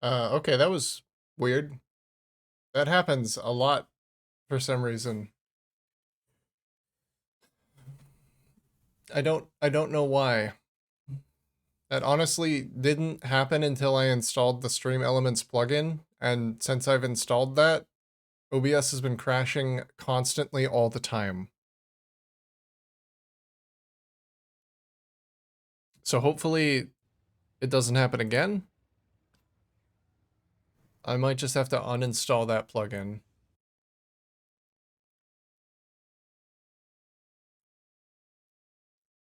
Okay, that was weird. That happens a lot for some reason. I don't know why. That honestly didn't happen until I installed the Stream Elements plugin, and since I've installed that, OBS has been crashing constantly all the time. So hopefully it doesn't happen again. I might just have to uninstall that plugin.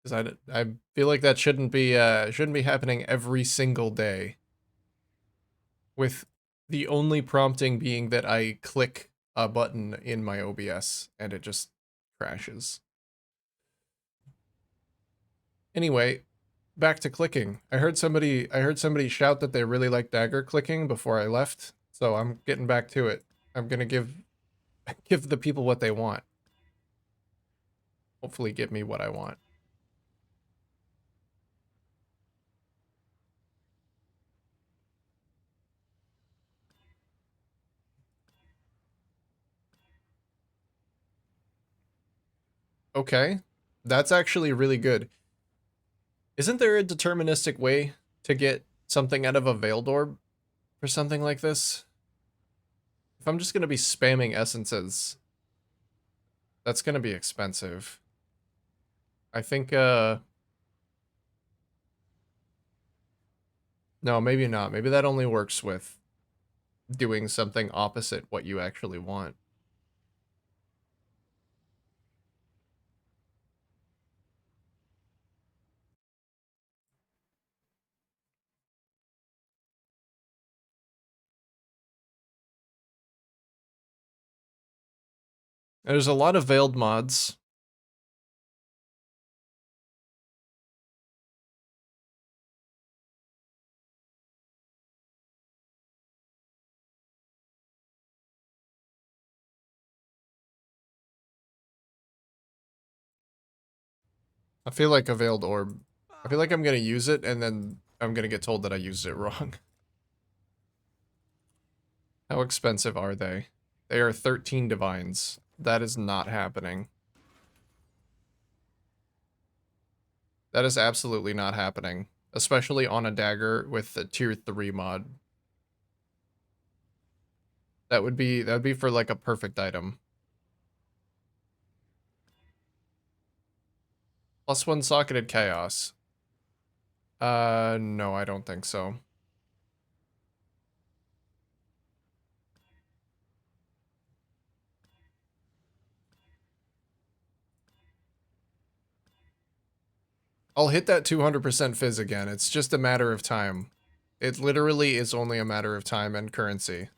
Because I feel like that shouldn't be happening every single day. With the only prompting being that I click a button in my OBS and it just crashes. Anyway, back to clicking. I heard somebody shout that they really like dagger clicking before I left, so I'm getting back to it. I'm gonna give the people what they want. Hopefully give me what I want. Okay. That's actually really good. Isn't there a deterministic way to get something out of a veiled orb for something like this? If I'm just gonna be spamming essences, that's gonna be expensive. I think, no, maybe not. Maybe that only works with doing something opposite what you actually want. There's a lot of veiled mods. I feel like a veiled orb. I feel like I'm gonna use it and then I'm gonna get told that I used it wrong. How expensive are they? They are 13 divines. That is not happening. That is absolutely not happening. Especially on a dagger with the tier 3 mod. That would be for like a perfect item. +1 socketed chaos. No, I don't think so. I'll hit that 200% phys again. It's just a matter of time. It literally is only a matter of time and currency.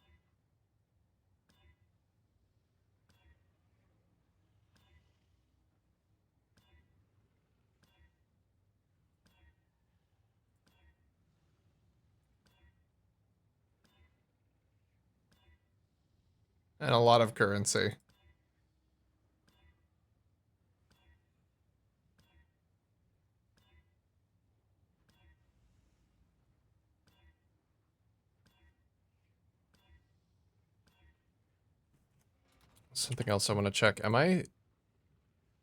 And a lot of currency. Something else I want to check. Am I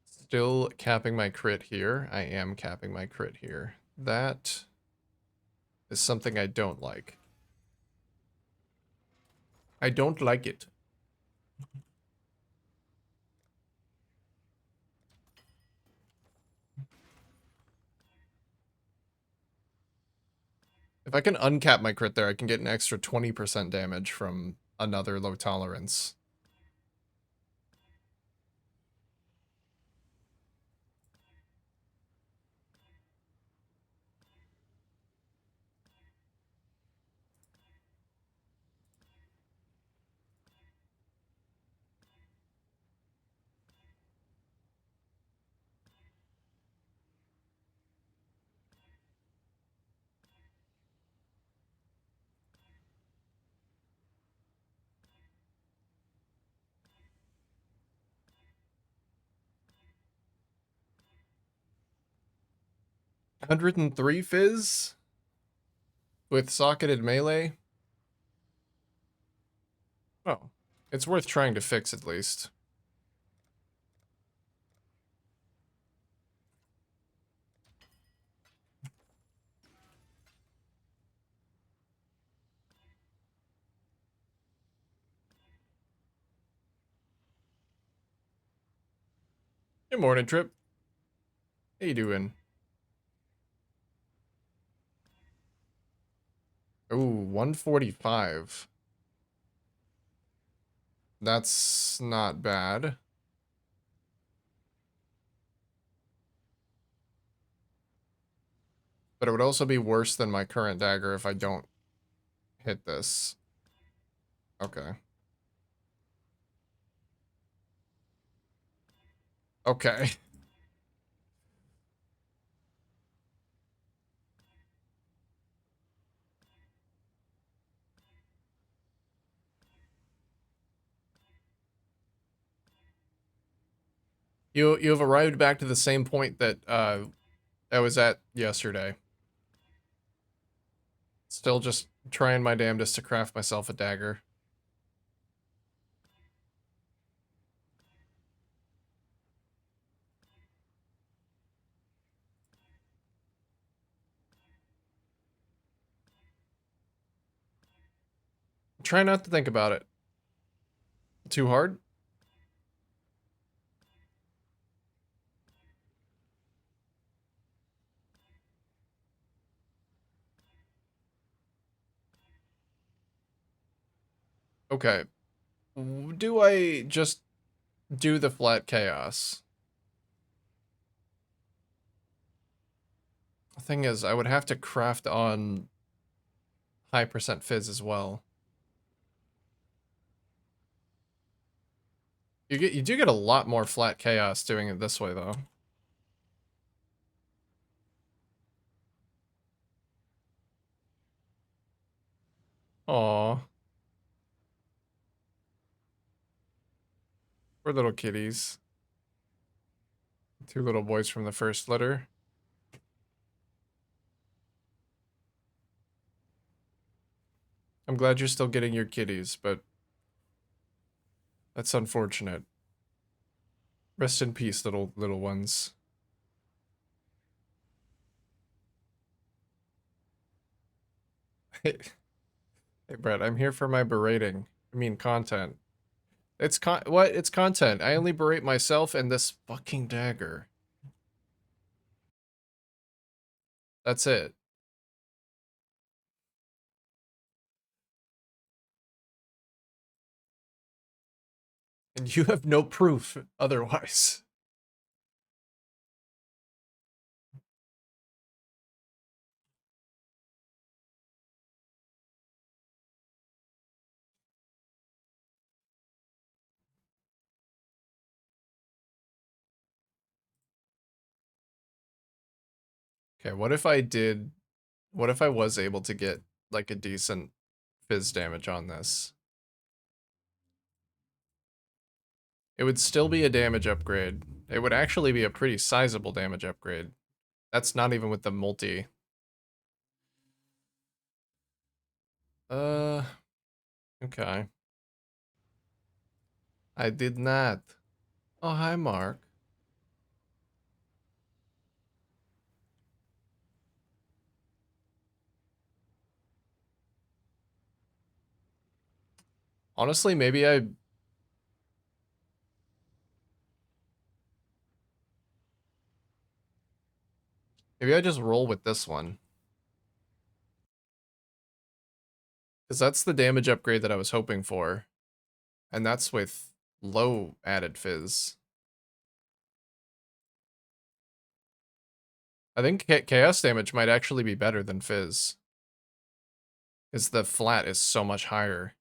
still capping my crit here? I am capping my crit here. That is something I don't like. I don't like it. If I can uncap my crit there, I can get an extra 20% damage from another low tolerance. $103 phys with socketed melee. Oh, it's worth trying to fix at least. Good morning, Trip. How you doing? Ooh, 145. That's not bad. But it would also be worse than my current dagger if I don't hit this. Okay. Okay. You have arrived back to the same point that I was at yesterday. Still just trying my damnedest to craft myself a dagger. Try not to think about it. Too hard? Okay. Do I just do the flat chaos? The thing is, I would have to craft on high percent phys as well. You do get a lot more flat chaos doing it this way though. Aw. Poor little kitties. Two little boys from the first litter. I'm glad you're still getting your kitties, but that's unfortunate. Rest in peace, little ones. Hey, Brett, I'm here for my berating. I mean, content. It's what? It's content. I only berate myself and this fucking dagger. That's it. And you have no proof otherwise. Okay, what if I did... What if I was able to get, like, a decent phys damage on this? It would still be a damage upgrade. It would actually be a pretty sizable damage upgrade. That's not even with the multi. Uh, okay. I did not. Oh, hi, Mark. Honestly, maybe I just roll with this one. Because that's the damage upgrade that I was hoping for. And that's with low added phys. I think chaos damage might actually be better than phys. Because the flat is so much higher.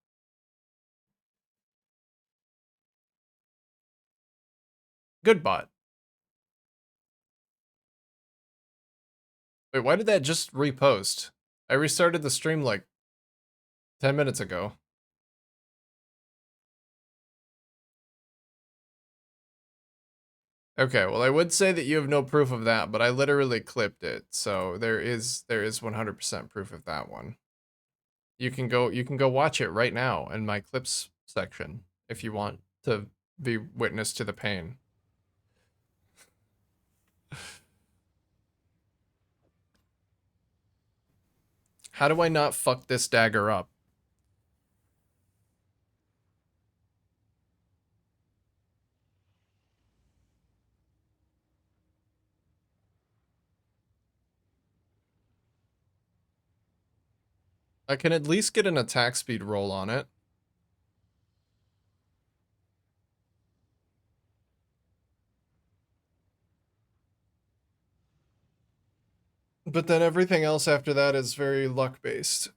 Good bot. Wait, why did that just repost? I restarted the stream like 10 minutes ago. Okay, well I would say that you have no proof of that, but I literally clipped it. So there is 100% proof of that one. You can go watch it right now and my clips section if you want to be witness to the pain. How do I not fuck this dagger up? I can at least get an attack speed roll on it. But then everything else after that is very luck-based.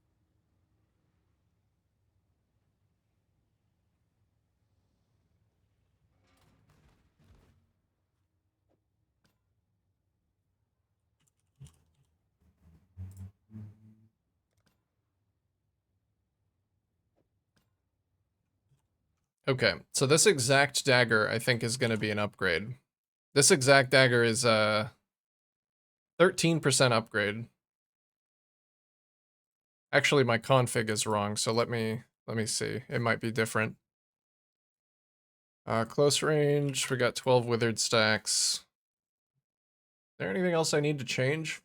Okay, so this exact dagger I think is going to be an upgrade. This exact dagger is a 13% upgrade. Actually, my config is wrong, so let me see. It might be different. Close range, we got 12 withered stacks. Is there anything else I need to change?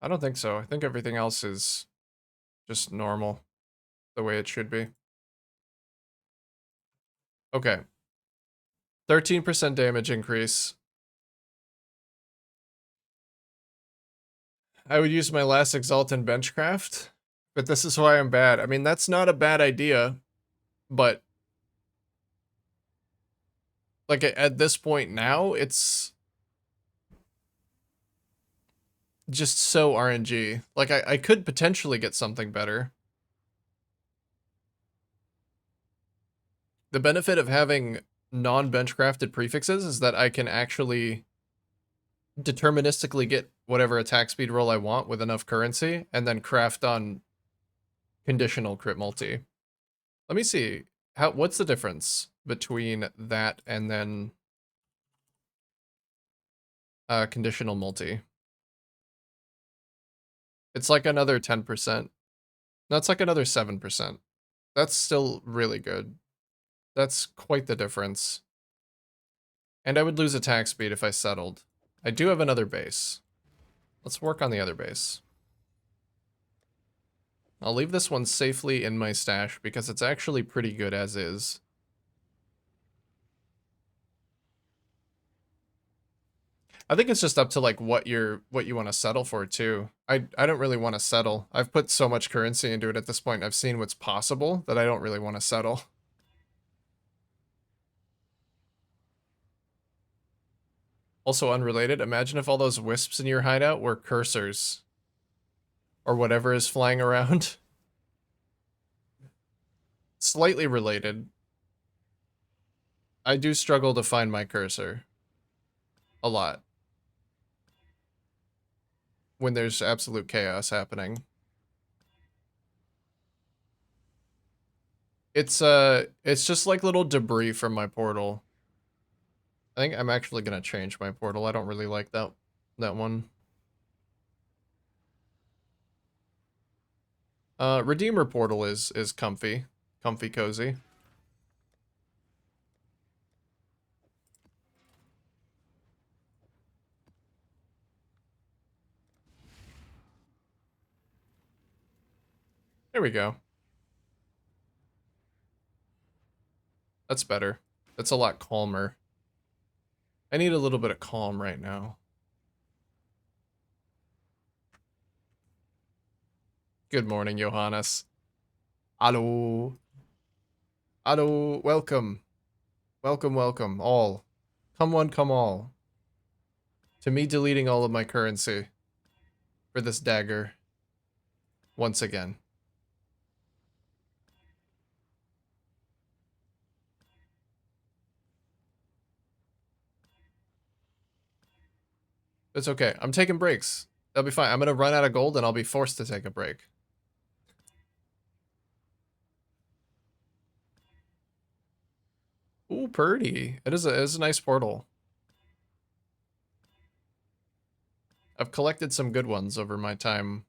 I don't think so. I think everything else is just normal, the way it should be. Okay. 13% damage increase. I would use my last Exalted Benchcraft, but this is why I'm bad. I mean, that's not a bad idea, but like at this point now, it's just so RNG. Like I could potentially get something better. The benefit of having non-benchcrafted prefixes is that I can actually deterministically get whatever attack speed roll I want with enough currency, and then craft on conditional crit multi. Let me see. What's the difference between that and then conditional multi? It's like another 10%. That's like another 7%. That's still really good. That's quite the difference. And I would lose attack speed if I settled. I do have another base. Let's work on the other base. I'll leave this one safely in my stash because it's actually pretty good as is. I think it's just up to like what you want to settle for too. I don't really want to settle. I've put so much currency into it at this point. I've seen what's possible that I don't really want to settle. Also unrelated, imagine if all those wisps in your hideout were cursors. Or whatever is flying around. Slightly related. I do struggle to find my cursor. A lot. When there's absolute chaos happening. It's just like little debris from my portal. I think I'm actually gonna change my portal. I don't really like that one. Redeemer portal is comfy. Comfy cozy. There we go. That's better. That's a lot calmer. I need a little bit of calm right now. Good morning, Johannes. Hello. Hello. Welcome. Welcome, welcome. All. Come one, come all. To me deleting all of my currency. For this dagger. Once again. It's okay. I'm taking breaks. That'll be fine. I'm gonna run out of gold and I'll be forced to take a break. Ooh, pretty. It is a nice portal. I've collected some good ones over my time.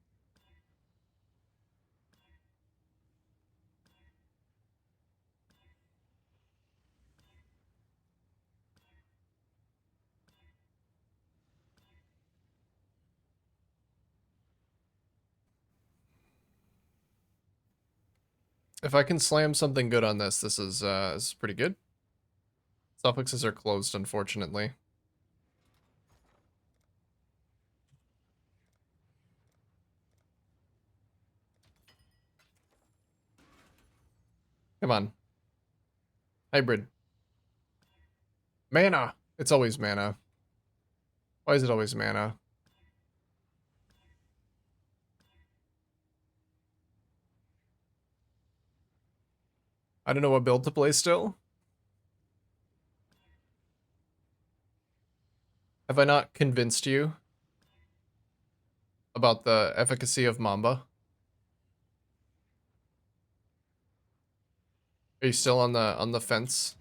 If I can slam something good on this, this is pretty good. Suffixes are closed, unfortunately. Come on. Hybrid. Mana! It's always mana. Why is it always mana? I don't know what build to play still. Have I not convinced you about the efficacy of Mamba? Are you still on the fence?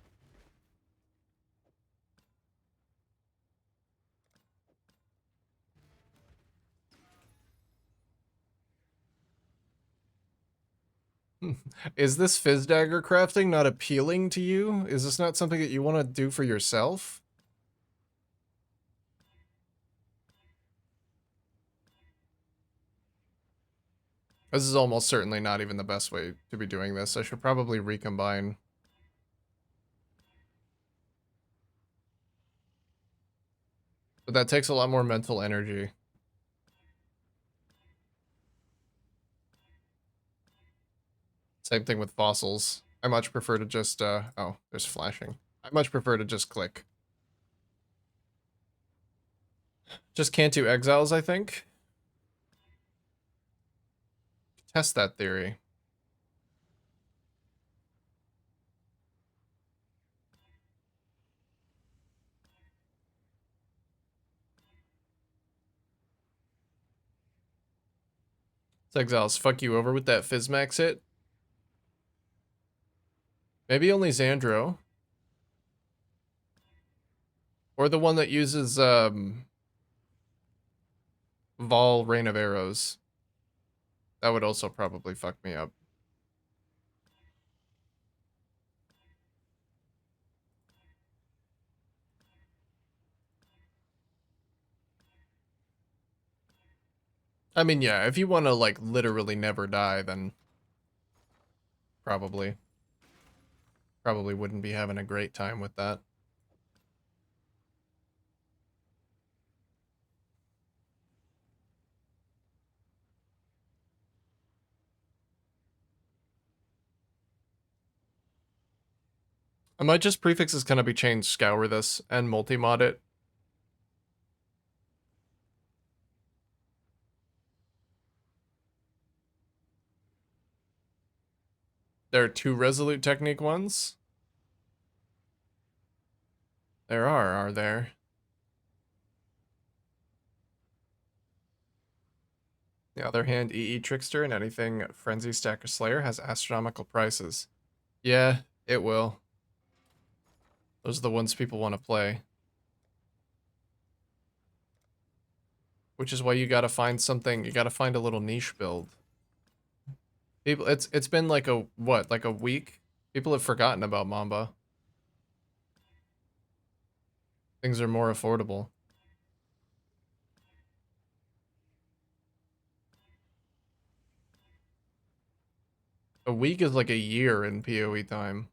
Is this phys dagger crafting not appealing to you? Is this not something that you want to do for yourself? This is almost certainly not even the best way to be doing this. I should probably recombine. But that takes a lot more mental energy. Same thing with fossils. I much prefer to just, oh, there's flashing. I much prefer to just click. Just can't do exiles, I think. Test that theory. This exiles fuck you over with that Fizmax hit. Maybe only Xandro. Or the one that uses, Vol Rain of Arrows. That would also probably fuck me up. I mean, yeah, if you want to, like, literally never die, then probably wouldn't be having a great time with that. I might just prefixes can be changed, scour this, and multi-mod it. There are 2 Resolute Technique ones. There are there? On the other hand, EE Trickster and anything Frenzy Stacker Slayer has astronomical prices. Yeah, it will. Those are the ones people want to play. Which is why you gotta find something, you gotta find a little niche build. People, it's been like a, what, like a week? People have forgotten about Mamba. Things are more affordable. A week is like a year in PoE time.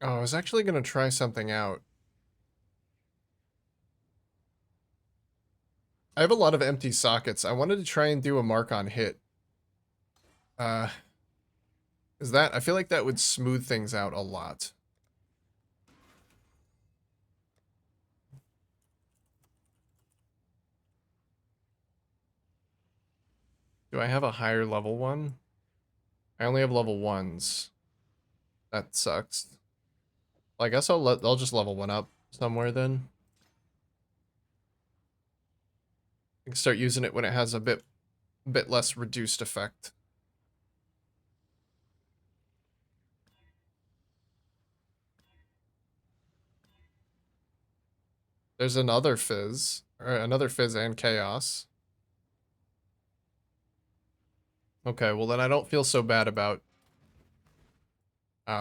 Oh, I was actually gonna try something out. I have a lot of empty sockets. I wanted to try and do a mark on hit. Uh, I feel like that would smooth things out a lot. Do I have a higher level one? I only have level 1s. That sucks. Well, I guess I'll just level 1 up somewhere then. I can start using it when it has a bit less reduced effect. There's another phys, or another phys and chaos. Okay, well then I don't feel so bad about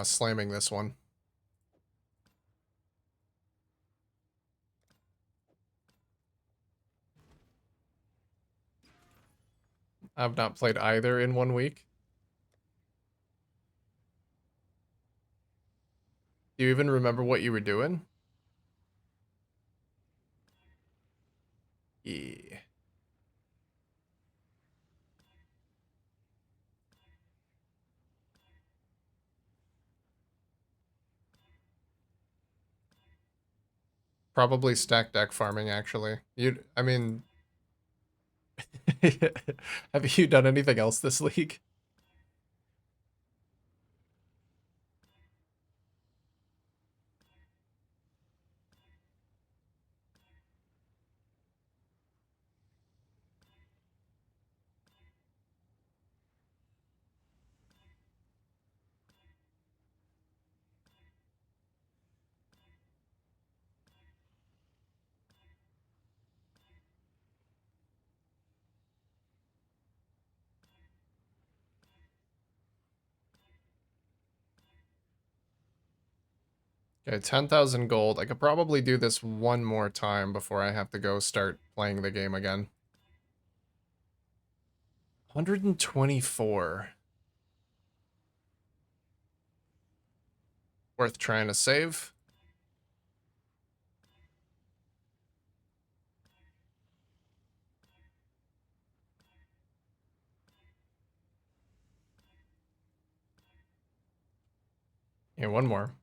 slamming this one. I've not played either in 1 week. Do you even remember what you were doing? Yeah. Probably stack deck farming, actually. I mean, have you done anything else this league? Okay, 10,000 gold. I could probably do this one more time before I have to go start playing the game again. 124. Worth trying to save. Yeah, one more.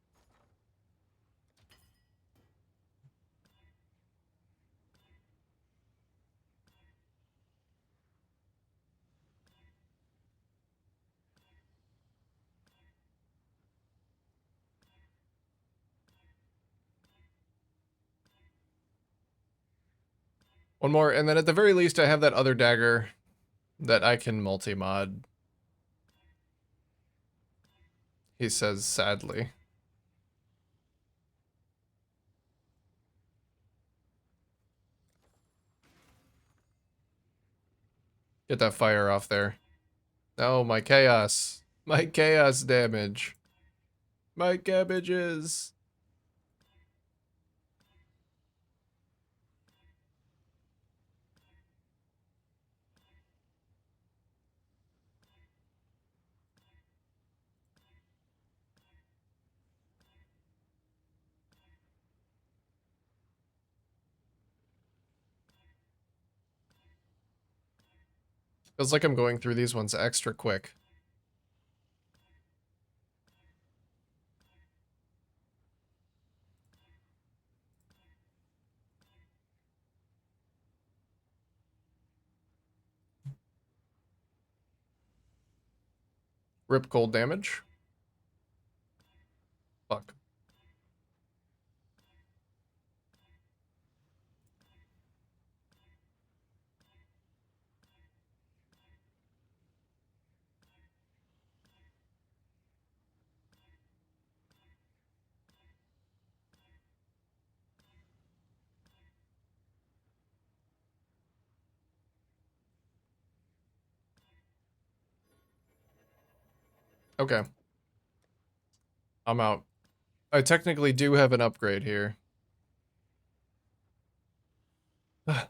One more, and then at the very least I have that other dagger that I can multi-mod. He says sadly. Get that fire off there. Oh, my chaos. My chaos damage. My cabbages. Feels like I'm going through these ones extra quick. Rip cold damage. Fuck. Okay. I'm out. I technically do have an upgrade here.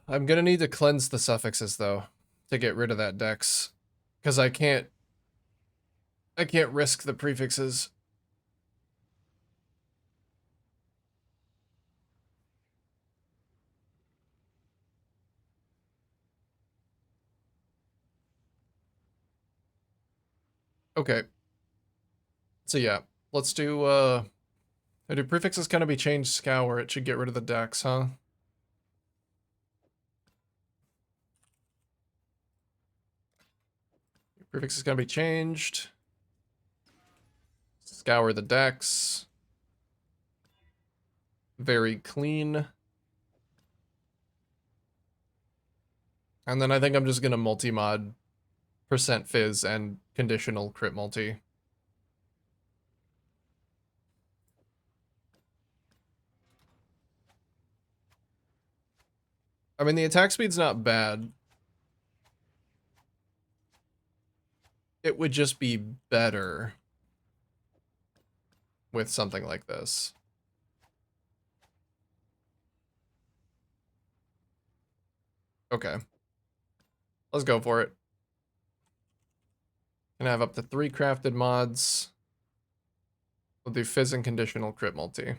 I'm gonna need to cleanse the suffixes though to get rid of that dex, because I can't risk the prefixes. Okay. So yeah, let's do do prefixes kind of be changed scour? It should get rid of the dex, huh? Prefix is gonna be changed. Scour the decks. Very clean. And then I think I'm just gonna multi-mod percent phys and conditional crit multi. I mean, the attack speed's not bad. It would just be better with something like this. Okay. Let's go for it. Can have up to 3 crafted mods. We'll do phys and conditional crit multi.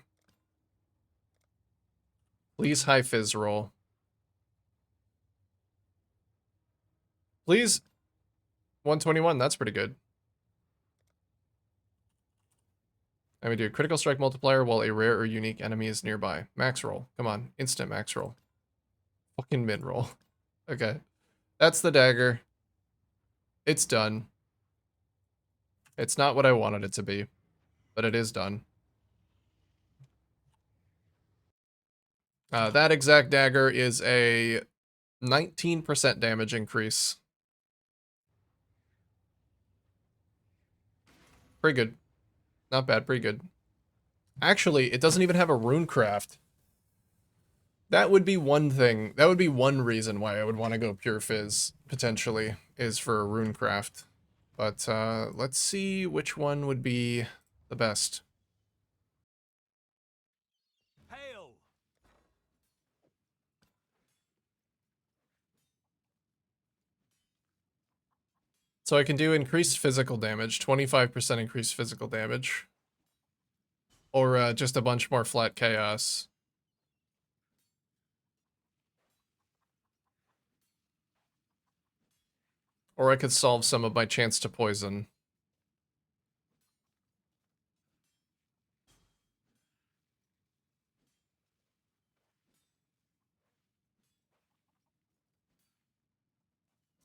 Please high phys roll. Please. 121, that's pretty good. And we do a critical strike multiplier while a rare or unique enemy is nearby. Max roll. Come on. Instant max roll. Fucking min roll. Okay. That's the dagger. It's done. It's not what I wanted it to be, but it is done. That exact dagger is a 19% damage increase. Pretty good. Not bad, pretty good. Actually, it doesn't even have a runecraft. That would be one thing. That would be one reason why I would want to go pure phys, potentially, is for a runecraft. But let's see which one would be the best. Hail! So I can do increased physical damage, 25% increased physical damage. Or just a bunch more flat chaos. Or I could solve some of my chance to poison.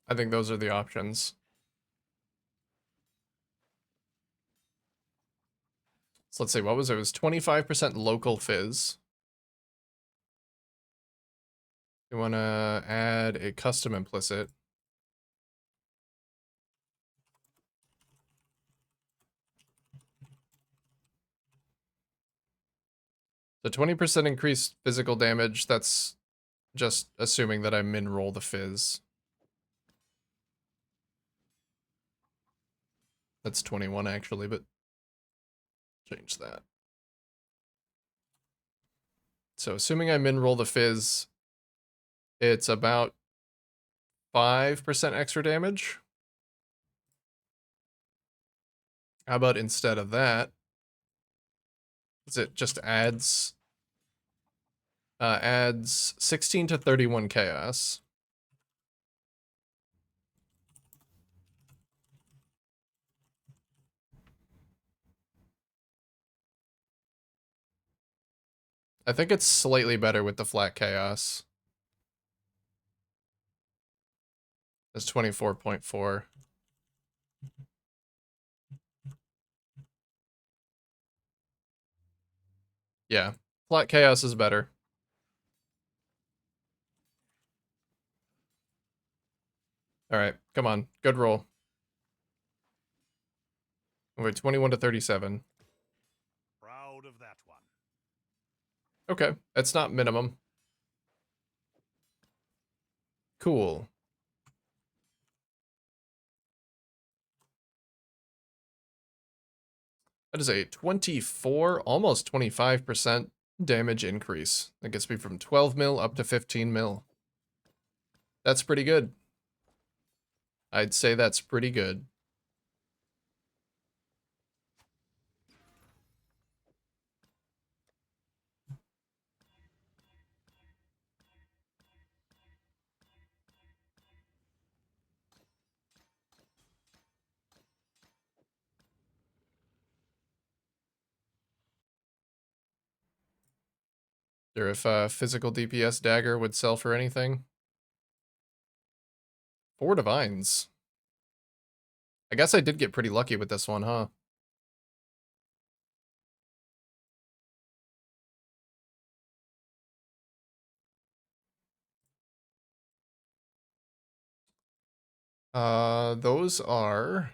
I think those are the options. So let's see, what was it? It was 25% local phys. You want to add a custom implicit. The 20% increased physical damage, that's just assuming that I min roll the phys. That's 21 actually, but change that. So assuming I min roll the phys, it's about 5% extra damage. How about instead of that, it just adds 16 to 31 chaos. I think it's slightly better with the flat chaos. It's 24.4. Yeah, flat chaos is better. All right, come on, good roll. We're 21 to 37. Proud of that one. Okay, that's not minimum. Cool. That is a 24, almost 25% damage increase. That gets me from 12 mil up to 15 mil. That's pretty good. I'd say that's pretty good. Or if a physical DPS dagger would sell for anything. 4 divines. I guess I did get pretty lucky with this one, huh? Those are...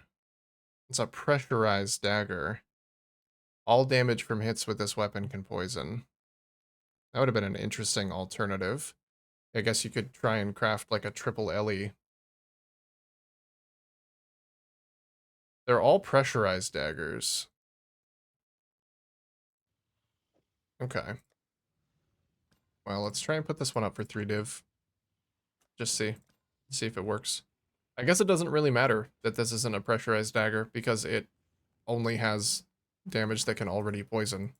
It's a pressurized dagger. All damage from hits with this weapon can poison. That would have been an interesting alternative. I guess you could try and craft like a triple Ellie. They're all pressurized daggers. Okay. Well, let's try and put this one up for 3 div. Just see if it works. I guess it doesn't really matter that this isn't a pressurized dagger because it only has damage that can already poison.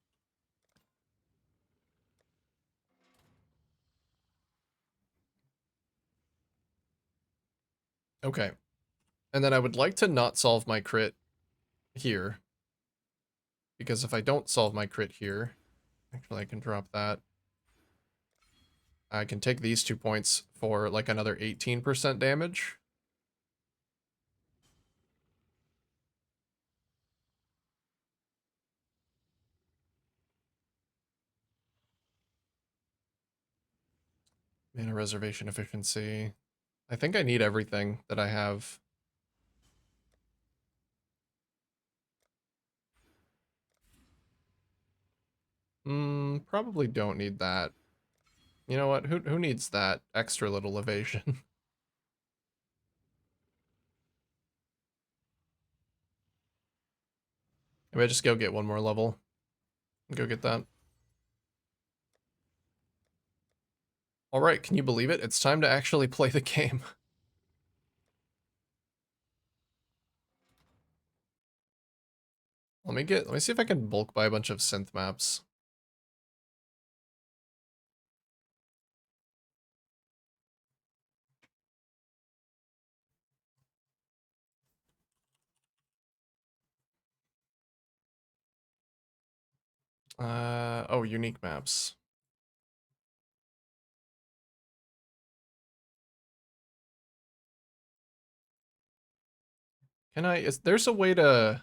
Okay. And then I would like to not solve my crit here. Because if I don't solve my crit here, actually I can drop that. I can take these 2 points for like another 18% damage. Mana reservation efficiency. I think I need everything that I have. Probably don't need that. You know what? Who needs that extra little evasion? Maybe I just go get one more level. Go get that. Alright, can you believe it? It's time to actually play the game. Let me see if I can bulk buy a bunch of synth maps. Oh, unique maps. There's a way to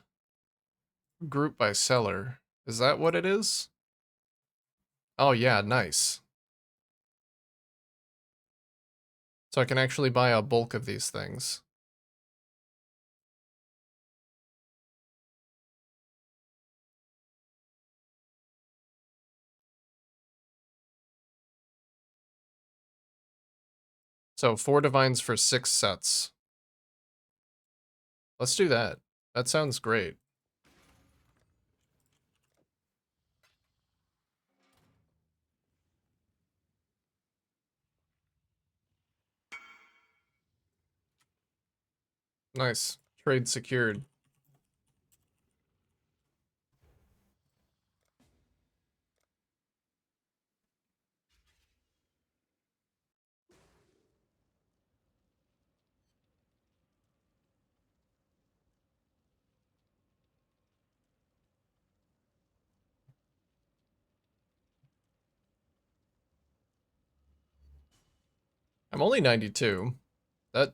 group by seller. Is that what it is? Oh yeah, nice. So I can actually buy a bulk of these things. So 4 divines for 6 sets. Let's do that. That sounds great. Nice. Trade secured. I'm only 92. That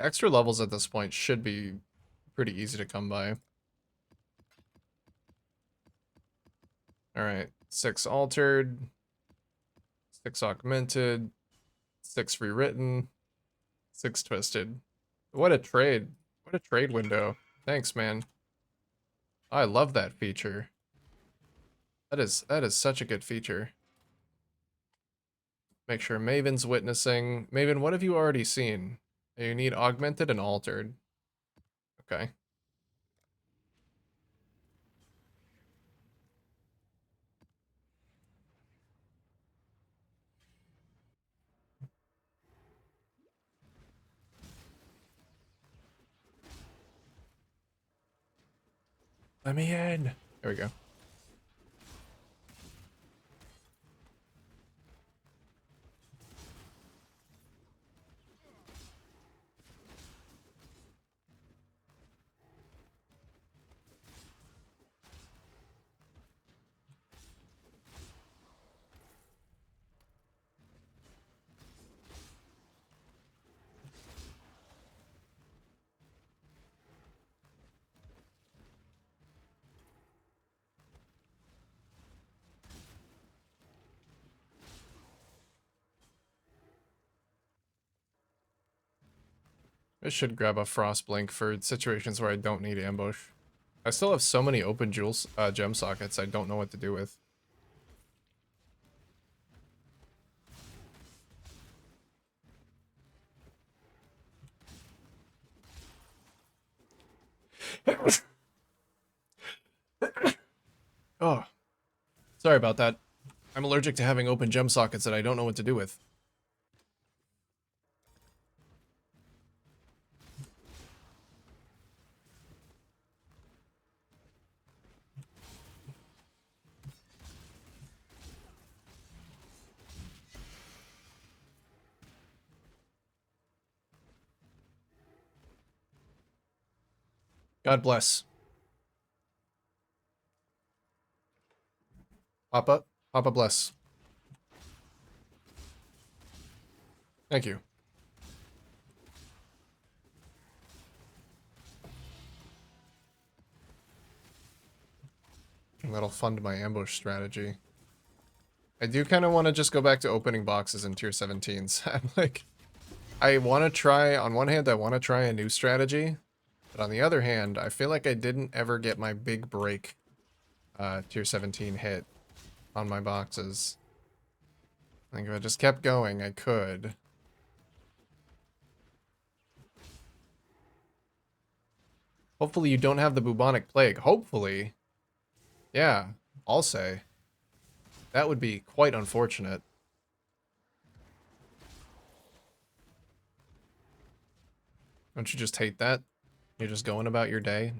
extra levels at this point should be pretty easy to come by. Alright, 6 altered, 6 augmented, 6 rewritten, 6 twisted. What a trade. What a trade window. Thanks, man. I love that feature. That is such a good feature. Make sure Maven's witnessing. Maven, what have you already seen? You need augmented and altered. Okay. Let me in. There we go. I should grab a frost blink for situations where I don't need ambush. I still have so many open gem sockets I don't know what to do with. Oh, sorry about that. I'm allergic to having open gem sockets that I don't know what to do with. God bless. Papa. Papa bless. Thank you. And that'll fund my ambush strategy. I do kind of want to just go back to opening boxes in tier 17s. I'm like, I want to try, on one hand, I want to try a new strategy. But on the other hand, I feel like I didn't ever get my big break tier 17 hit on my boxes. I think if I just kept going, I could. Hopefully you don't have the bubonic plague. Hopefully. Yeah, I'll say. That would be quite unfortunate. Don't you just hate that? You're just going about your day,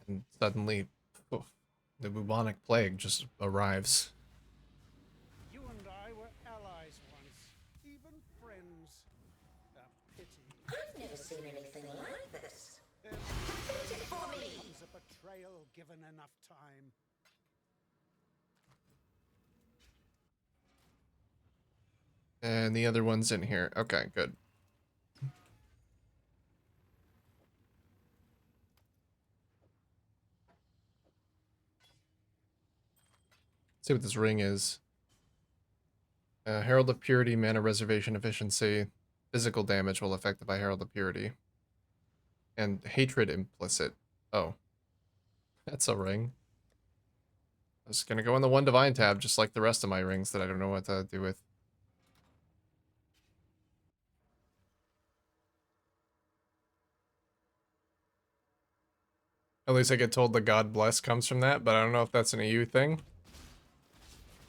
and suddenly, oof, the bubonic plague just arrives. You and I were allies once, even friends. A pity. I've never seen anything like this. There's Complete it for me! comes a betrayal given enough time. And the other one's in here. Okay, good. Let's see what this ring is. Herald of Purity, mana reservation efficiency. Physical damage while affected by Herald of Purity. And hatred implicit. Oh. That's a ring. I was gonna go in the one divine tab just like the rest of my rings that I don't know what to do with. At least I get told the God bless comes from that, but I don't know if that's an EU thing.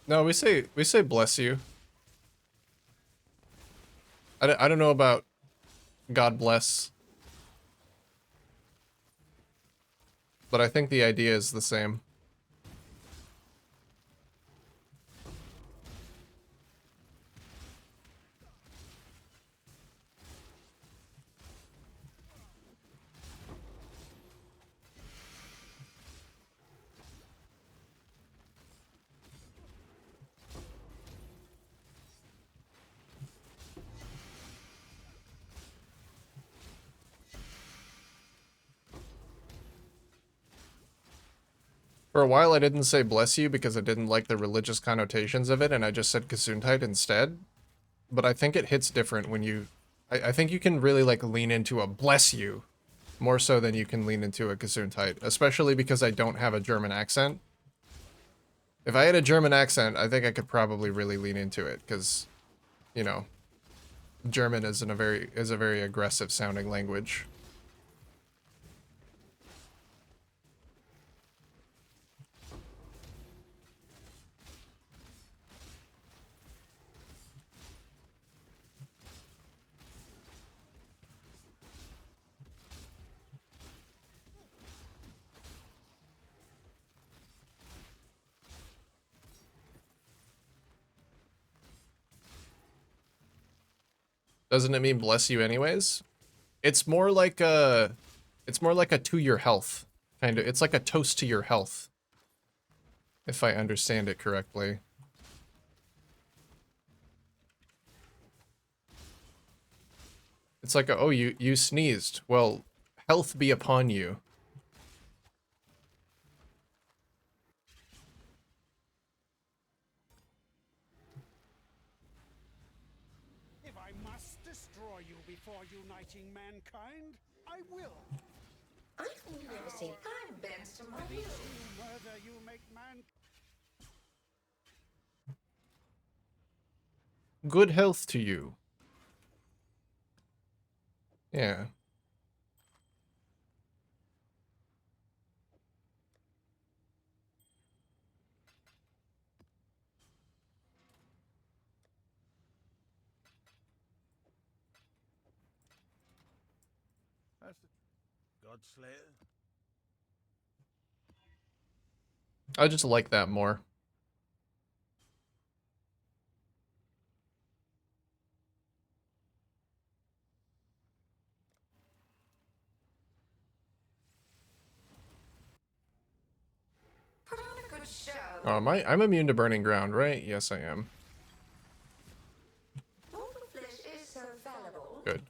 No, we say bless you. I don't know about God bless. But I think the idea is the same. For a while I didn't say bless you because I didn't like the religious connotations of it and I just said Gesundheit instead. But I think it hits different when you... I think you can really like lean into a bless you more so than you can lean into a Gesundheit, especially because I don't have a German accent. If I had a German accent, I think I could probably really lean into it because, you know, German is a very aggressive sounding language. Doesn't it mean bless you anyways? It's more like a to your health kind of. It's like a toast to your health, if I understand it correctly. It's like a, oh, you sneezed. Well, health be upon you. If I must destroy you before uniting mankind, I will. I've never seen I'm bent to my With each will. new murder you make man. Good health to you. Yeah. That's the Godslayer. I just like that more. Put on a good show. Oh, I'm immune to burning ground, right? Yes, I am. Mortal flesh is so fallible. Good.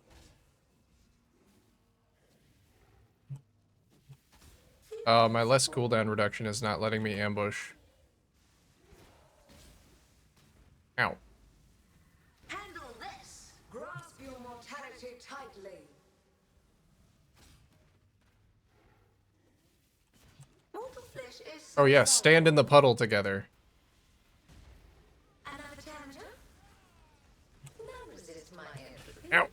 My less cooldown reduction is not letting me ambush. Ow. Handle this. Grasp your mortality tightly. Mortal flesh is so Oh yeah, stand in the puddle together. Another tangent? None resist my entropy. Ow.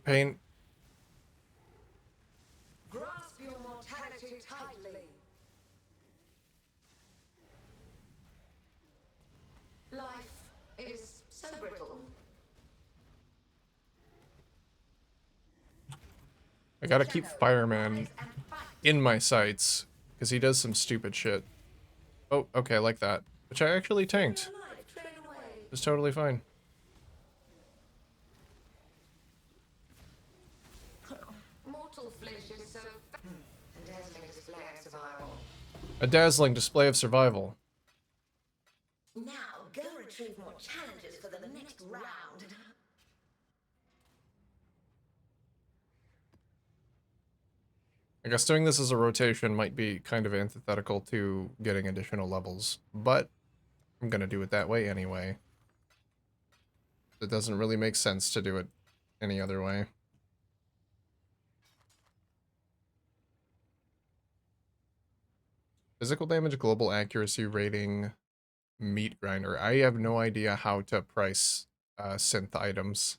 Pain. Grasp your mortality tightly. Life is so brittle. I gotta keep Fireman in my sights, because he does some stupid shit. Oh, okay, like that. Which I actually tanked. Life train away. It's totally fine. Mortal flesh is so dazzling display of survival. A dazzling display of survival. Now go retrieve more challenges for the next round. I guess doing this as a rotation might be kind of antithetical to getting additional levels, but I'm gonna do it that way anyway. It doesn't really make sense to do it any other way. Physical damage, global accuracy rating, meat grinder. I have no idea how to price synth items.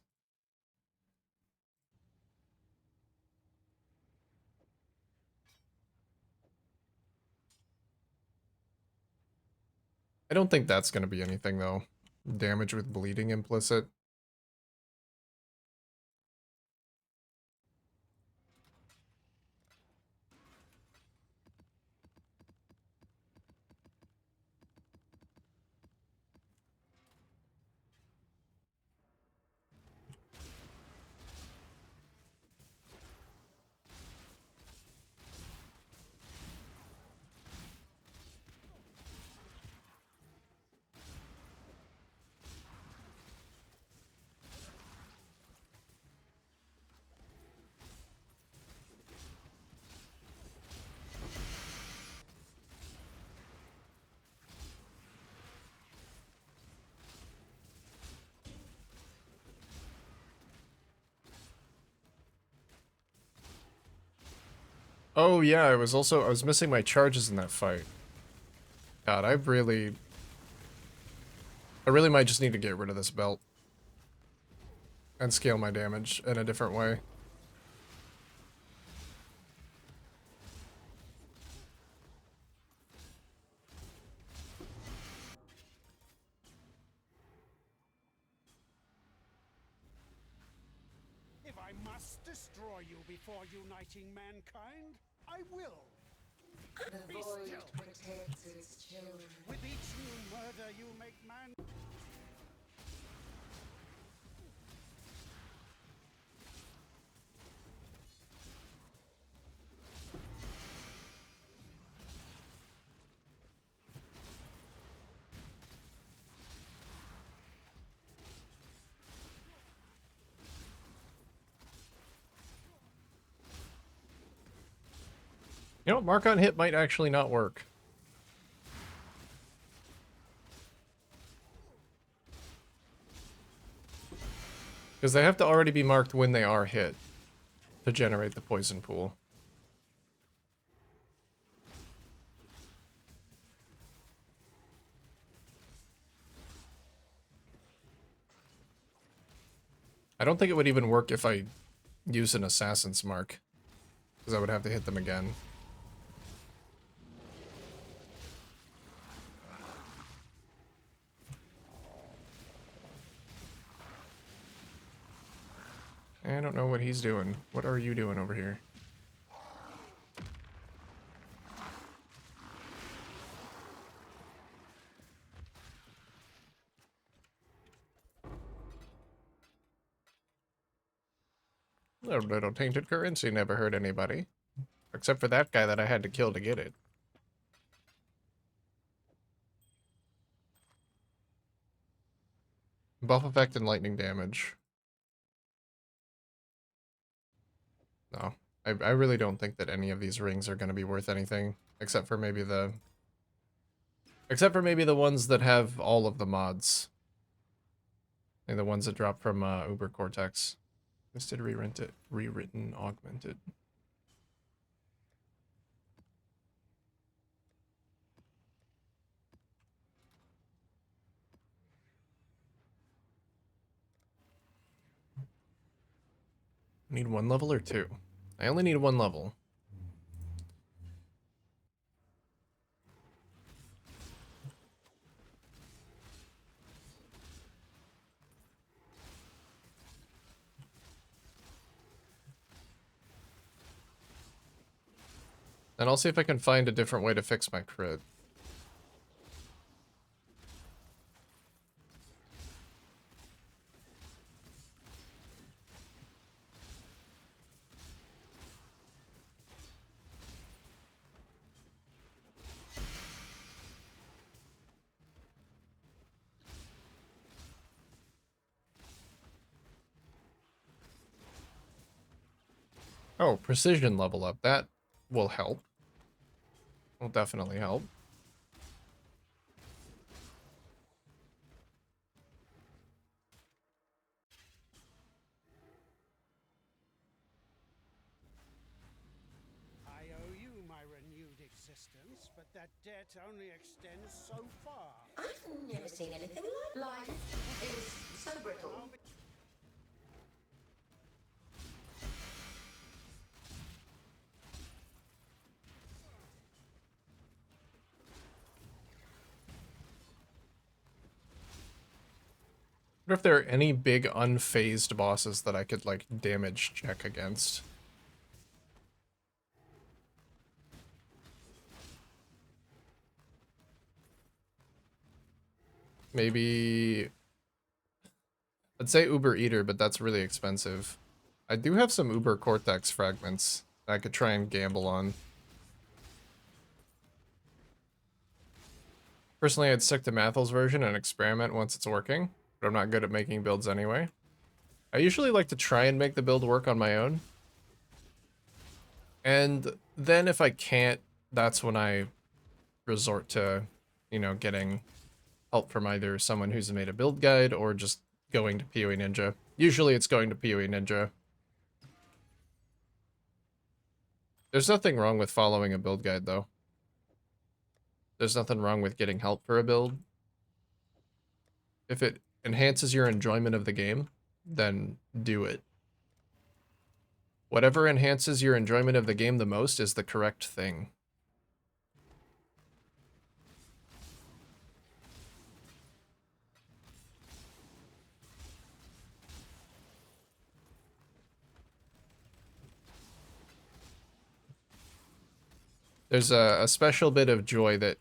I don't think that's going to be anything, though. Damage with bleeding implicit. Oh yeah, I was missing my charges in that fight. God, I really might just need to get rid of this belt. And scale my damage in a different way. If I must destroy you before uniting mankind, I will. The Be void still. protects its children. With each new murder, you make man. You know, mark on hit might actually not work. Because they have to already be marked when they are hit to generate the poison pool. I don't think it would even work if I use an assassin's mark. Because I would have to hit them again. I don't know what he's doing. What are you doing over here? A little tainted currency never hurt anybody. Except for that guy that I had to kill to get it. Buff effect and lightning damage. No. I really don't think that any of these rings are going to be worth anything. Except for maybe the ones that have all of the mods. And the ones that drop from Uber Cortex. Twisted, rewritten, augmented. Need one level or two? I only need one level. And I'll see if I can find a different way to fix my crit. Oh, precision level up. That will help. Will definitely help. I owe you my renewed existence, but that debt only extends so far. I've never seen anything like life is so brittle. What if there are any big unfazed bosses that I could, like, damage check against? Maybe... I'd say Uber Eater, but that's really expensive. I do have some Uber Cortex fragments that I could try and gamble on. Personally, I'd stick to Mathel's version and experiment once it's working, but I'm not good at making builds anyway. I usually like to try and make the build work on my own. And then if I can't, that's when I resort to, you know, getting help from either someone who's made a build guide or just going to PoE Ninja. Usually it's going to PoE Ninja. There's nothing wrong with following a build guide, though. There's nothing wrong with getting help for a build. If it enhances your enjoyment of the game, then do it. Whatever enhances your enjoyment of the game the most is the correct thing. There's a special bit of joy that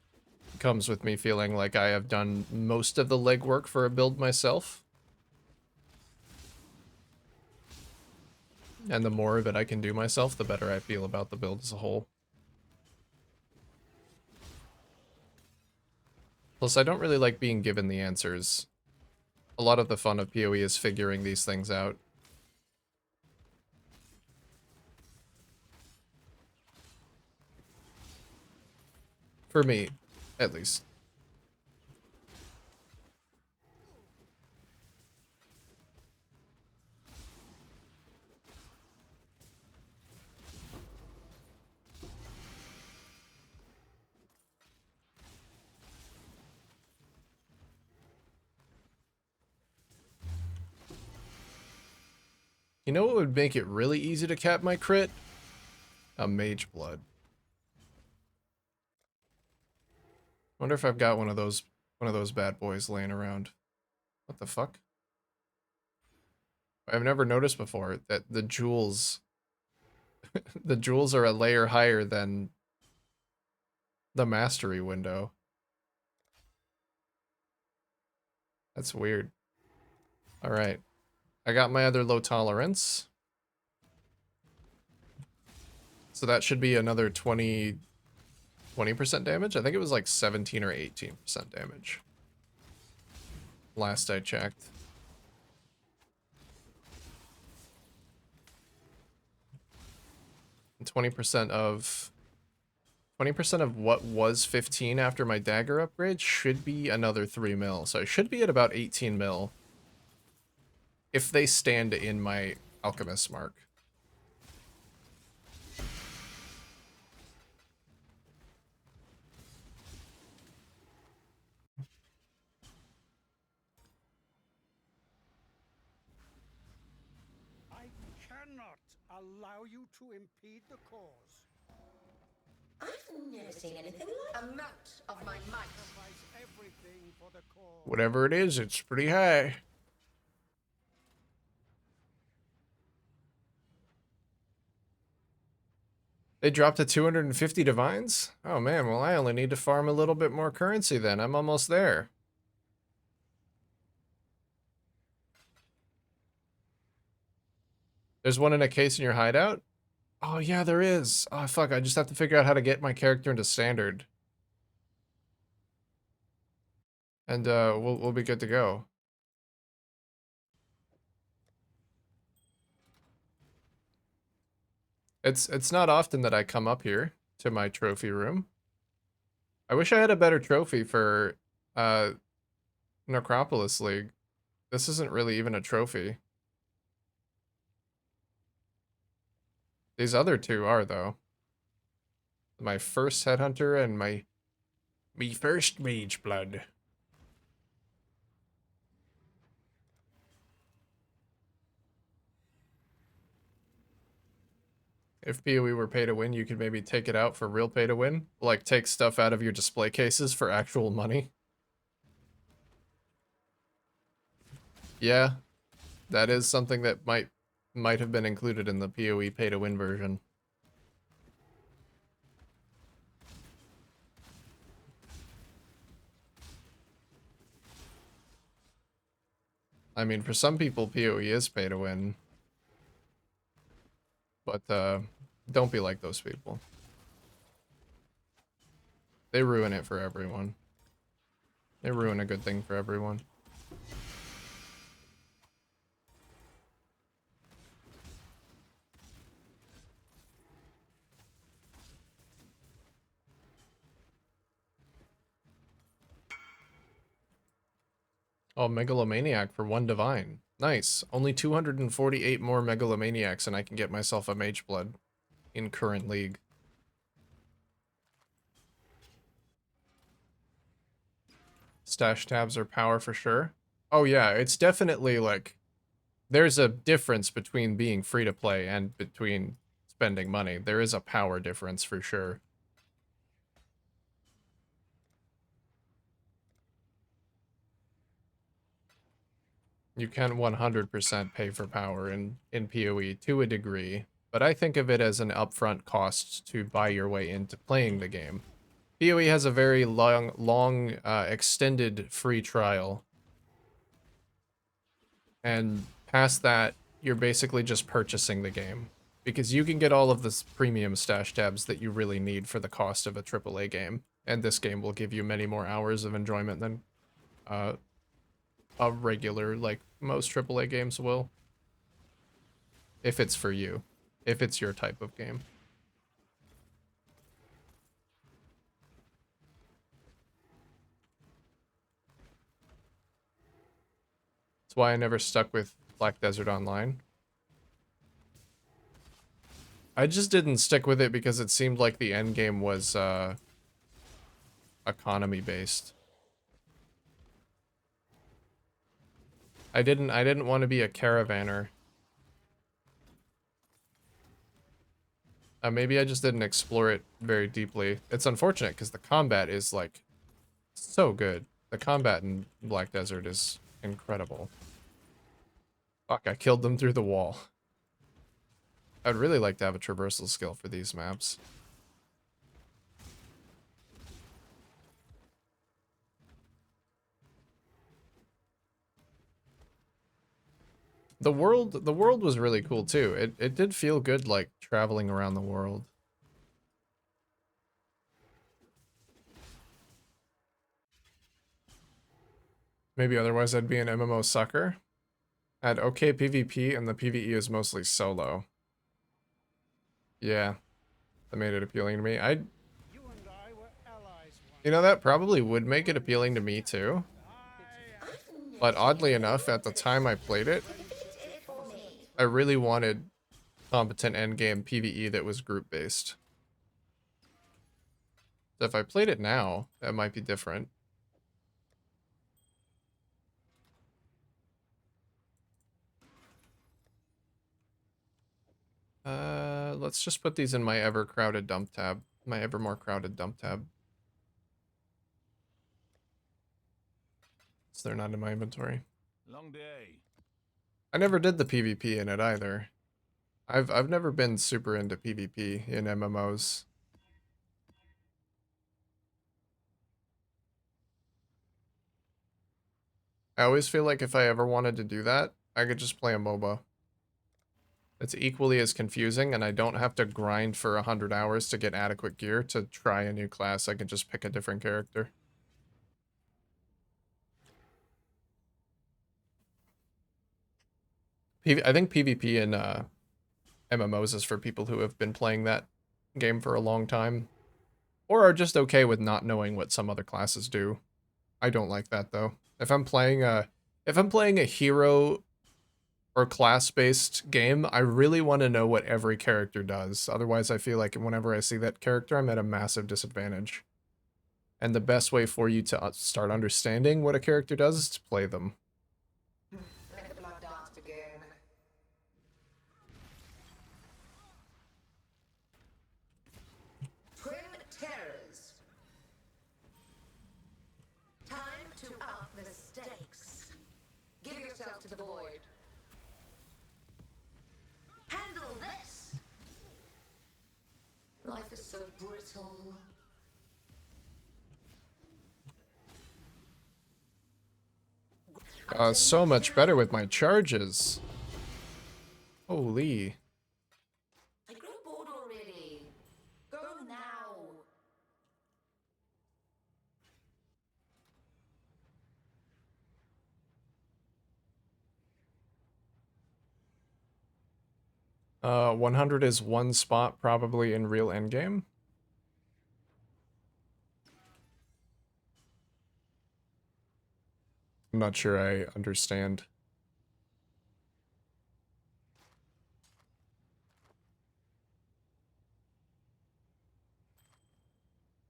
comes with me feeling like I have done most of the legwork for a build myself. And the more of it I can do myself, the better I feel about the build as a whole. Plus, I don't really like being given the answers. A lot of the fun of PoE is figuring these things out. For me, at least. You know what would make it really easy to cap my crit? A Mage Blood. Wonder if I've got one of those bad boys laying around. What the fuck? I've never noticed before that the jewels the jewels are a layer higher than the mastery window. That's weird. All right. I got my other low tolerance. So that should be another 20% damage. I think it was like 17 or 18% damage. Last I checked. And 20% of what was 15 after my dagger upgrade should be another 3 mil. So I should be at about 18 mil if they stand in my alchemist mark. I cannot allow you to impede the cause. I've never seen anything like a mote of my might. Sacrifice everything for the cause. Whatever it is, it's pretty high. They dropped to 250 divines? Oh man, well I only need to farm a little bit more currency then. I'm almost there. There's one in a case in your hideout? Oh yeah, there is. Oh fuck, I just have to figure out how to get my character into standard. And we'll be good to go. It's not often that I come up here to my trophy room. I wish I had a better trophy for Necropolis League. This isn't really even a trophy. These other two are though. My first headhunter and my first mage blood. If PoE were pay to win, you could maybe take it out for real pay to win. Like take stuff out of your display cases for actual money. Yeah, that is something that might have been included in the PoE pay to win version. I mean, for some people, PoE is pay to win. But don't be like those people. They ruin it for everyone. They ruin a good thing for everyone. Oh, Megalomaniac for 1 divine. Nice. Only 248 more Megalomaniacs and I can get myself a Mage Blood in current league. Stash tabs are power for sure. Oh yeah, it's definitely like, there's a difference between being free to play and between spending money. There is a power difference for sure. You can 100% pay for power in PoE to a degree, but I think of it as an upfront cost to buy your way into playing the game. PoE has a very long, extended free trial. And past that, you're basically just purchasing the game. Because you can get all of the premium stash tabs that you really need for the cost of a AAA game. And this game will give you many more hours of enjoyment than a regular, like most AAA games will. If it's for you. If it's your type of game. That's why I never stuck with Black Desert Online. I just didn't stick with it because it seemed like the end game was economy based. I didn't want to be a caravaner. Maybe I just didn't explore it very deeply. It's unfortunate because the combat is like so good. The combat in Black Desert is incredible. Fuck, I killed them through the wall. I'd really like to have a traversal skill for these maps. The world was really cool too. It did feel good like traveling around the world. Maybe otherwise I'd be an MMO sucker. I had okay PvP and the PvE is mostly solo. Yeah, that made it appealing to me. You and I were allies once. You know, that probably would make it appealing to me too. But oddly enough, at the time I played it, I really wanted competent endgame PvE that was group-based. So if I played it now, that might be different. Let's just put these in my ever crowded dump tab. My ever more crowded dump tab. So they're not in my inventory. Long day. I never did the PvP in it either. I've never been super into PvP in MMOs. I always feel like if I ever wanted to do that, I could just play a MOBA. It's equally as confusing, and I don't have to grind for 100 hours to get adequate gear to try a new class. I can just pick a different character. I think PvP in MMOs is for people who have been playing that game for a long time, or are just okay with not knowing what some other classes do. I don't like that though. If I'm playing a hero or class-based game, I really want to know what every character does. Otherwise, I feel like whenever I see that character, I'm at a massive disadvantage. And the best way for you to start understanding what a character does is to play them. Let the blood dance begin. Twin terrors. Time to up the stakes. Give yourself to the void. Handle this. Life is so brittle. So much better with my charges. Holy. I grew bored already. Go now. 100 is one spot probably in real endgame. I'm not sure I understand.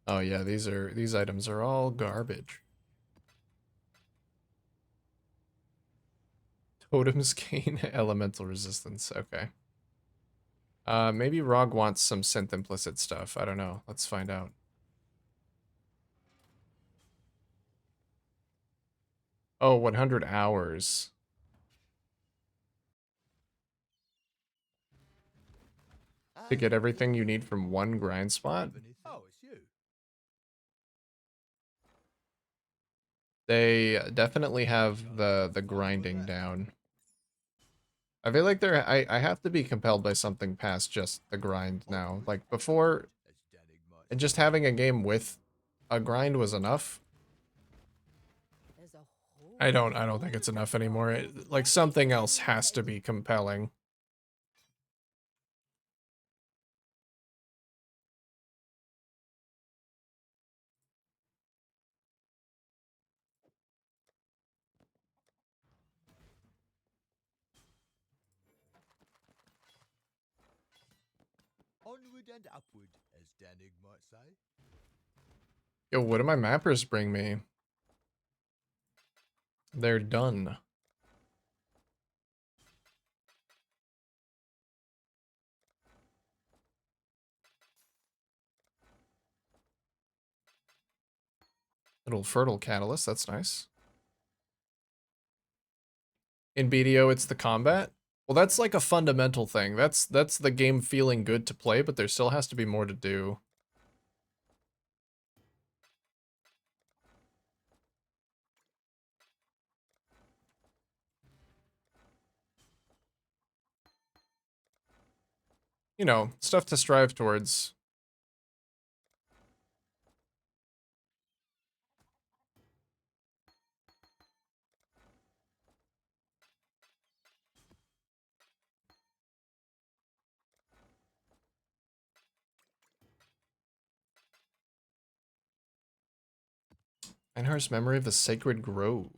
Oh yeah, these items are all garbage. Totems gain elemental resistance. Okay. Maybe Rog wants some synth implicit stuff. I don't know. Let's find out. Oh, 100 hours. To get everything you need from one grind spot? Oh, it's you. They definitely have the grinding down. I feel like I have to be compelled by something past just the grind now. Like before, As Danig might and just having a game with a grind was enough. I don't think it's enough anymore. Like something else has to be compelling. onward and upward, as Danig might say. Yo, what do my mappers bring me? They're done. Little fertile catalyst, that's nice. In BDO, it's the combat. Well, that's like a fundamental thing. That's the game feeling good to play, but there still has to be more to do. You know, stuff to strive towards. Einhar's Memory of the Sacred Grove.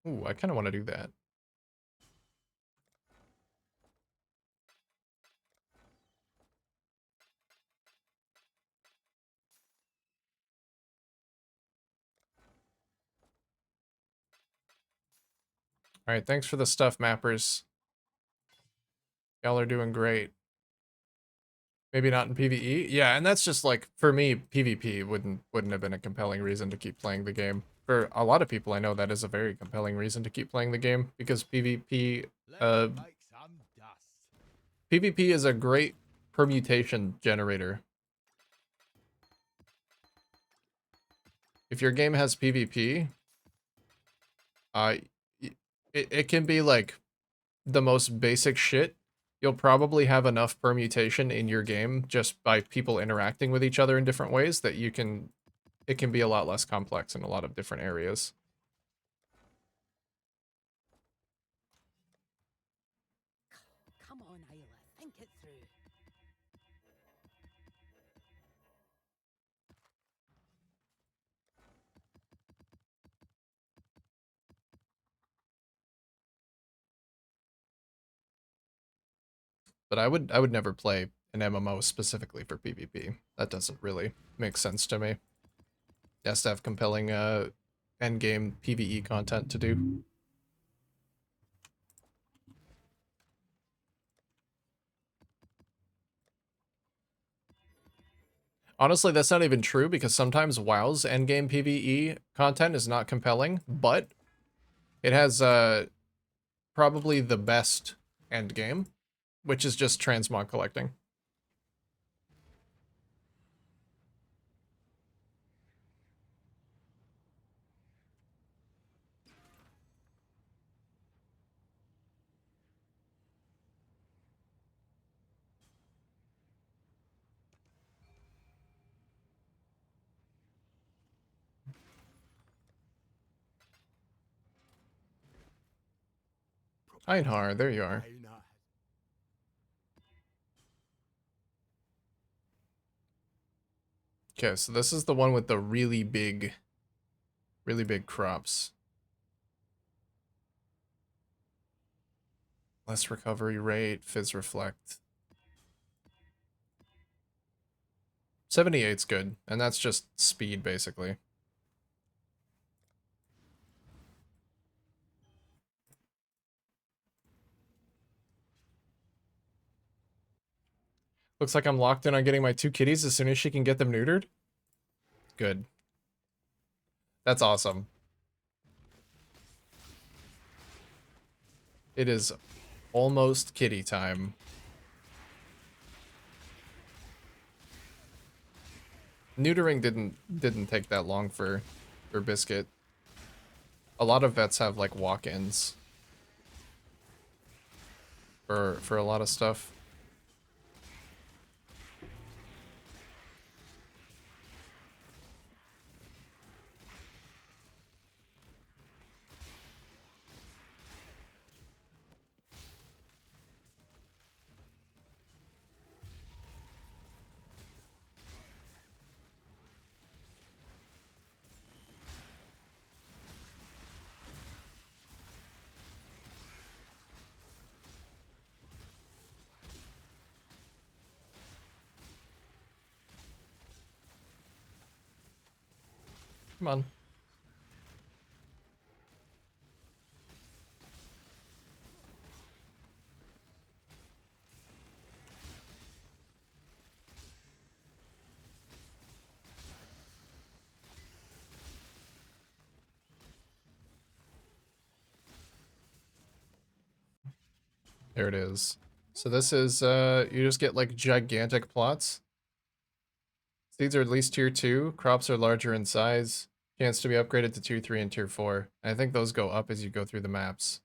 Ooh, I kind of want to do that. All right, thanks for the stuff, mappers. Y'all are doing great. Maybe not in PvE. Yeah, and that's just like for me, PvP wouldn't have been a compelling reason to keep playing the game. For a lot of people, I know that is a very compelling reason to keep playing the game because PvP Let's make some dust. PvP is a great permutation generator. If your game has PvP, uh, it can be like the most basic shit. You'll probably have enough permutation in your game just by people interacting with each other in different ways that it can be a lot less complex in a lot of different areas. Come on, Ayla, think it through. But I would never play an MMO specifically for PvP. That doesn't really make sense to me. It has to have compelling end game PvE content to do. Honestly, that's not even true because sometimes WoW's endgame PvE content is not compelling, but it has probably the best endgame, which is just transmog collecting. Einhar, there you are. Okay, so this is the one with the really big crops. Less recovery rate, phys reflect. 78's good, and that's just speed, basically. Looks like I'm locked in on getting my 2 kitties as soon as she can get them neutered. Good. That's awesome. It is almost kitty time. Neutering didn't take that long for Biscuit. A lot of vets have like walk-ins for a lot of stuff. Come on. There it is. So this is, you just get like gigantic plots. Seeds are at least tier 2. Crops are larger in size. Chance to be upgraded to tier 3 and tier 4. And I think those go up as you go through the maps.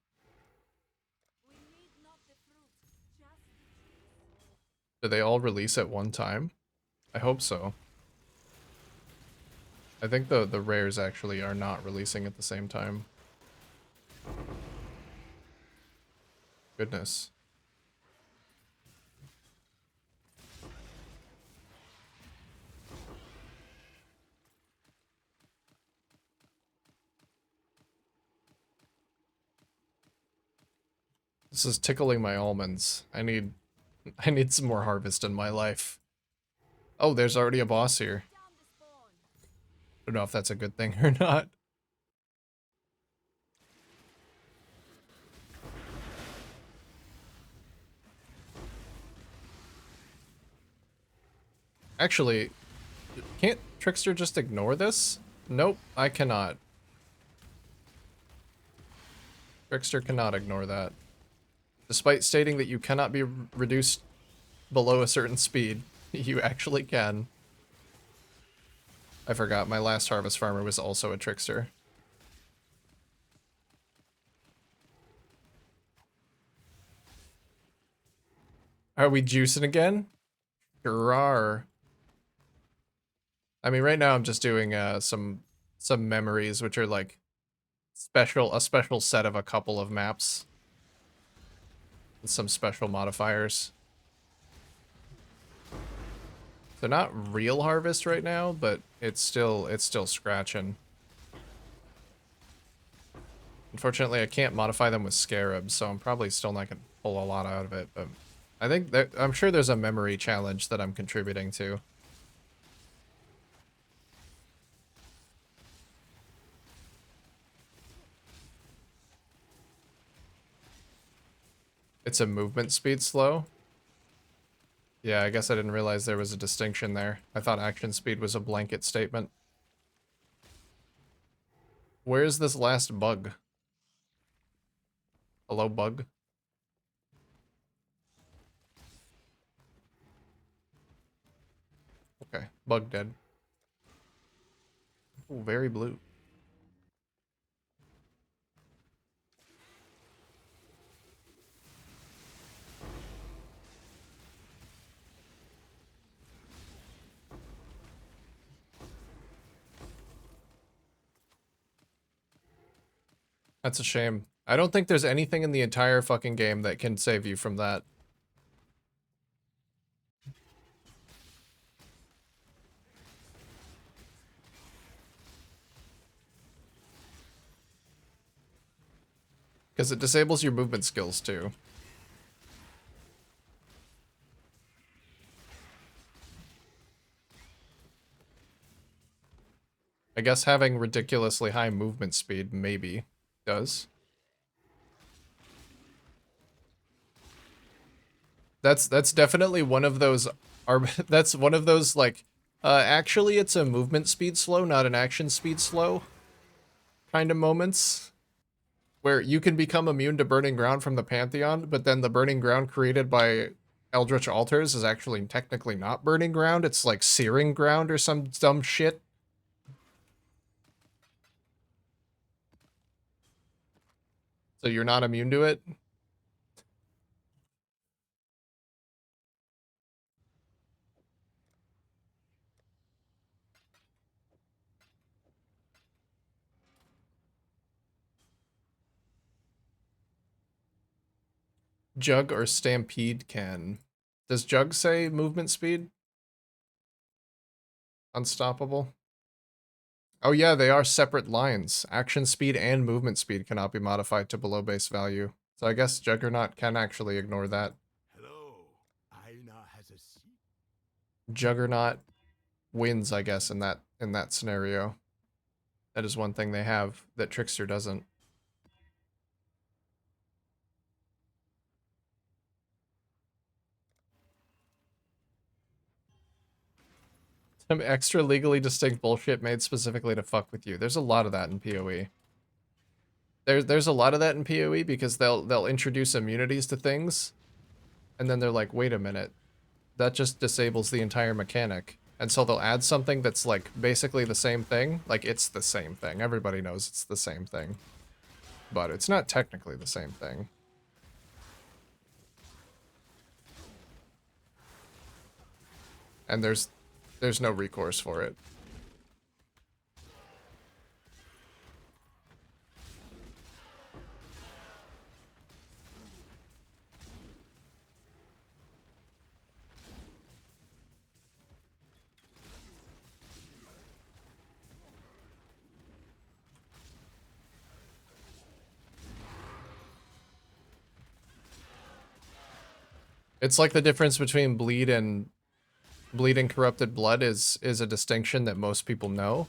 Do they all release at one time? I hope so. I think the rares actually are not releasing at the same time. Goodness. This is tickling my almonds. I need some more harvest in my life. Oh, there's already a boss here. I don't know if that's a good thing or not. Actually, can't Trickster just ignore this? Nope, I cannot. Trickster cannot ignore that. Despite stating that you cannot be reduced below a certain speed, you actually can. I forgot, my last harvest farmer was also a trickster. Are we juicing again? Grrr. I mean, right now I'm just doing some memories, which are like a special set of a couple of maps with some special modifiers. They're not real harvest right now, but it's still scratching. Unfortunately, I can't modify them with scarabs, so I'm probably still not gonna pull a lot out of it. But I think that I'm sure there's a memory challenge that I'm contributing to. It's a movement speed slow. Yeah, I guess I didn't realize there was a distinction there. I thought action speed was a blanket statement. Where's this last bug? Hello, bug? Okay, bug dead. Ooh, very blue. That's a shame. I don't think there's anything in the entire fucking game that can save you from that. Because it disables your movement skills too. I guess having ridiculously high movement speed maybe does. That's definitely one of those that's one of those like actually it's a movement speed slow, not an action speed slow kind of moments where you can become immune to burning ground from the Pantheon, but then the burning ground created by Eldritch Altars is actually technically not burning ground, it's like searing ground or some dumb shit. So you're not immune to it. Jug or Stampede can. Does Jug say movement speed? Unstoppable? Oh yeah, they are separate lines. Action speed and movement speed cannot be modified to below base value. So I guess Juggernaut can actually ignore that. Hello, Aina has a seat. Juggernaut wins, I guess, in that scenario. That is one thing they have that Trickster doesn't. Some extra legally distinct bullshit made specifically to fuck with you. There's a lot of that in PoE. There's a lot of that in PoE because they'll introduce immunities to things, and then they're like, wait a minute, that just disables the entire mechanic. And so they'll add something that's like basically the same thing. Like it's the same thing. Everybody knows it's the same thing. But it's not technically the same thing. And there's no recourse for it. It's like the difference between bleed and corrupted blood is a distinction that most people know.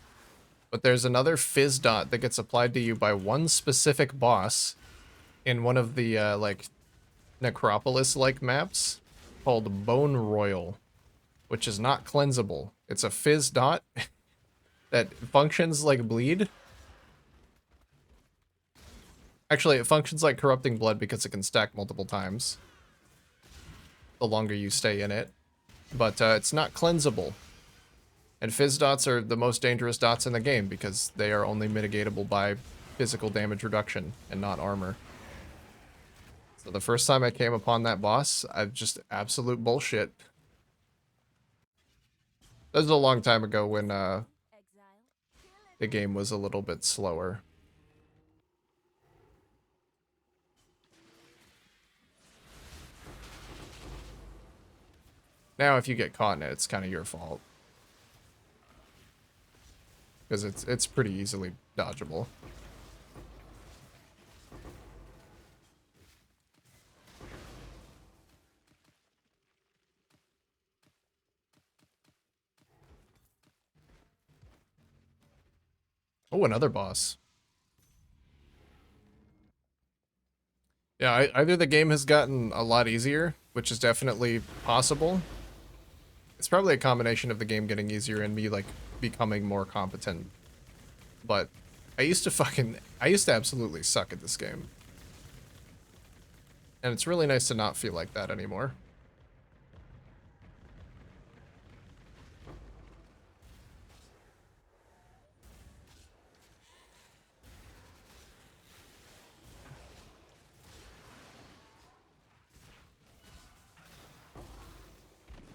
But there's another phys dot that gets applied to you by one specific boss in one of the like Necropolis-like maps called Bone Royal, which is not cleansable. It's a phys dot that functions like bleed. Actually, it functions like corrupting blood because it can stack multiple times the longer you stay in it. But it's not cleansable. And phys dots are the most dangerous dots in the game because they are only mitigatable by physical damage reduction and not armor. So the first time I came upon that boss, I've just absolute bullshit. That was a long time ago when the game was a little bit slower. Now if you get caught in it, it's kind of your fault. Because it's pretty easily dodgeable. Oh, another boss. Yeah, either the game has gotten a lot easier, which is definitely possible. It's probably a combination of the game getting easier and me, like, becoming more competent. But I used to absolutely suck at this game. And it's really nice to not feel like that anymore.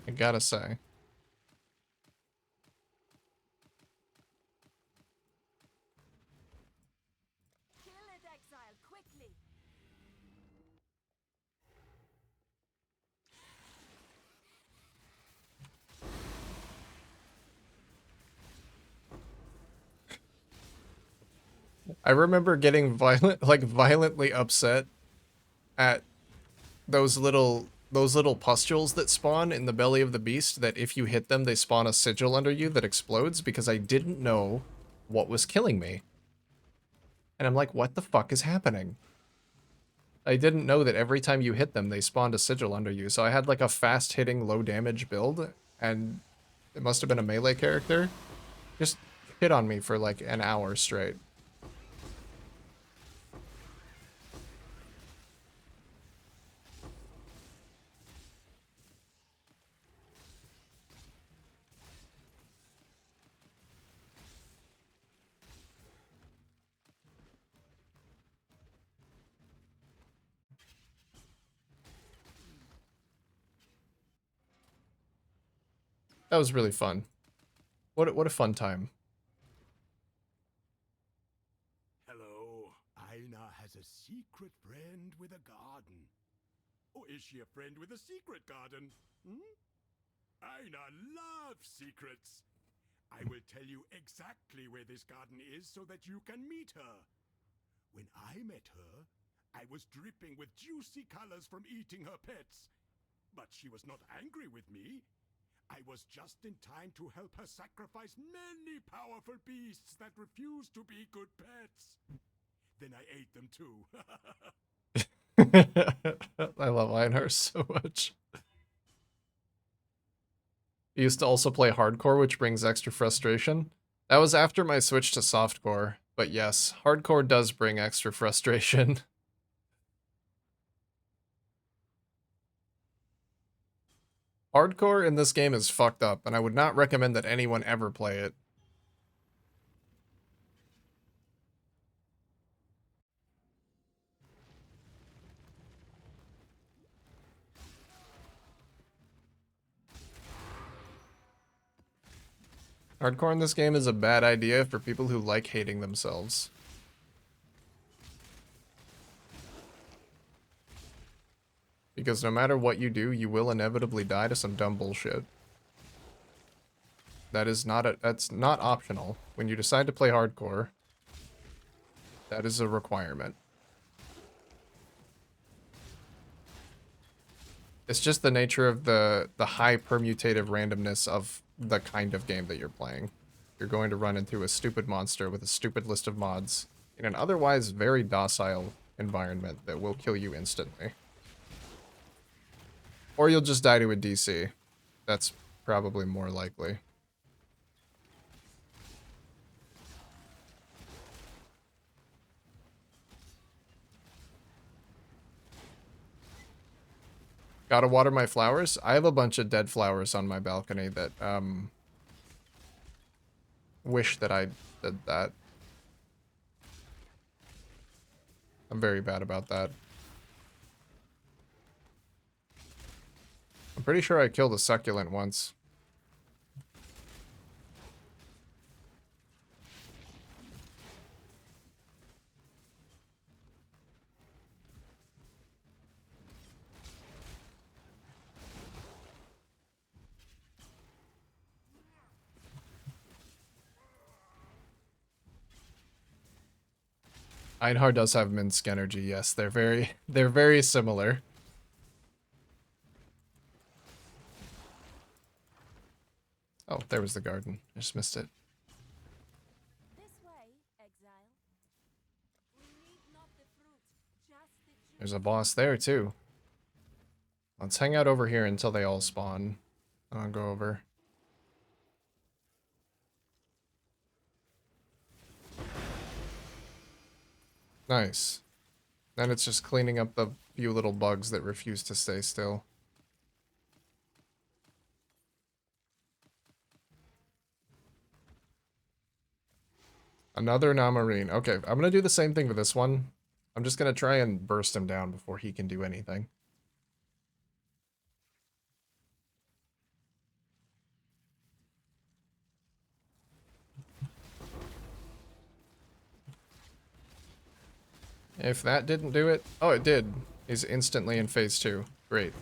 I gotta say. Kill it, Exile, quickly. I remember getting violently upset at those little pustules that spawn in the belly of the beast, that if you hit them, they spawn a sigil under you that explodes, because I didn't know what was killing me. And I'm like, what the fuck is happening? I didn't know that every time you hit them, they spawned a sigil under you. So I had like a fast-hitting, low-damage build, and it must have been a melee character. Just hit on me for like an hour straight. That was really fun. What a fun time. Hello. Aina has a secret friend with a garden. Or is she a friend with a secret garden? Aina loves secrets. I will tell you exactly where this garden is so that you can meet her. When I met her, I was dripping with juicy colors from eating her pets. But she was not angry with me. I was just in time to help her sacrifice many powerful beasts that refused to be good pets. Then I ate them too. I love Einhar so much. I used to also play hardcore, which brings extra frustration. That was after my switch to softcore. But yes, hardcore does bring extra frustration. Hardcore in this game is fucked up, and I would not recommend that anyone ever play it. Hardcore in this game is a bad idea for people who like hating themselves. Because no matter what you do, you will inevitably die to some dumb bullshit. That's not optional. When you decide to play hardcore, that is a requirement. It's just the nature of the high permutative randomness of the kind of game that you're playing. You're going to run into a stupid monster with a stupid list of mods in an otherwise very docile environment that will kill you instantly. Or you'll just die to a DC. That's probably more likely. Gotta water my flowers? I have a bunch of dead flowers on my balcony that, wish that I did that. I'm very bad about that. I'm pretty sure I killed a succulent once. Einhar does have Minsk energy, yes. They're very similar. Oh, there was the garden. I just missed it. This way, Exile. We need not the fruit, just the juice. There's a boss there, too. Let's hang out over here until they all spawn. I'll go over. Nice. Then it's just cleaning up the few little bugs that refuse to stay still. Another Namarine. Okay, I'm gonna do the same thing with this one. I'm just gonna try and burst him down before he can do anything. If that didn't do it... Oh, it did. He's instantly in phase 2. Great.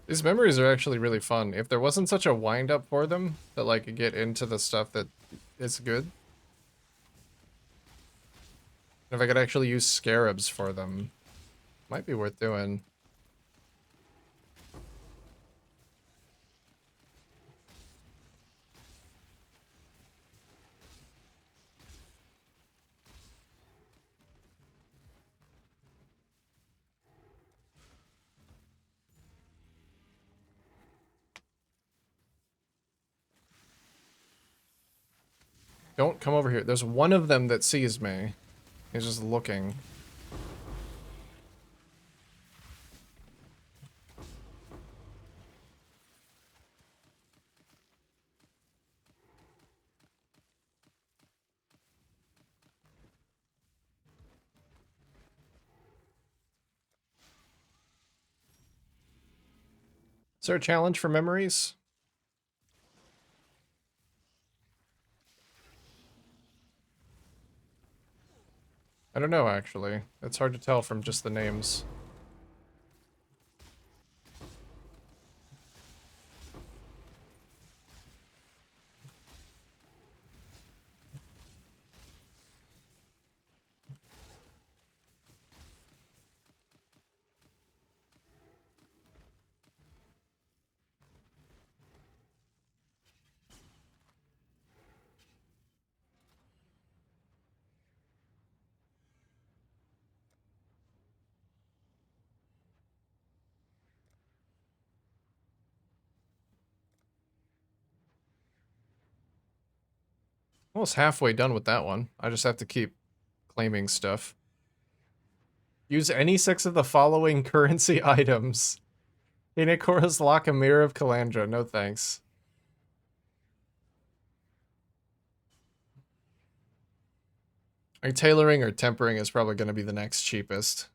These memories are actually really fun. If there wasn't such a wind-up for them, that like could get into the stuff that is good. If I could actually use scarabs for them, might be worth doing. Don't come over here. There's one of them that sees me. He's just looking. Is there a challenge for memories? I don't know, actually. It's hard to tell from just the names. Almost halfway done with that one. I just have to keep claiming stuff. Use any 6 of the following currency items. Inokora's Lock, a Mirror of Calandra. No thanks. Like, tailoring or tempering is probably going to be the next cheapest.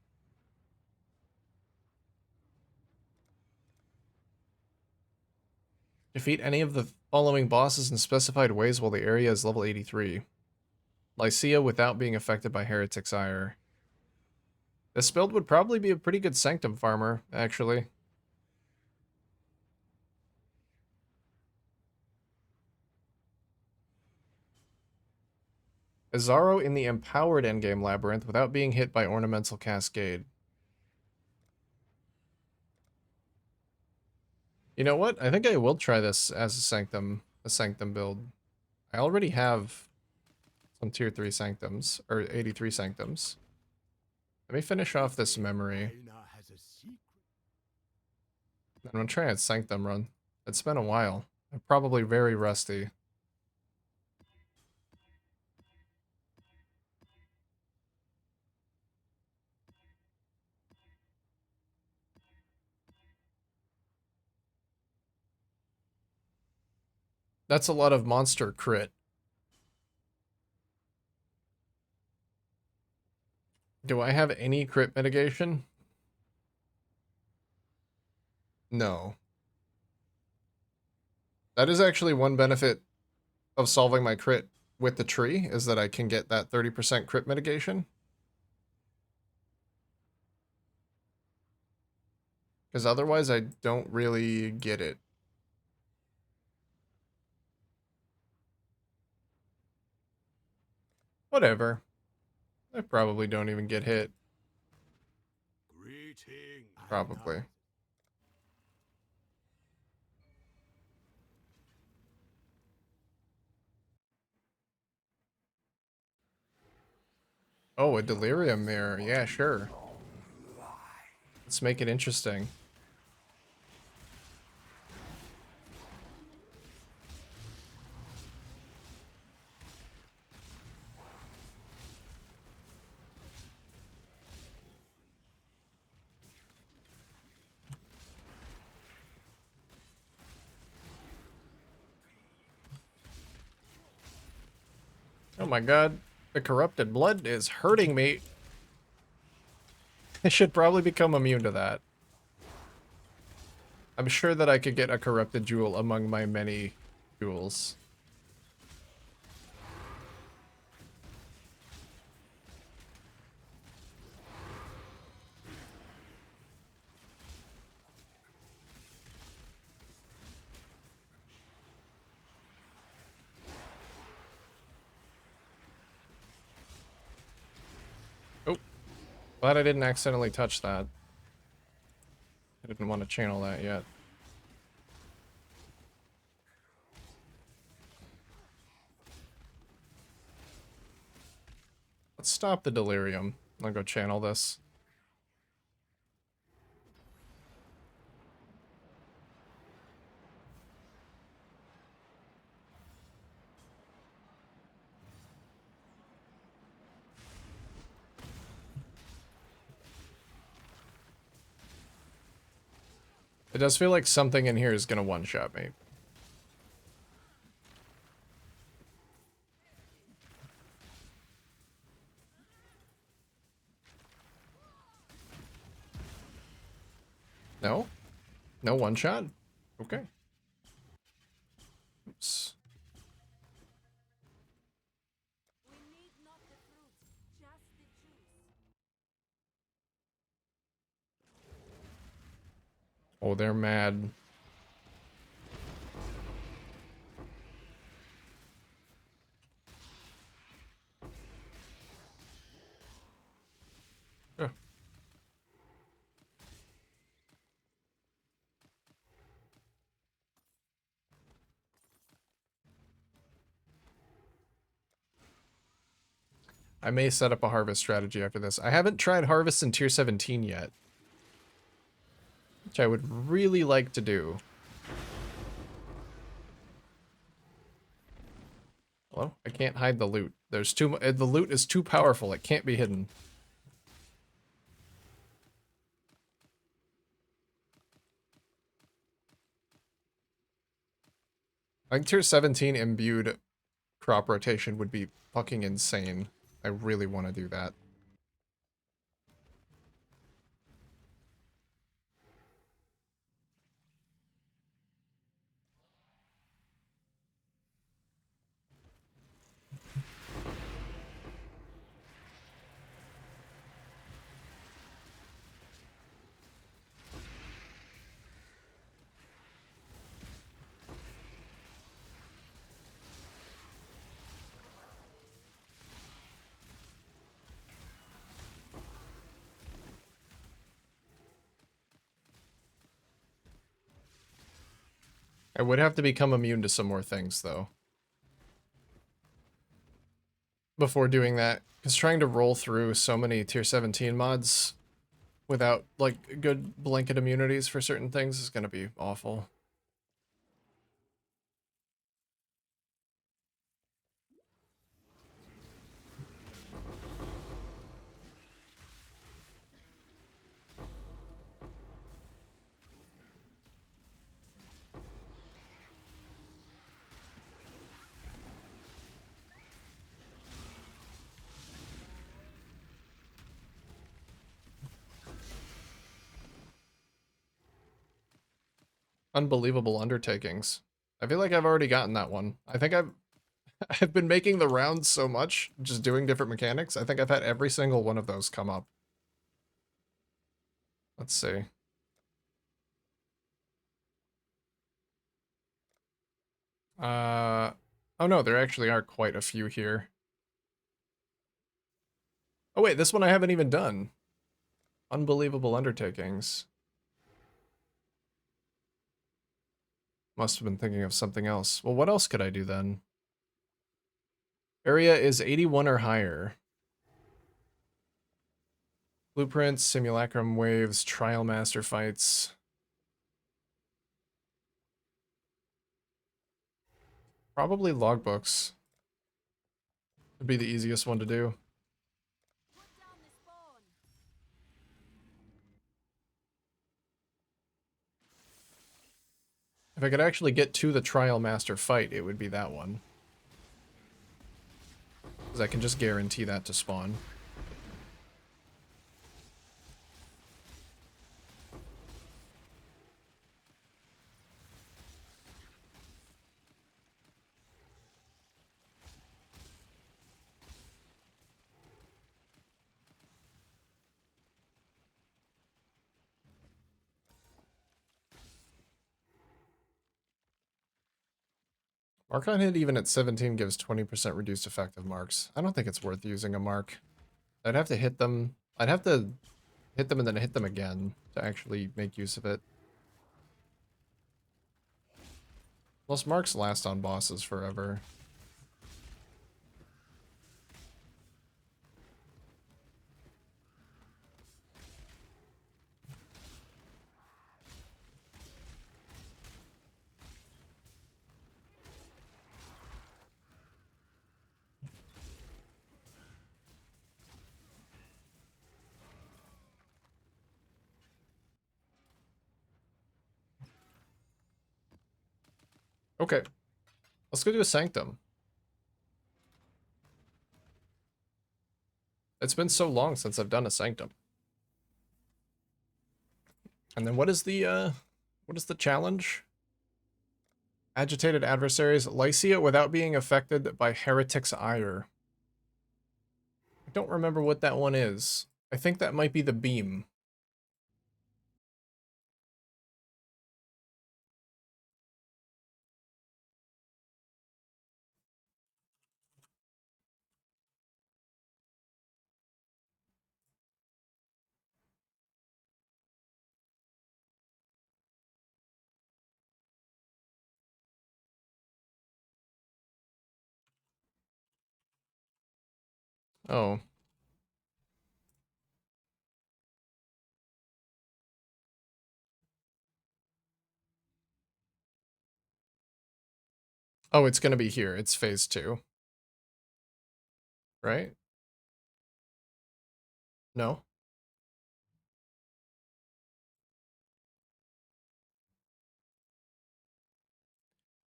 Defeat any of the following bosses in specified ways while the area is level 83. Lycia without being affected by Heretic's Ire. This build would probably be a pretty good Sanctum farmer, actually. Azaro in the Empowered Endgame Labyrinth without being hit by Ornamental Cascade. You know what? I think I will try this as a Sanctum build. I already have some tier 3 Sanctums, or 83 Sanctums. Let me finish off this memory. Aina has a secret. I'm gonna try a Sanctum run. It's been a while. I'm probably very rusty. That's a lot of monster crit. Do I have any crit mitigation? No. That is actually one benefit of solving my crit with the tree, is that I can get that 30% crit mitigation. Because otherwise I don't really get it. Whatever. I probably don't even get hit. Greeting. Probably. Aina. Oh, a delirium mirror. Yeah, sure. Let's make it interesting. Oh my god. The corrupted blood is hurting me. I should probably become immune to that. I'm sure that I could get a corrupted jewel among my many jewels. Oh, glad I didn't accidentally touch that. I didn't want to channel that yet. Let's stop the delirium. I'll go channel this. It does feel like something in here is gonna one-shot me. No? No one-shot? Okay. Oops. We need not the fruit, just the juice. Oh, they're mad. Ugh. I may set up a harvest strategy after this. I haven't tried harvest in tier 17 yet, which I would really like to do. Hello? I can't hide the loot. There's too the loot is too powerful. It can't be hidden. I think tier 17 imbued crop rotation would be fucking insane. I really want to do that. I would have to become immune to some more things, though, before doing that. Because trying to roll through so many tier 17 mods without, like, good blanket immunities for certain things is going to be awful. Unbelievable undertakings. I feel like I've already gotten that one. I think I've been making the rounds so much, just doing different mechanics. I think I've had every single one of those come up. Let's see. Oh no, there actually are quite a few here. Oh wait, this one I haven't even done. Unbelievable undertakings. Must have been thinking of something else. Well, what else could I do then? Area is 81 or higher. Blueprints, simulacrum waves, trial master fights. Probably logbooks. Would be the easiest one to do. Put down this spawn. If I could actually get to the trial master fight, it would be that one. Because I can just guarantee that to spawn. Mark on hit even at 17 gives 20% reduced effective marks. I don't think it's worth using a mark. I'd have to hit them. I'd have to hit them and then hit them again to actually make use of it. Plus marks last on bosses forever. Okay. Let's go do a Sanctum. It's been so long since I've done a Sanctum. And then what is the challenge? Agitated adversaries, Lycia without being affected by Heretic's ire. I don't remember what that one is. I think that might be the beam. Oh. Oh, it's gonna be here. It's phase 2. right? No?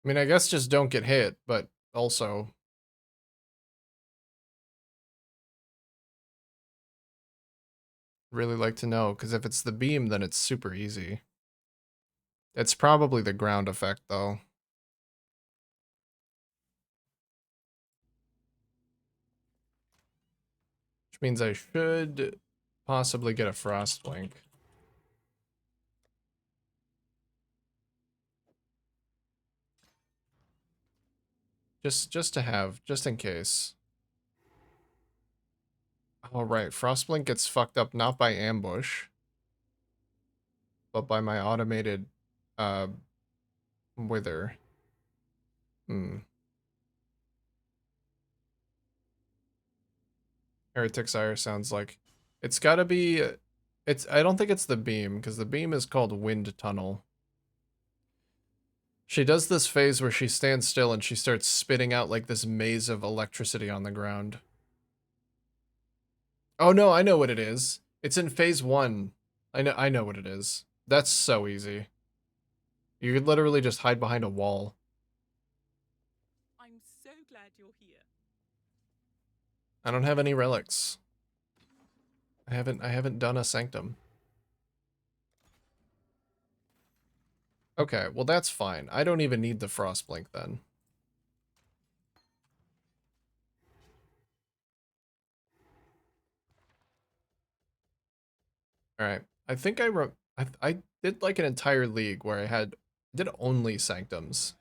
I mean, I guess just don't get hit, but also... really like to know, because if it's the beam, then it's super easy. It's probably the ground effect, though. Which means I should possibly get a frost link. Just to have, just in case. All right, Frostblink gets fucked up not by ambush, but by my automated uh wither. Hmm. Heretic Sire sounds like it's got to be it's I don't think it's the beam because the beam is called Wind Tunnel. She does this phase where she stands still and she starts spitting out like this maze of electricity on the ground. Oh no, I know what it is. It's in phase 1. I know what it is. That's so easy. You could literally just hide behind a wall. I'm so glad you're here. I don't have any relics. I haven't done a sanctum. Okay, well that's fine. I don't even need the Frostblink then. All right. I think I did like an entire league where I did only sanctums.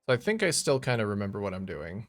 So I think I still kind of remember what I'm doing.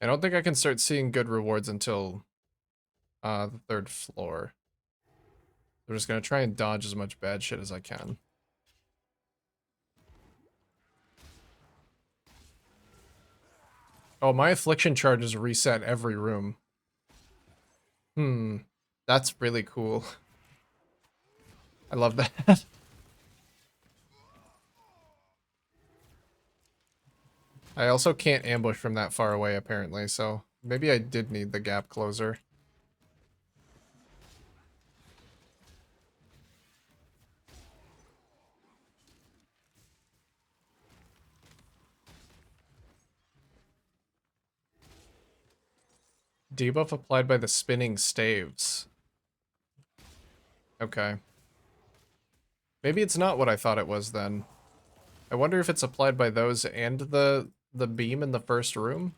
I don't think I can start seeing good rewards until the 3rd floor. I'm just gonna try and dodge as much bad shit as I can. Oh, my affliction charges reset every room. Hmm. That's really cool. I love that. I also can't ambush from that far away, apparently, so maybe I did need the gap closer. Debuff applied by the spinning staves. Okay. Maybe it's not what I thought it was then. I wonder if it's applied by those and the beam in the first room?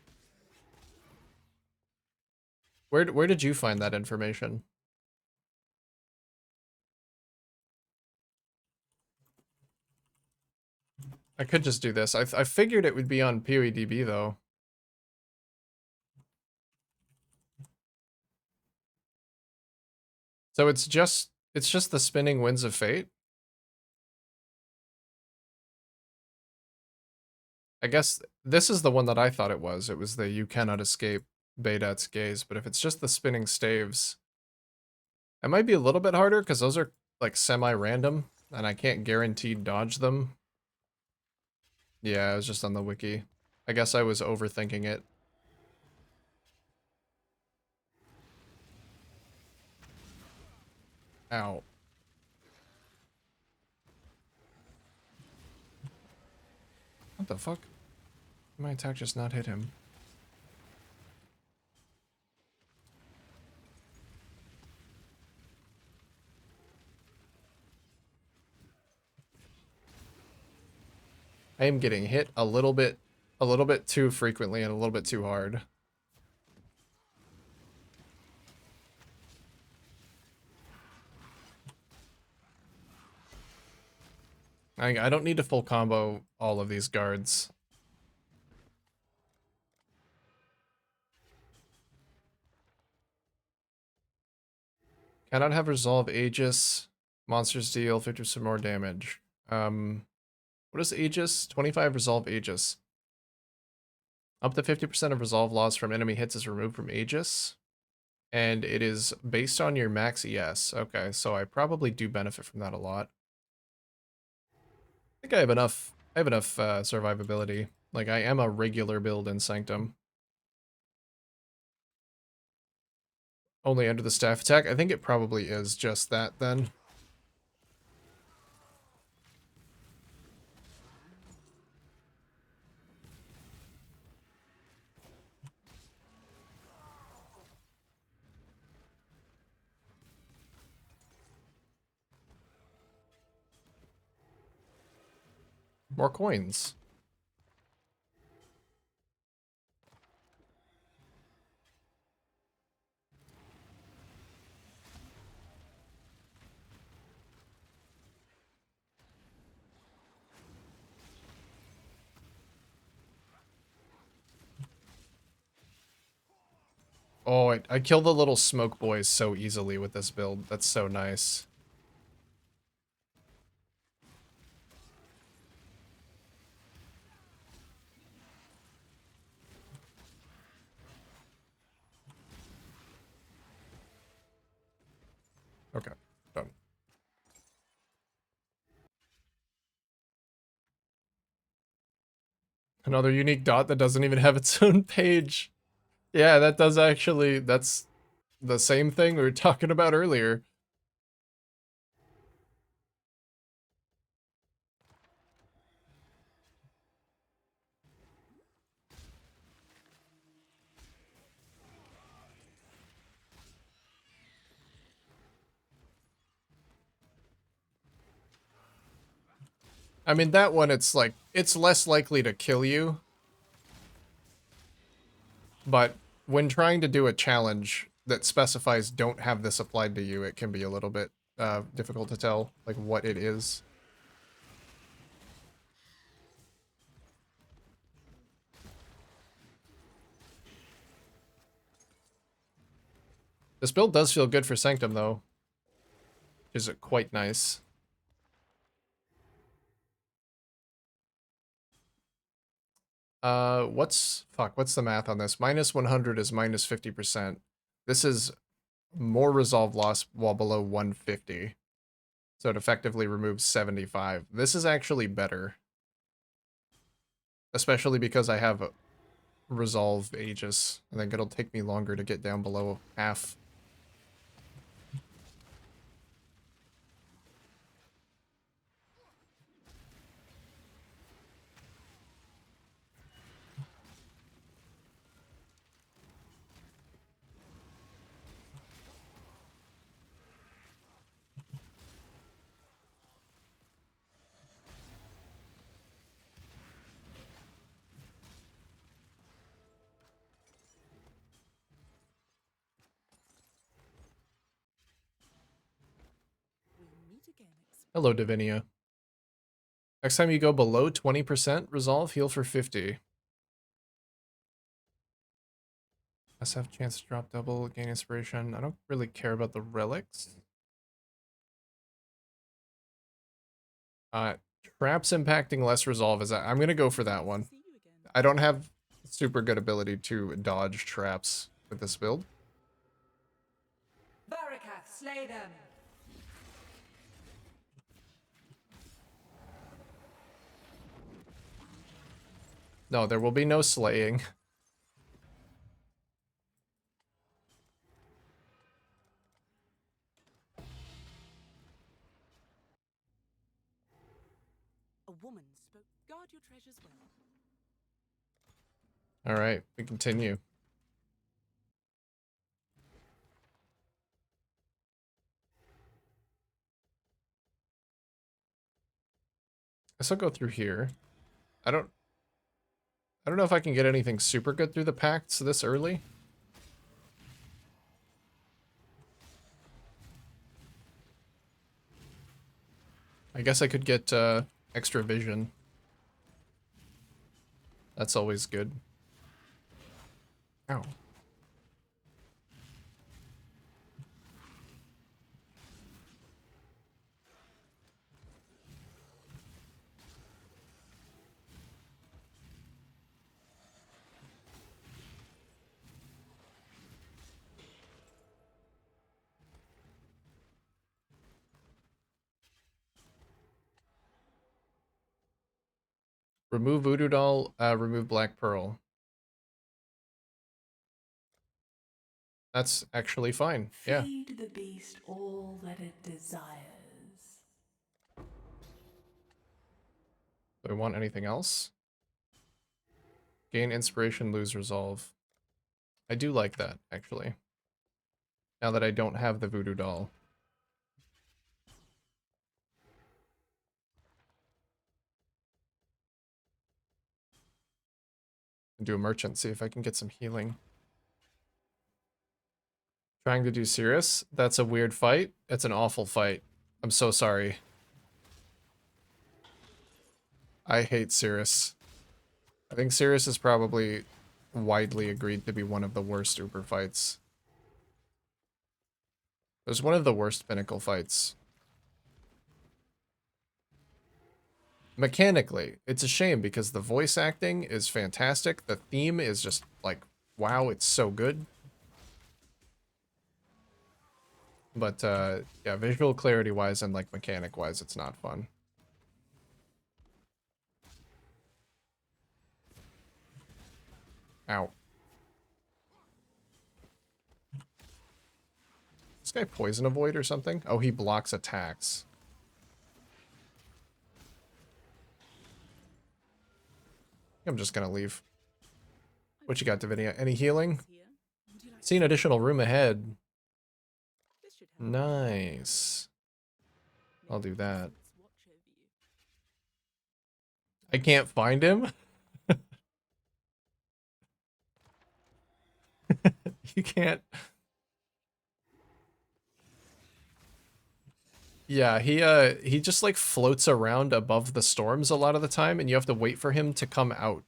Where did you find that information? I could just do this. I figured it would be on PoEDB though. So it's just the spinning winds of fate? I guess this is the one that I thought it was. It was the you cannot escape Baydet's gaze, but if it's just the spinning staves, it might be a little bit harder because those are like semi-random and I can't guarantee dodge them. Yeah, I was just on the wiki. I guess I was overthinking it. Ow. What the fuck? My attack just not hit him. I am getting hit a little bit too frequently and a little bit too hard. I don't need to full combo all of these guards. Cannot have resolve Aegis. Monsters deal 50% more damage. What is Aegis? 25 resolve Aegis. Up to 50% of resolve loss from enemy hits is removed from Aegis. And it is based on your max ES. Okay, so I probably do benefit from that a lot. I think I have enough survivability. Like, I am a regular build in Sanctum. Only under the staff attack? I think it probably is just that then. More coins. Oh, I kill the little smoke boys so easily with this build. That's so nice. Okay, done. Another unique dot that doesn't even have its own page. Yeah, that does actually, that's the same thing we were talking about earlier. I mean, that one, it's like, it's less likely to kill you. But when trying to do a challenge that specifies don't have this applied to you, it can be a little bit difficult to tell, like, what it is. This build does feel good for Sanctum, though. Which is quite nice. What's the math on this? Minus 100 is minus 50%. This is more resolve loss while below 150. So it effectively removes 75. This is actually better. Especially because I have resolve Aegis. I think it'll take me longer to get down below half. Hello, Divinia. Next time you go below 20% resolve, heal for 50. SF chance to drop double, gain inspiration. I don't really care about the relics. Traps impacting less resolve is that I'm gonna go for that one. I don't have super good ability to dodge traps with this build. Barakath, slay them! No, there will be no slaying. A woman spoke. Guard your treasures well. All right, we continue. Guess I'll go through here. I don't know if I can get anything super good through the pacts this early. I guess I could get extra vision. That's always good. Ow. Remove Voodoo Doll, remove Black Pearl. That's actually fine. Yeah. Feed the beast all that it desires. Do I want anything else? Gain inspiration, lose resolve. I do like that, actually. Now that I don't have the Voodoo Doll. Do a merchant, see if I can get some healing. Trying to do Cirrus? That's a weird fight. It's an awful fight. I'm so sorry. I hate Cirrus. I think Cirrus is probably widely agreed to be one of the worst Uber fights. It was one of the worst Pinnacle fights. Mechanically, it's a shame because the voice acting is fantastic. The theme is just like, wow, it's so good. But yeah, visual clarity wise and like mechanic wise, it's not fun. Ow. This guy poison avoid or something? Oh, he blocks attacks. I'm just gonna leave. What you got, Davinia? Any healing? See an additional room ahead. Nice. I'll do that. I can't find him? You can't. Yeah, he just like floats around above the storms a lot of the time and you have to wait for him to come out.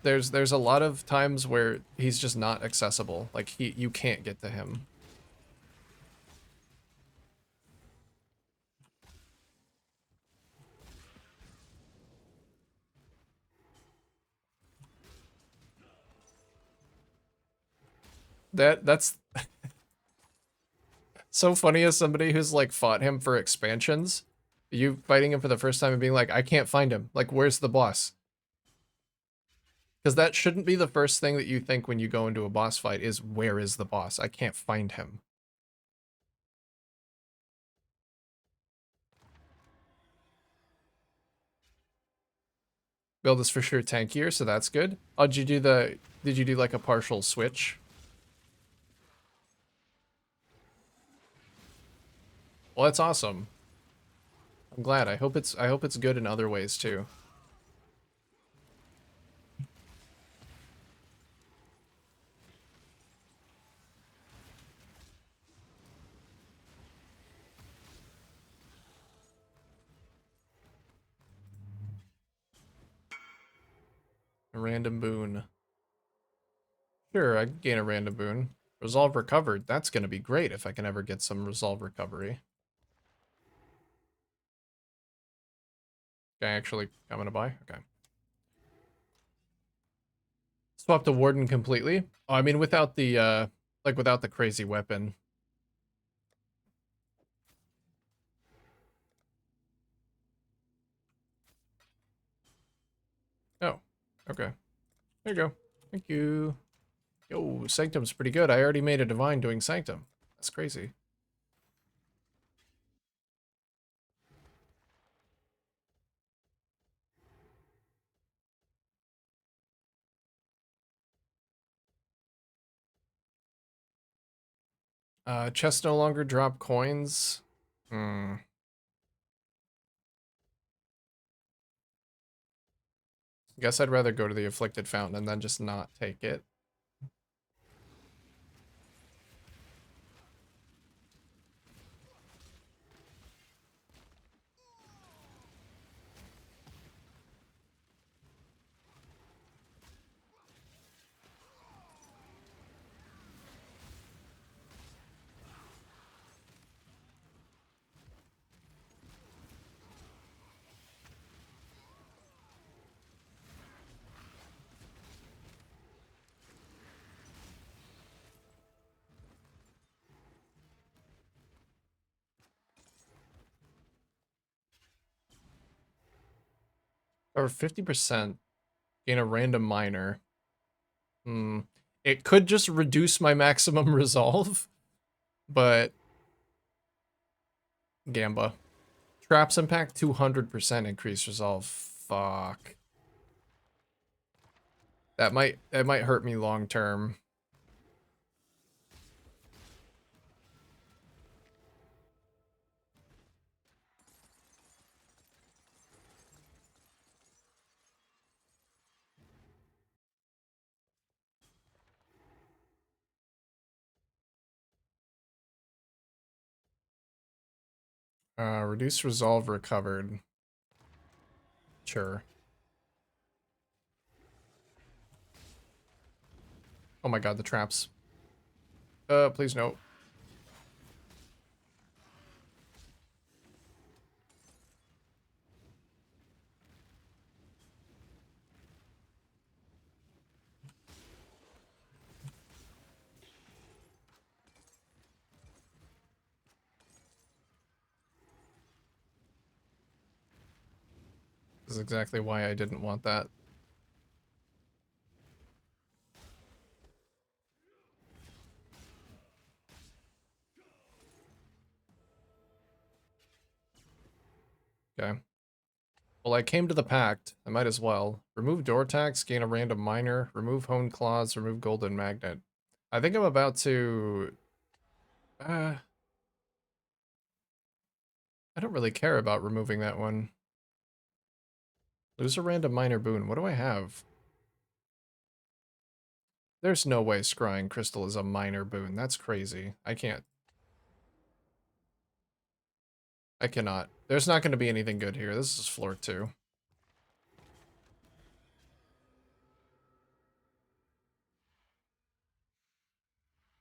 There's a lot of times where he's just not accessible. Like you can't get to him. That's so funny as somebody who's like fought him for expansions. You fighting him for the first time and being like, I can't find him. Like, where's the boss? Because that shouldn't be the first thing that you think when you go into a boss fight is, where is the boss? I can't find him. Build is for sure tankier, so that's good. Oh, did you do like a partial switch? Well, that's awesome. I'm glad. I hope it's good in other ways too. A random boon. Sure, I can gain a random boon. Resolve recovered. That's going to be great if I can ever get some resolve recovery. Okay, actually, I'm going to buy. Okay. Swap the warden completely. Oh, I mean, without the, like, without the crazy weapon. Oh, okay. There you go. Thank you. Yo, Sanctum's pretty good. I already made a divine doing Sanctum. That's crazy. Chests no longer drop coins. Hmm. Guess I'd rather go to the Afflicted Fountain and then just not take it. Or 50%. Gain a random minor. It could just reduce my maximum resolve, but Gamba. Traps impact 200% increase resolve. Fuck. That might hurt me long term. Reduce resolve recovered. Sure. Oh my god, the traps. Please no. This is exactly why I didn't want that. Okay. Well, I came to the pact. I might as well. Remove door tax, gain a random minor, remove honed claws, remove golden magnet. I think I'm about to... I don't really care about removing that one. Lose a random minor boon. What do I have? There's no way Scrying Crystal is a minor boon. That's crazy. I can't. I cannot. There's not going to be anything good here. This is floor 2.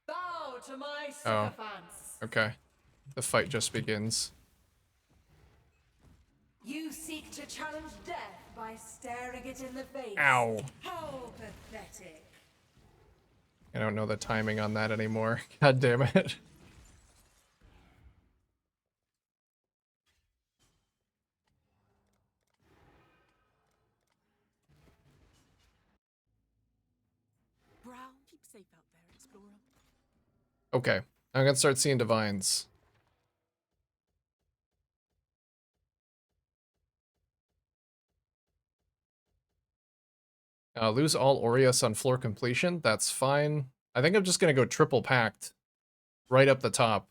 Bow to my Oh. sycophants. Okay. The fight just begins. You seek to challenge death by staring it in the face. Ow. How pathetic. I don't know the timing on that anymore. God damn it. Brown, keep safe out there, explorer. Okay. I'm gonna start seeing divines. Lose all Aureus on floor completion. That's fine. I think I'm just gonna go triple packed. Right up the top.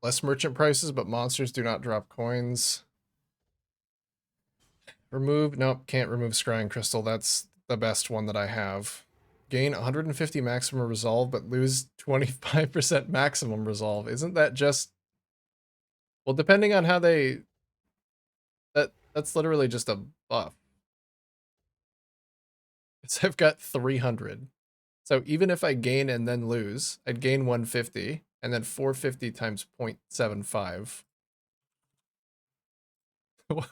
Less merchant prices, but monsters do not drop coins. Remove, nope, can't remove Scrying Crystal. That's the best one that I have. Gain 150 maximum resolve, but lose 25% maximum resolve. Isn't that just... Well, depending on how they... That's literally just a buff. So I've got 300. So even if I gain and then lose, I'd gain 150, and then 450 times 0.75.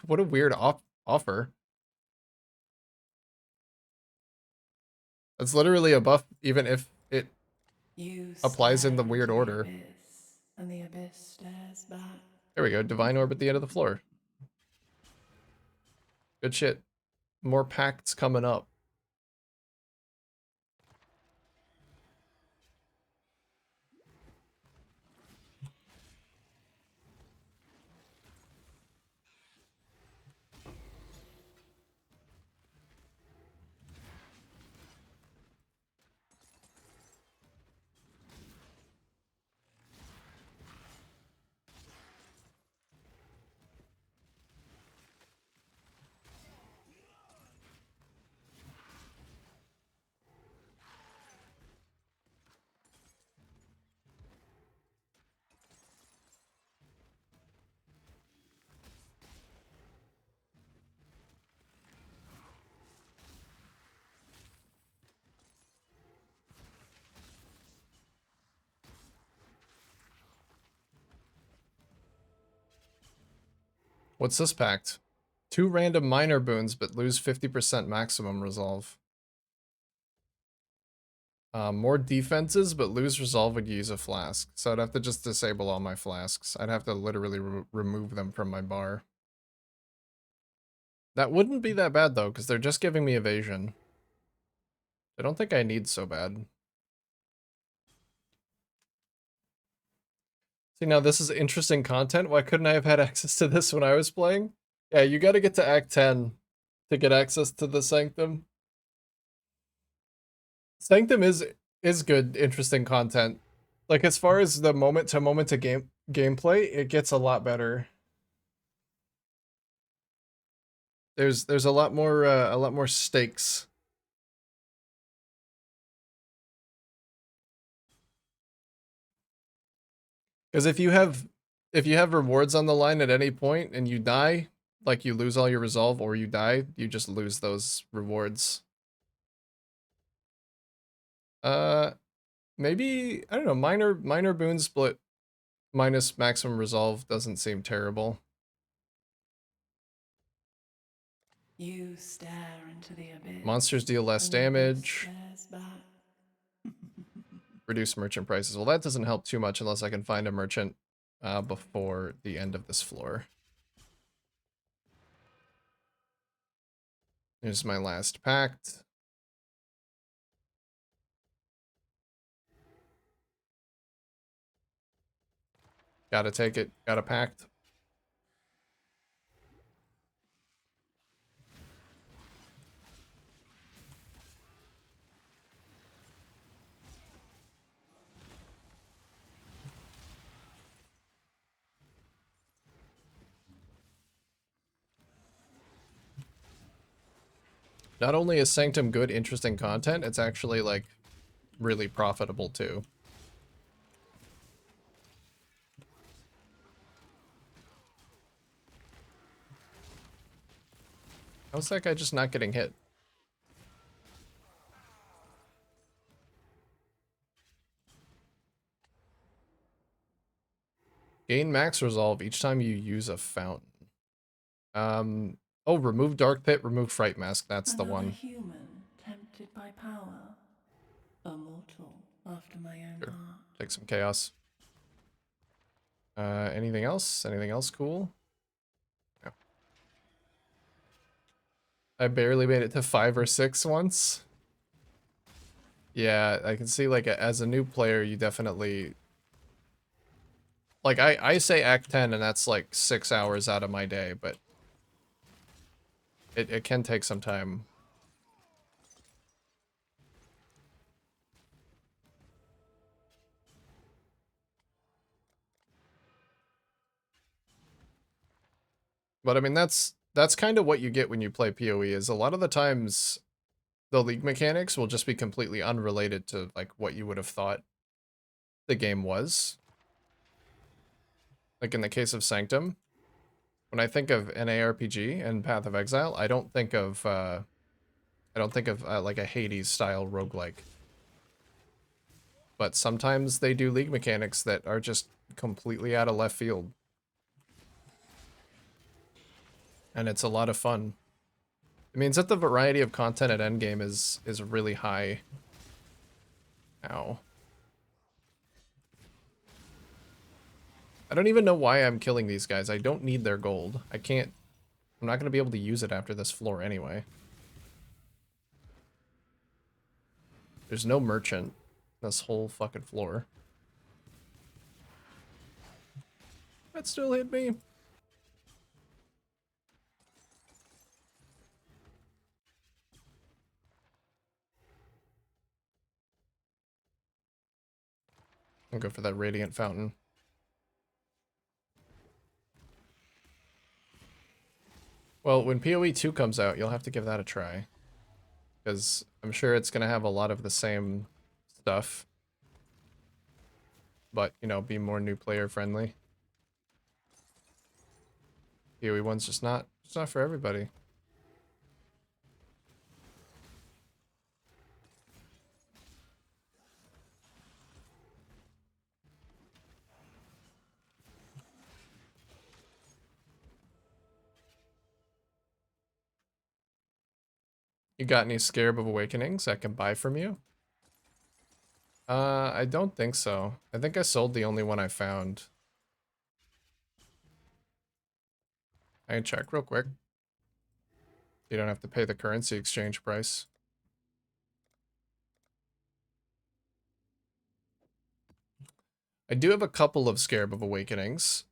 What a weird offer. That's literally a buff, even if it You applies in the stare weird into the order. abyss, and the abyss stares back. There we go. Divine Orb at the end of the floor. Good shit. More pacts coming up. What's this pact? 2 random minor boons, but lose 50% maximum resolve. More defenses, but lose resolve when you use a flask. So I'd have to just disable all my flasks. I'd have to literally remove them from my bar. That wouldn't be that bad, though, because they're just giving me evasion. I don't think I need so bad. See, now this is interesting content. Why couldn't I have had access to this when I was playing? Yeah, you gotta get to Act 10 to get access to the Sanctum. Sanctum is good, interesting content. Like, as far as the moment-to-moment to gameplay, it gets a lot better. There's a lot more stakes. Because if you have rewards on the line at any point and you die, like you lose all your resolve or you die, you just lose those rewards. Maybe I don't know, minor boon split minus maximum resolve doesn't seem terrible. You stare into the abyss. Monsters deal less and the abyss damage. stares back. Reduce merchant prices. Well, that doesn't help too much unless I can find a merchant before the end of this floor. Here's my last pact. Gotta take it. Got a pact. Not only is Sanctum good, interesting content, it's actually, like, really profitable, too. How's that guy just not getting hit? Gain max resolve each time you use a fountain. Oh, remove Dark Pit, remove Fright Mask. That's the one. Human tempted by power, a mortal after my own Sure. heart. Take some chaos. Anything else? Anything else cool? No. I barely made it to 5 or 6 once. Yeah, I can see, like, as a new player, you definitely... Like, I say Act 10, and that's, like, 6 hours out of my day, but... It can take some time. But, I mean, that's kind of what you get when you play PoE, is a lot of the times... The league mechanics will just be completely unrelated to, like, what you would have thought the game was. Like in the case of Sanctum, when I think of an ARPG and Path of Exile, I don't think of like a Hades style roguelike. But sometimes they do league mechanics that are just completely out of left field. And it's a lot of fun. It means that the variety of content at endgame is really high. Ow. I don't even know why I'm killing these guys. I don't need their gold. I'm not going to be able to use it after this floor anyway. There's no merchant this whole fucking floor. That still hit me. I'll go for that Radiant Fountain. Well, when PoE 2 comes out, you'll have to give that a try. Because I'm sure it's going to have a lot of the same stuff. But, you know, be more new player friendly. PoE 1's just not for everybody. You got any Scarab of Awakenings I can buy from you? I don't think so. I think I sold the only one I found. I can check real quick. You don't have to pay the currency exchange price. I do have a couple of Scarab of Awakenings.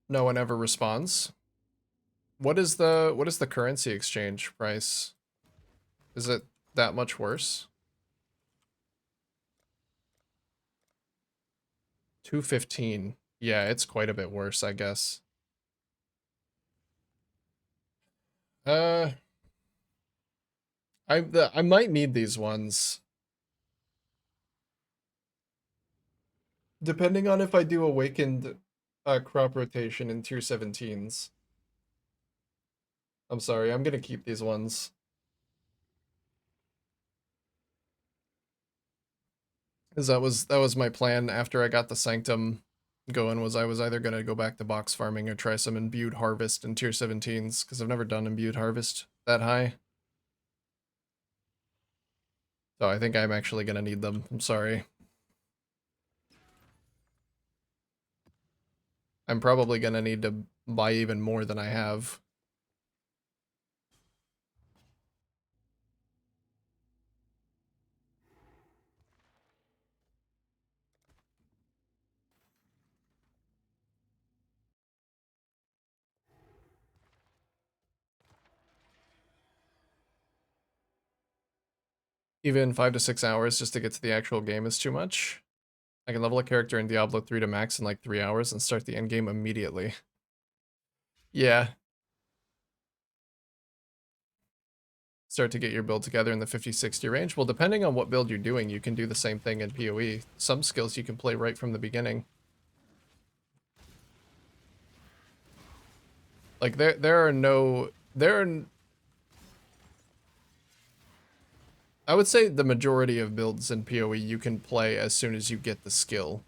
No one ever responds. What is the currency exchange price? Is it that much worse? 215. Yeah, it's quite a bit worse, I guess. I might need these ones. Depending on if I do awakened crop rotation in tier 17s. I'm sorry, I'm gonna keep these ones. Because that was my plan after I got the Sanctum going, was I was either gonna go back to box farming or try some imbued harvest in tier 17s, because I've never done imbued harvest that high. So I think I'm actually gonna need them. I'm sorry. I'm probably gonna need to buy even more than I have. Even 5 to 6 hours just to get to the actual game is too much. I can level a character in Diablo 3 to max in like 3 hours and start the end game immediately. Yeah. Start to get your build together in the 50-60 range. Well, depending on what build you're doing, you can do the same thing in PoE. Some skills you can play right from the beginning. Like I would say the majority of builds in PoE you can play as soon as you get the skill.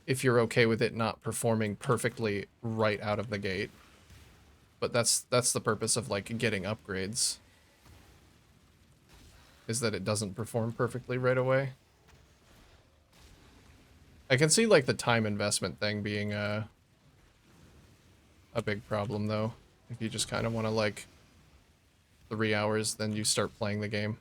If you're okay with it not performing perfectly right out of the gate. But that's the purpose of like getting upgrades. Is that it doesn't perform perfectly right away. I can see like the time investment thing being a big problem though. If you just kind of want to like 3 hours, then you start playing the game.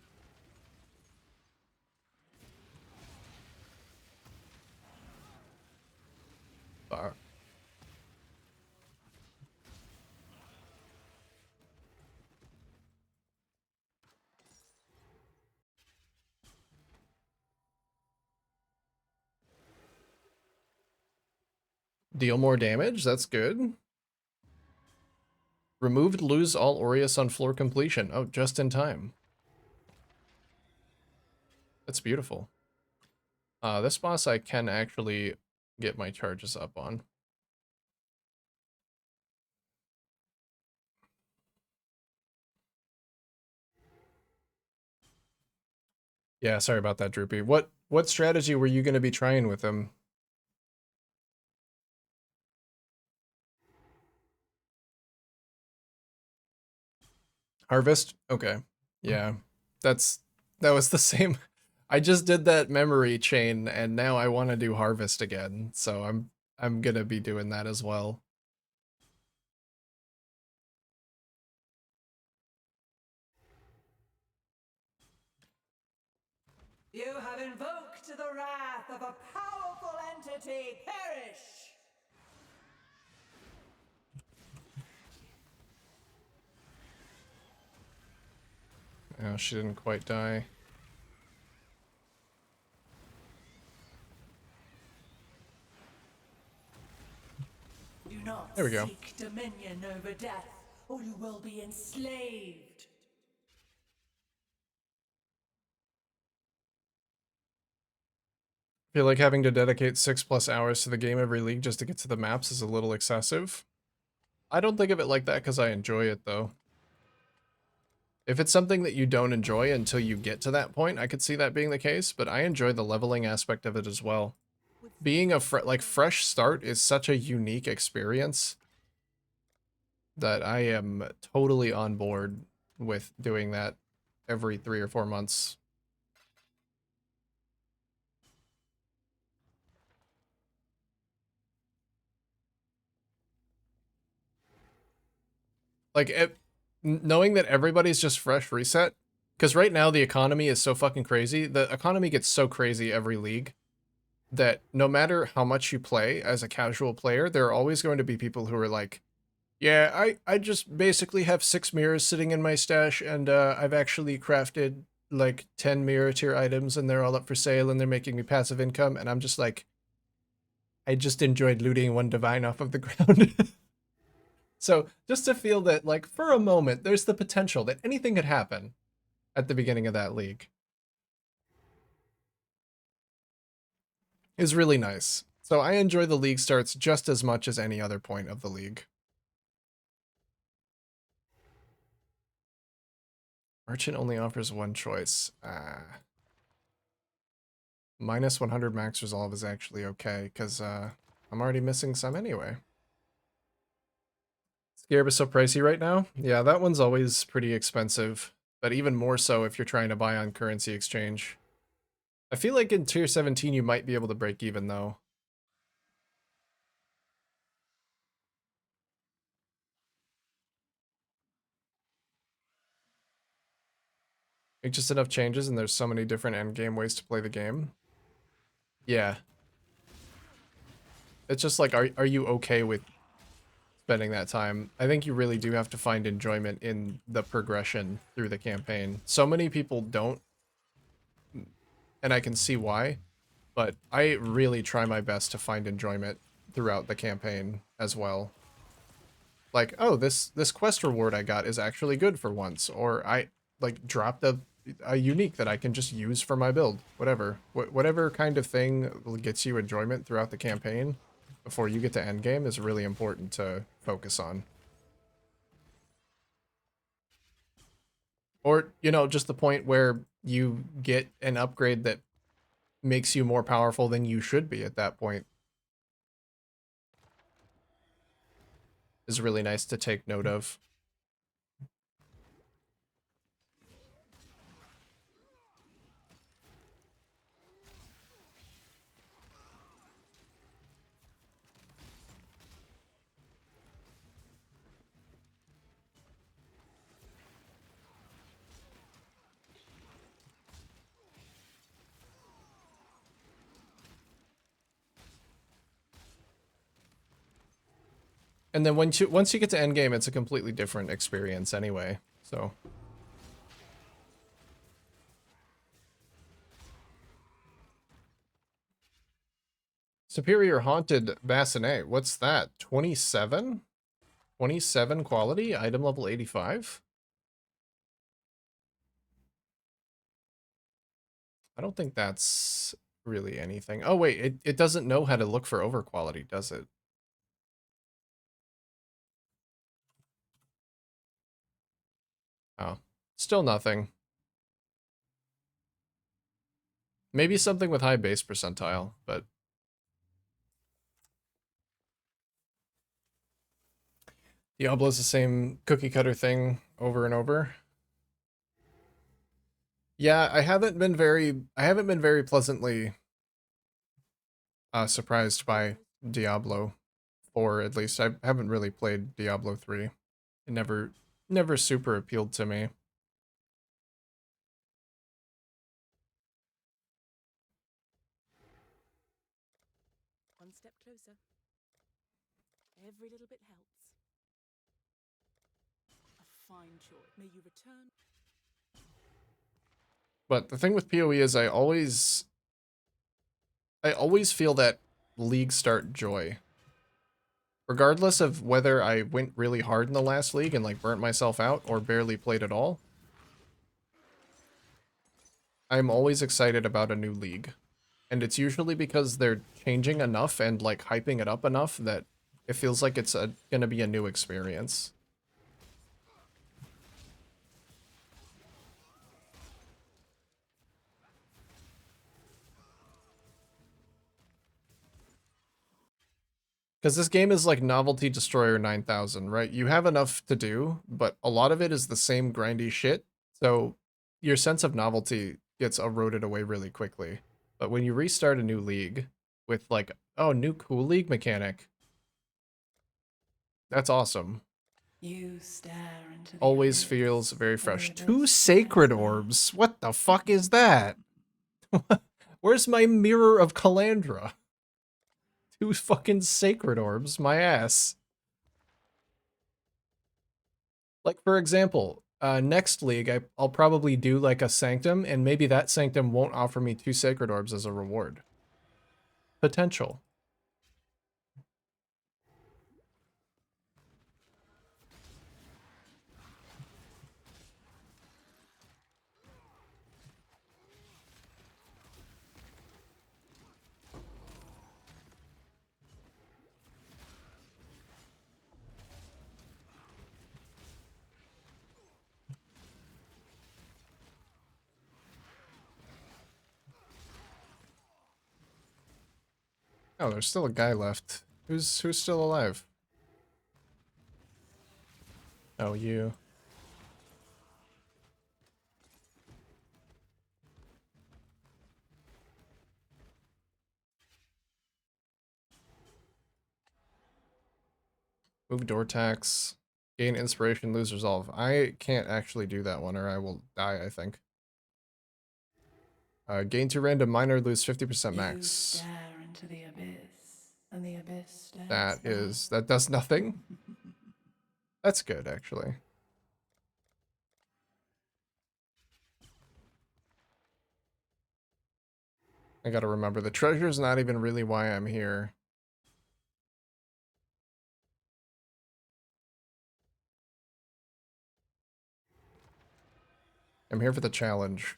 Deal more damage, that's good. Removed, lose all Aureus on floor completion. Oh, just in time. That's beautiful. This boss I can actually get my charges up on. Yeah, sorry about that, Droopy. What strategy were you going to be trying with him? Harvest? Okay. Yeah. That was the same. I just did that memory chain and now I want to do harvest again. So I'm going to be doing that as well. You have invoked the wrath of a powerful entity. Perish! Oh, she didn't quite die. Do not There we go. seek dominion over death, or you will be enslaved. I feel like having to dedicate 6+ hours to the game every league just to get to the maps is a little excessive. I don't think of it like that because I enjoy it though. If it's something that you don't enjoy until you get to that point, I could see that being the case, but I enjoy the leveling aspect of it as well. Being a fresh start is such a unique experience. that I am totally on board with doing that every 3 or 4 months. Like, knowing that everybody's just fresh reset, because right now the economy is so fucking crazy. The economy gets so crazy every league that no matter how much you play as a casual player, there are always going to be people who are like, yeah, I just basically have 6 mirrors sitting in my stash, and I've actually crafted like 10 mirror tier items, and they're all up for sale, and they're making me passive income, and I'm just like, I just enjoyed looting one divine off of the ground. So just to feel that, like, for a moment, there's the potential that anything could happen at the beginning of that league is really nice. So I enjoy the league starts just as much as any other point of the league. Merchant only offers one choice. Minus 100 max resolve is actually okay, because I'm already missing some anyway. Scarab is so pricey right now. Yeah, that one's always pretty expensive, but even more so if you're trying to buy on currency exchange. I feel like in tier 17 you might be able to break even though. Make just enough changes and there's so many different endgame ways to play the game. Yeah. It's just like, are you okay with spending that time? I think you really do have to find enjoyment in the progression through the campaign. So many people don't, and I can see why, but I really try my best to find enjoyment throughout the campaign as well. Like, oh, this quest reward I got is actually good for once, or I like dropped a unique that I can just use for my build. Whatever, whatever kind of thing gets you enjoyment throughout the campaign before you get to endgame is really important to focus on. Or, you know, just the point where you get an upgrade that makes you more powerful than you should be at that point is really nice to take note of. And then once you get to endgame, it's a completely different experience anyway. So Superior Haunted Bassinet. What's that? 27? 27 quality, item level 85? I don't think that's really anything. Oh wait, it doesn't know how to look for over quality, does it? Oh, still nothing. Maybe something with high base percentile, but Diablo's the same cookie cutter thing over and over. Yeah, I haven't been very pleasantly surprised by Diablo 4, at least. I haven't really played Diablo 3. It never super appealed to me. One step closer. Every little bit helps. A fine choice. May you return. But the thing with PoE is I always feel that league start joy. Regardless of whether I went really hard in the last league and like burnt myself out or barely played at all, I'm always excited about a new league. And it's usually because they're changing enough and like hyping it up enough that it feels like it's gonna be a new experience. Because this game is like Novelty Destroyer 9000, right? You have enough to do, but a lot of it is the same grindy shit. So your sense of novelty gets eroded away really quickly. But when you restart a new league with like, oh, new cool league mechanic, that's awesome. You stare into the Always abyss, feels very and the fresh. abyss 2 stares sacred back. orbs. What the fuck is that? Where's my mirror of Calandra? 2 fucking sacred orbs, my ass. Like, for example, next league, I'll probably do like a sanctum, and maybe that sanctum won't offer me 2 sacred orbs as a reward. Potential. Oh, there's still a guy left. Who's still alive? Oh, you. Move door tax. Gain inspiration, lose resolve. I can't actually do that one or I will die, I think. Gain 2 random minor, lose 50% You max. stare into the abyss, and the abyss stares back. That does nothing. That's good, actually. I gotta remember, the treasure's not even really why I'm here. I'm here for the challenge.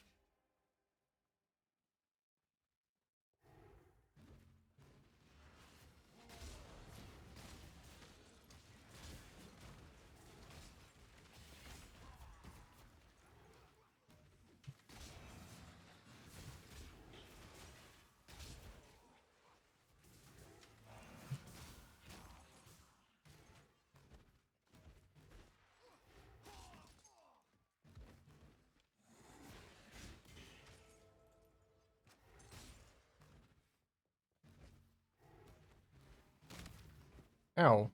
Ow.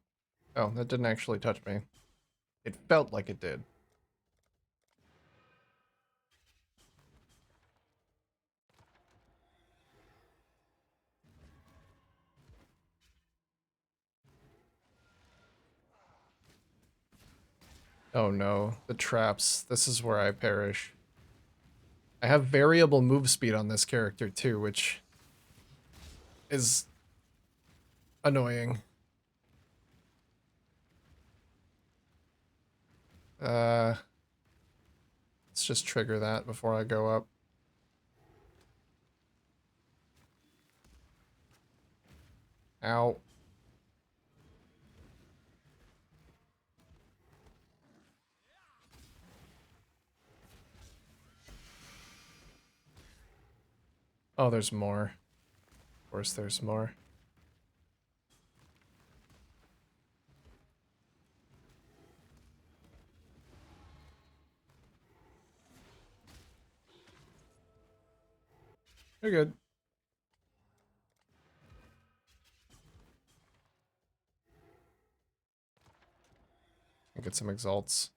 Oh, that didn't actually touch me. It felt like it did. Oh no, the traps. This is where I perish. I have variable move speed on this character too, which is annoying. Let's just trigger that before I go up. Ow. Oh, there's more. Of course there's more. You're good. I'll get some exalts.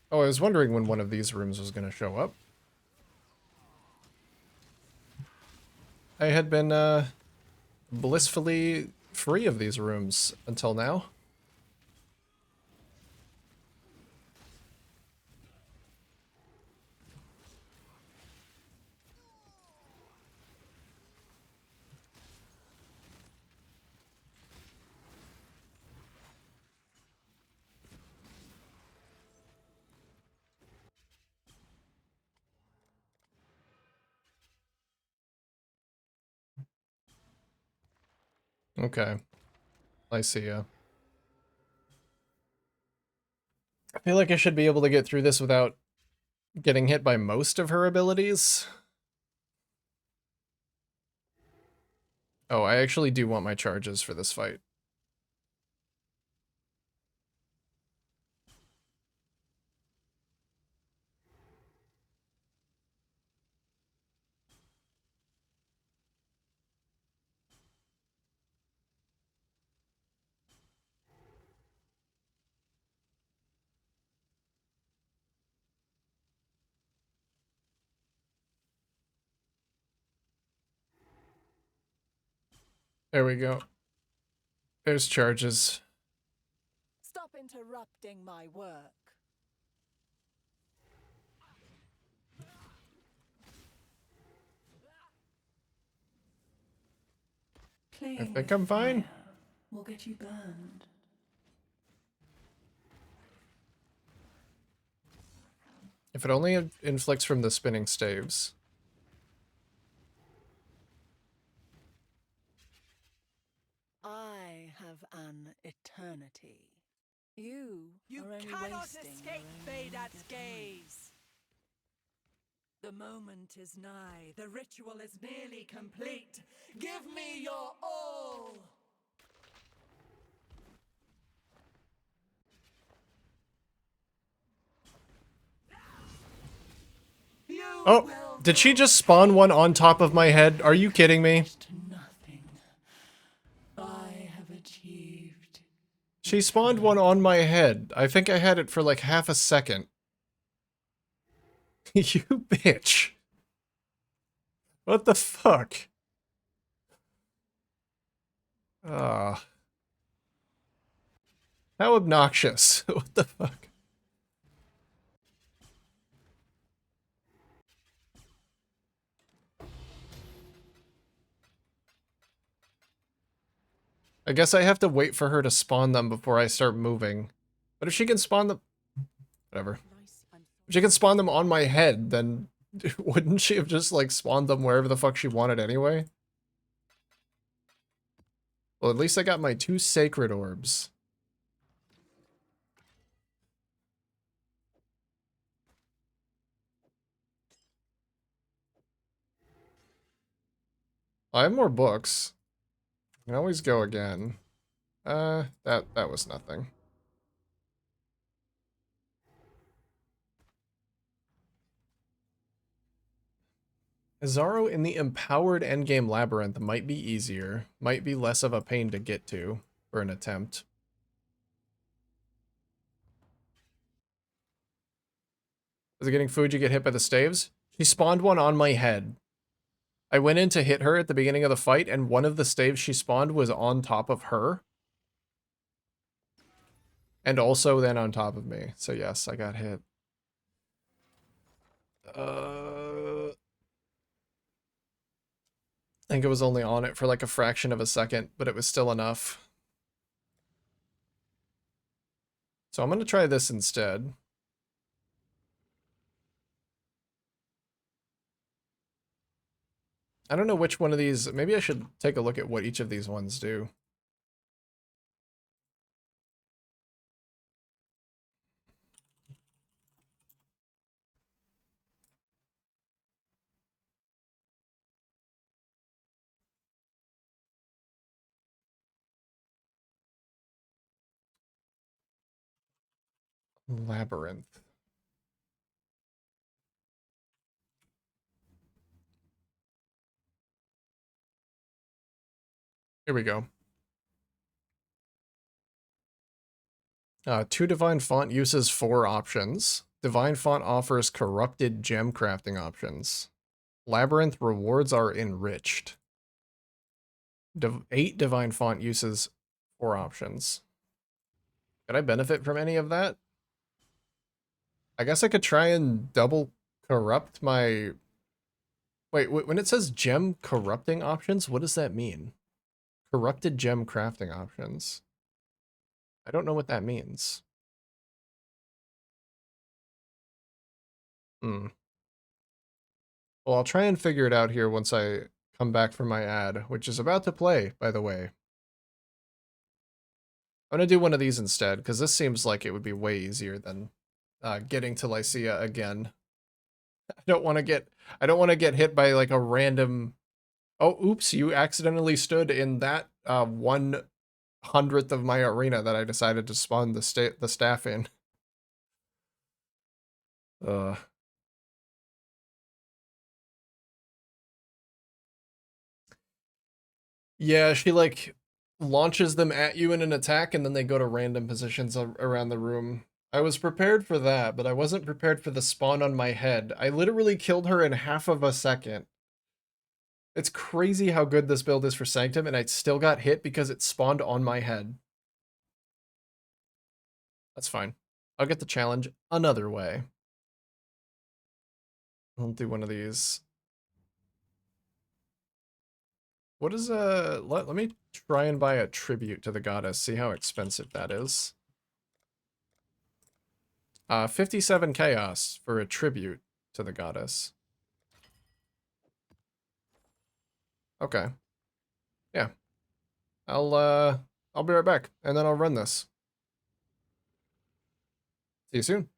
Oh, I was wondering when one of these rooms was gonna show up. I had been, blissfully free of these rooms until now. Okay. I see ya. I feel like I should be able to get through this without getting hit by most of her abilities. Oh, I actually do want my charges for this fight. There we go. There's charges. Stop interrupting my work. Playing I think with I'm fine. fire will get you burned. If it only inflicts from the spinning staves. I have an eternity. You are only cannot wasting escape your own Vaydad's divine. gaze. The moment is nigh. The ritual is nearly complete. Give me your all. You Oh, will did she just spawn one on top of my head? Are you kidding me? To nothing. I have achieved. She spawned one on my head. I think I had it for like half a second. You bitch. What the fuck? Ah. How obnoxious. What the fuck? I guess I have to wait for her to spawn them before I start moving. But if she can spawn them... Whatever. If she can spawn them on my head, then wouldn't she have just, like, spawned them wherever the fuck she wanted anyway? Well, at least I got my 2 sacred orbs. I have more books. I can always go again. That was nothing. Azaro in the empowered endgame labyrinth might be easier, might be less of a pain to get to for an attempt. Is it getting food you get hit by the staves? She spawned one on my head. I went in to hit her at the beginning of the fight, and one of the staves she spawned was on top of her. And also then on top of me. So yes, I got hit. I think it was only on it for like a fraction of a second, but it was still enough. So I'm going to try this instead. I don't know which one of these. Maybe I should take a look at what each of these ones do. Labyrinth. Here we go. 2 Divine Font uses 4 options. Divine Font offers corrupted gem crafting options. Labyrinth rewards are enriched. 8 Divine Font uses 4 options. Could I benefit from any of that? I guess I could try and double corrupt my... Wait, when it says gem corrupting options, what does that mean? Corrupted gem crafting options. I don't know what that means. Well, I'll try and figure it out here once I come back from my ad, which is about to play, by the way. I'm gonna do one of these instead, because this seems like it would be way easier than getting to Lycia again. I don't want to get hit by like a random Oh, oops, you accidentally stood in that 1/100th of my arena that I decided to spawn the staff in. Uh, yeah, she like launches them at you in an attack and then they go to random positions around the room. I was prepared for that, but I wasn't prepared for the spawn on my head. I literally killed her in half of a second. It's crazy how good this build is for Sanctum, and I still got hit because it spawned on my head. That's fine. I'll get the challenge another way. I'll do one of these. What is let me try and buy a tribute to the goddess, see how expensive that is. 57 chaos for a tribute to the goddess. Okay. Yeah. I'll be right back, and then I'll run this. See you soon.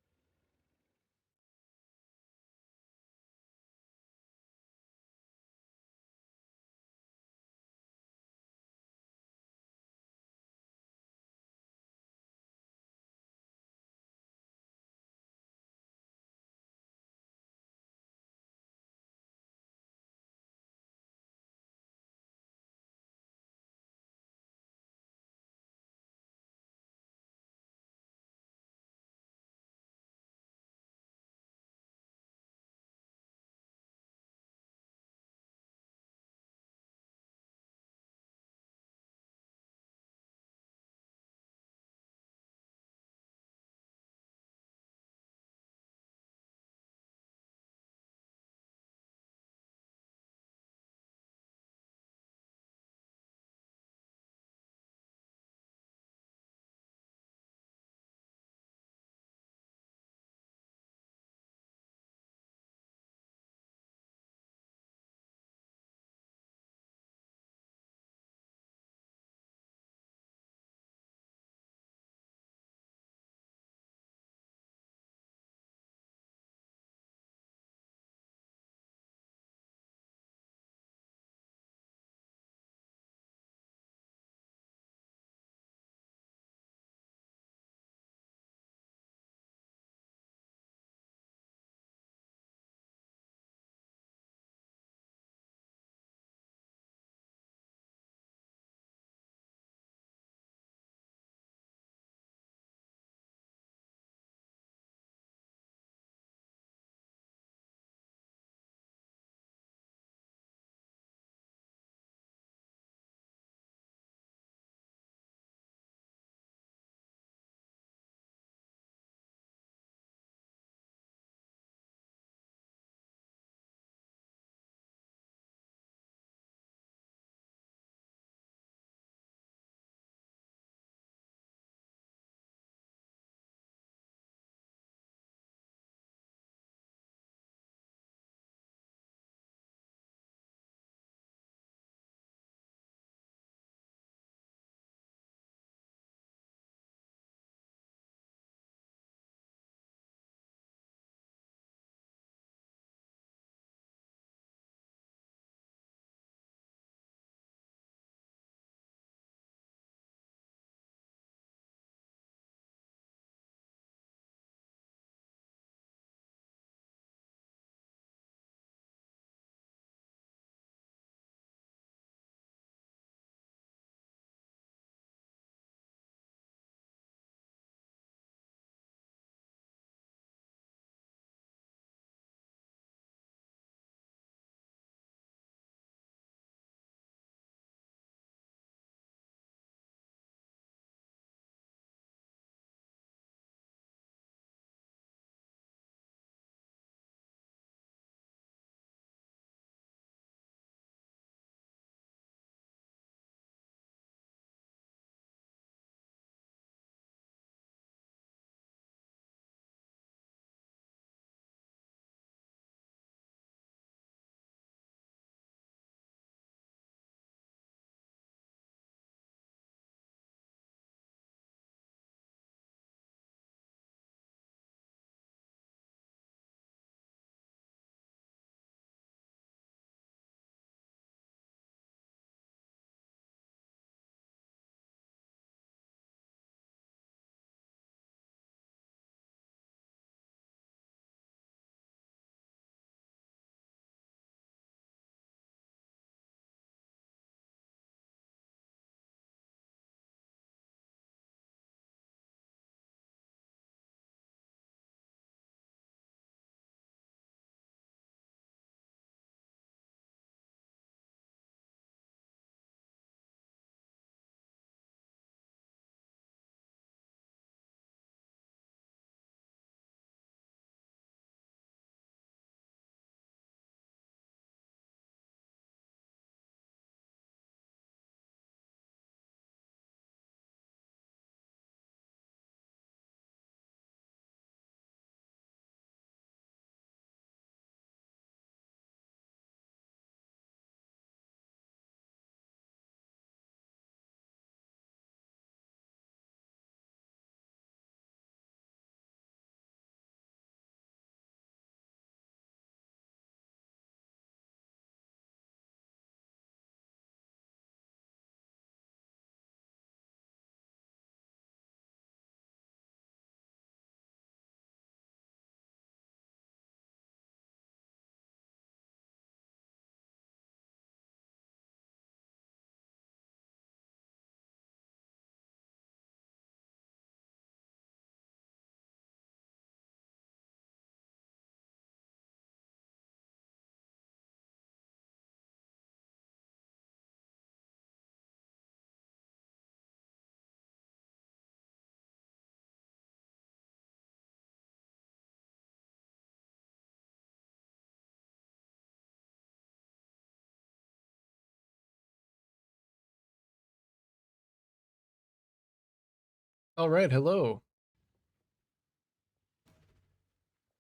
All right, hello.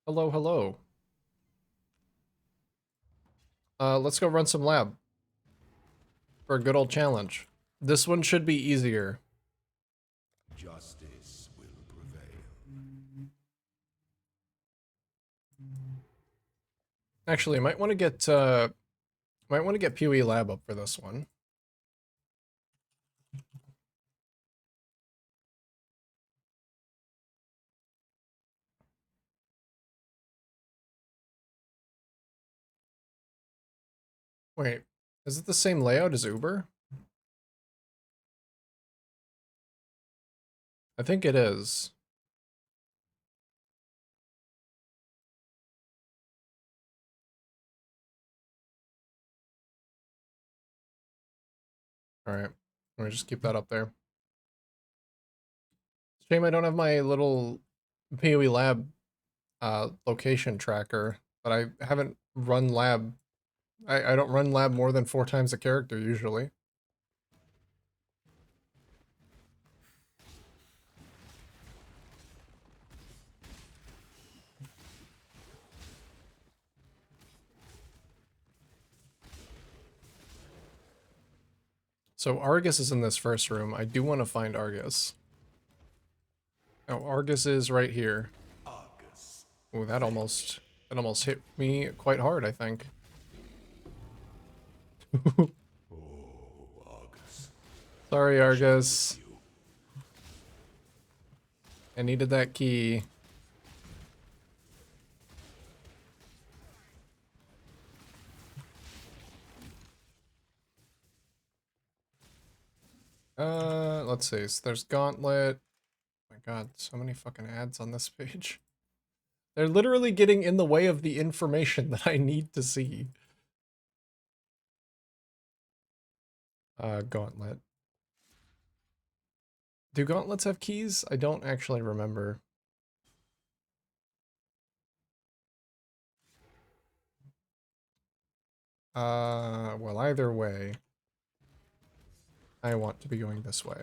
Hello, hello. Let's go run some lab for a good old challenge. This one should be easier. Justice will prevail. Actually, might want to get PoE Lab up for this one. Wait, is it the same layout as Uber? I think it is. All right, let me just keep that up there. Shame I don't have my little PoE Lab location tracker, but I haven't run lab. I don't run lab more than 4 times a character usually. So Argus is in this first room. I do want to find Argus. Oh, Argus is right here. Argus. Oh, that almost hit me quite hard, I think. Oh, Argus. Sorry, Argus. You. I needed that key. Let's see. So there's Gauntlet. Oh my god, so many fucking ads on this page. They're literally getting in the way of the information that I need to see. Gauntlet. Do gauntlets have keys? I don't actually remember. Well, either way, I want to be going this way.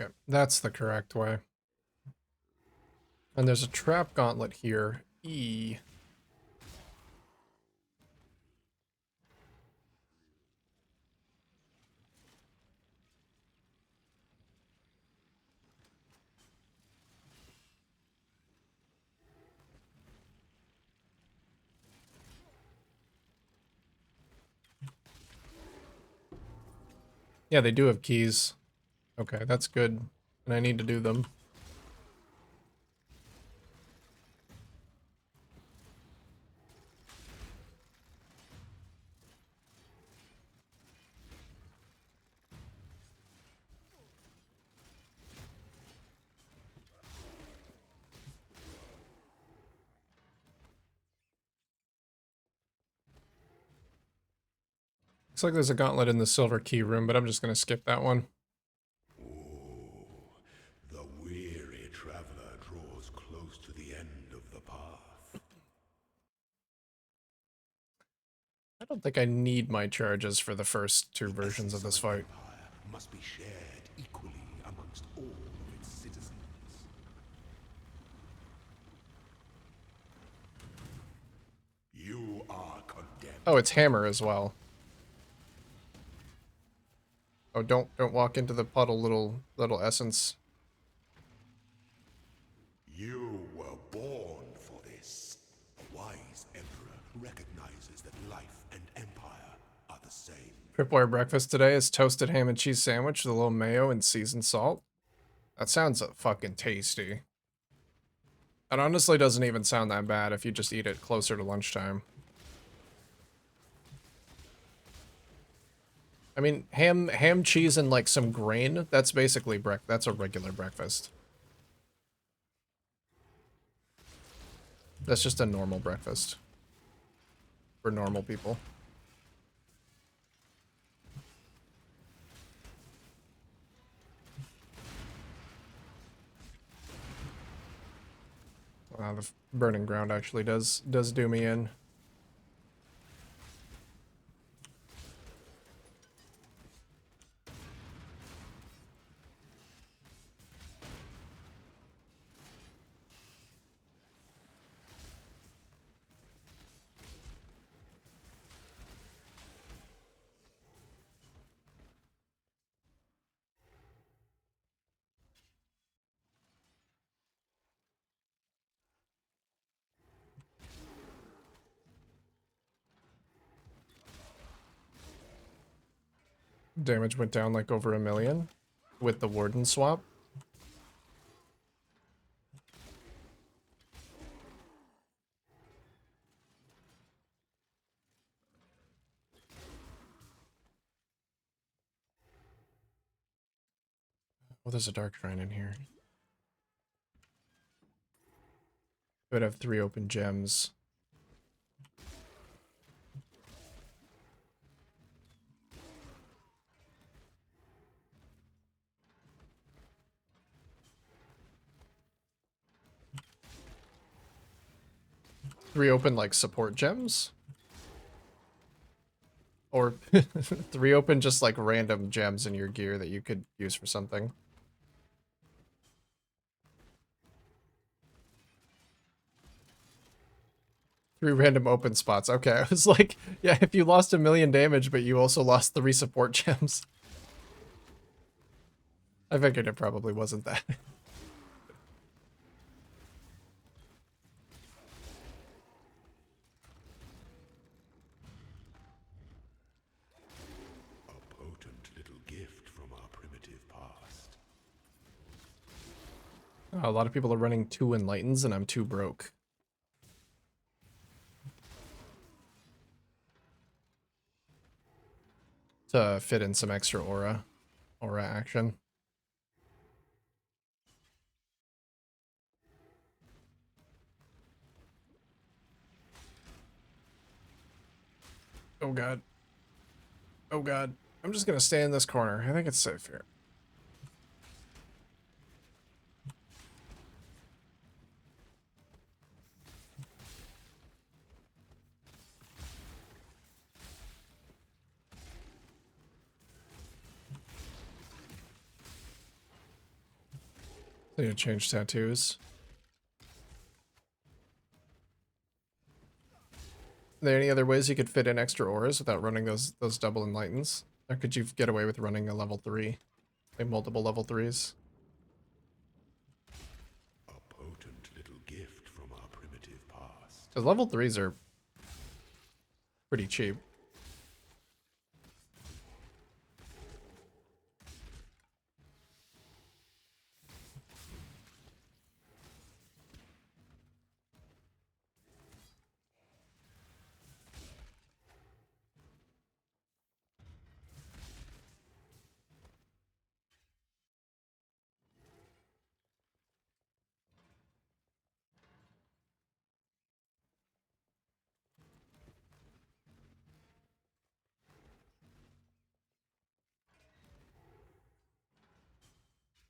Okay, that's the correct way. And there's a trap gauntlet here. E. Yeah, they do have keys. Okay, that's good. And I need to do them. Looks like there's a gauntlet in the silver key room, but I'm just gonna skip that one. The weary traveler draws close to the end of the path. I don't think I need my charges for the first 2 versions of this fight. Empire must be shared equally amongst all of its citizens. You are condemned. Oh, it's hammer as well. Oh, don't walk into the puddle, little essence. You were born for this. A wise emperor recognizes that life and empire are the same. Tripwire breakfast today is toasted ham and cheese sandwich with a little mayo and seasoned salt. That sounds fucking tasty. It honestly doesn't even sound that bad if you just eat it closer to lunchtime. I mean, ham, cheese, and like some grain, that's basically that's a regular breakfast. That's just a normal breakfast. For normal people. Wow, the burning ground actually does do me in. Damage went down like over 1 million with the warden swap. Oh, there's a dark shrine in here. It would have 3 open gems. Three open like support gems? Or 3 open just like random gems in your gear that you could use for something. Three random open spots. Okay, I was like, yeah, if you lost 1 million damage, but you also lost 3 support gems. I figured it probably wasn't that. A potent little gift from our primitive past. A lot of people are running 2 enlightens and I'm too broke. To fit in some extra aura action. Oh god. Oh god. I'm just gonna stay in this corner. I think it's safe here. They need to change tattoos. Are there any other ways you could fit in extra auras without running those double enlightens? Or could you get away with running a level 3? Like multiple level 3s? A potent little gift from our primitive past. Because level 3s are pretty cheap.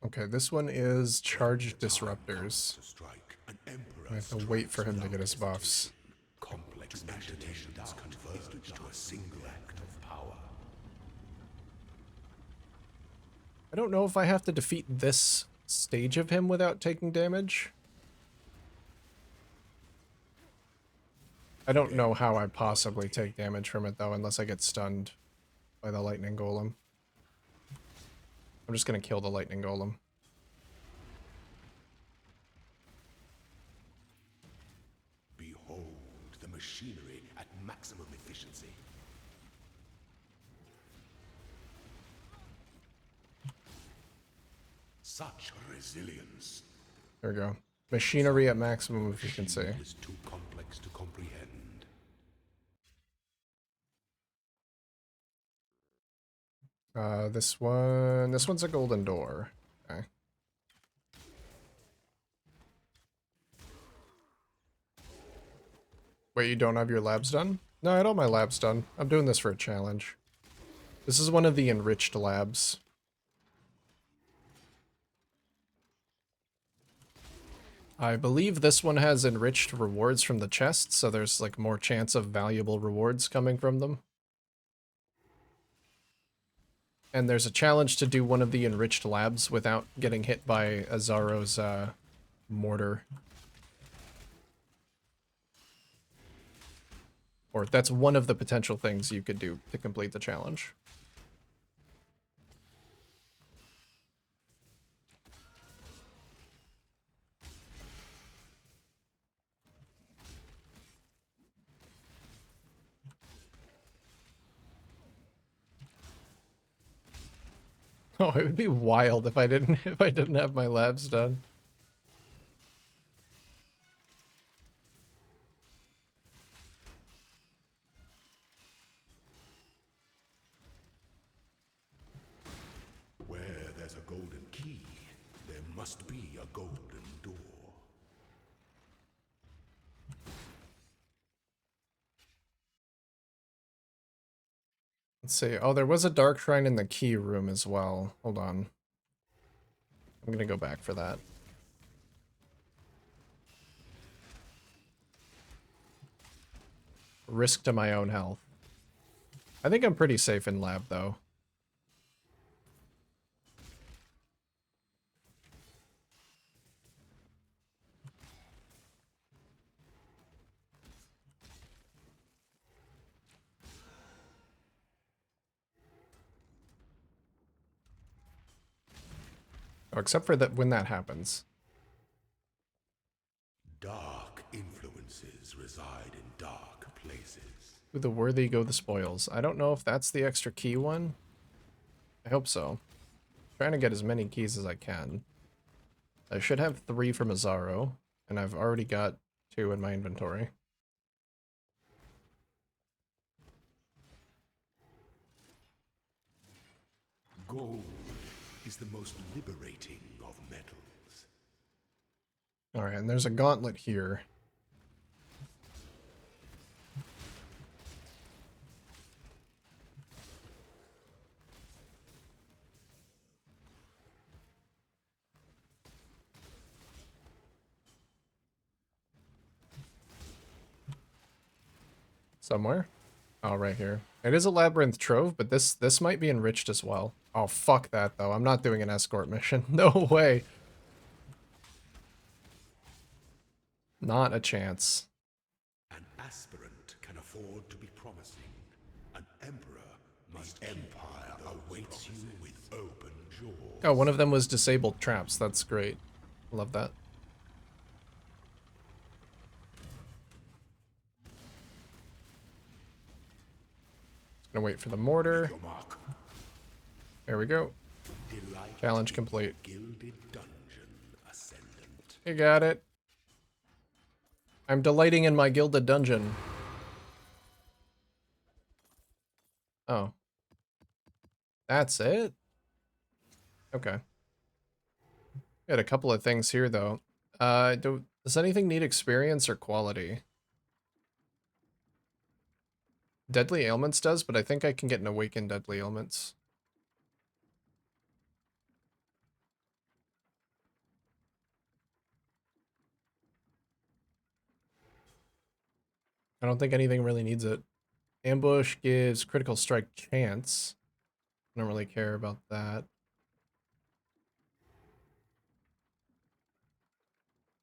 Okay, this one is charge disruptors. To strike, an emperor I have to wait for him to get his buffs. complex machinations converge to a single act of power. I don't know if I have to defeat this stage of him without taking damage. I don't know how I possibly take damage from it though, unless I get stunned by the lightning golem. I'm just gonna kill the lightning golem. Behold the machinery at maximum efficiency. Such resilience. There we go. Machinery at maximum efficiency. Is too complex to comprehend. This one's a golden door. Okay. Wait, you don't have your labs done? No, I had all my labs done. I'm doing this for a challenge. This is one of the enriched labs. I believe this one has enriched rewards from the chests, so there's like more chance of valuable rewards coming from them. And there's a challenge to do one of the enriched labs without getting hit by Azaro's mortar. Or that's one of the potential things you could do to complete the challenge. Oh, it would be wild if I didn't have my labs done. Where there's a golden key, there must be a golden door. Let's see. Oh, there was a dark shrine in the key room as well. Hold on. I'm gonna go back for that. Risk to my own health. I think I'm pretty safe in lab, though. Oh, except for that when that happens. Dark influences reside in dark places. To the worthy go the spoils. I don't know if that's the extra key one. I hope so. Trying to get as many keys as I can. I should have 3 from Azaro, and I've already got 2 in my inventory. Gold is the most liberating of metals. Alright, and there's a gauntlet here. Somewhere. Oh, right here. It is a labyrinth trove, but this might be enriched as well. Oh, fuck that, though. I'm not doing an escort mission. No way. Not a chance. An aspirant can afford to be promising. An emperor must. The empire awaits you with open jaws. Oh, one of them was disabled traps. That's great. Love that. Gonna wait for the mortar. Your mark. There we go. Delight Challenge complete. Gilded dungeon ascendant. You got it. I'm delighting in my gilded dungeon. Oh. That's it? Okay. Got a couple of things here, though. Does anything need experience or quality? Deadly Ailments does, but I think I can get an Awakened Deadly Ailments. I don't think anything really needs it. Ambush gives critical strike chance. I don't really care about that.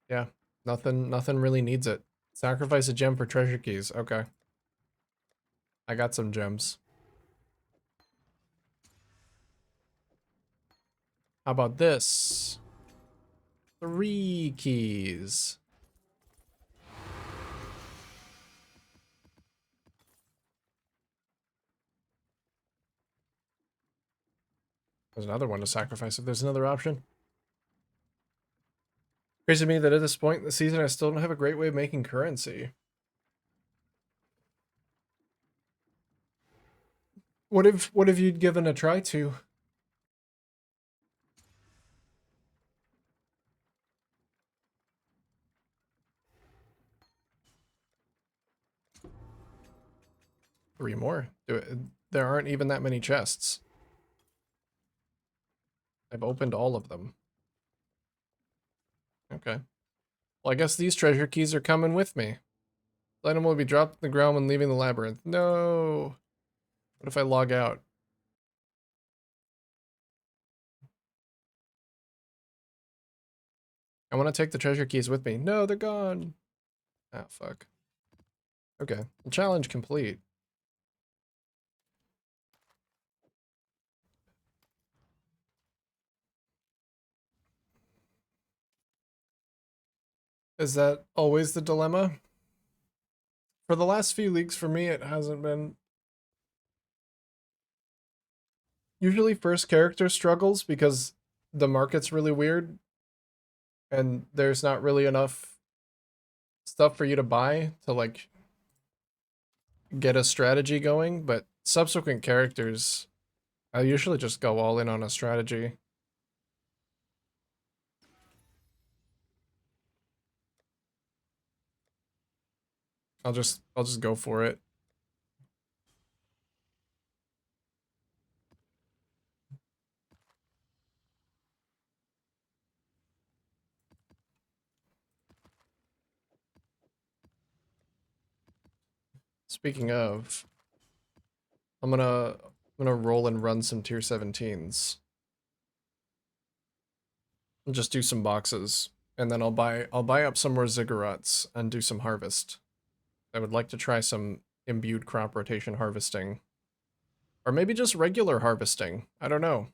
Yeah, nothing really needs it. Sacrifice a gem for treasure keys. Okay. I got some gems. How about this? 3 keys. There's another one to sacrifice if there's another option. Crazy to me that at this point in the season I still don't have a great way of making currency. What have you given a try to? 3 more. There aren't even that many chests. I've opened all of them. Okay. Well, I guess these treasure keys are coming with me. The item will be dropped to the ground when leaving the labyrinth. No. What if I log out? I want to take the treasure keys with me. No, they're gone. Ah, fuck. Okay. Challenge complete. Is that always the dilemma? For the last few leagues for me, it hasn't been. Usually first character struggles because the market's really weird and there's not really enough stuff for you to buy to like get a strategy going, but subsequent characters, I usually just go all in on a strategy. I'll just go for it. Speaking of, I'm gonna roll and run some tier 17s. And just do some boxes. And then I'll buy up some more ziggurats and do some harvest. I would like to try some imbued crop rotation harvesting. Or maybe just regular harvesting. I don't know.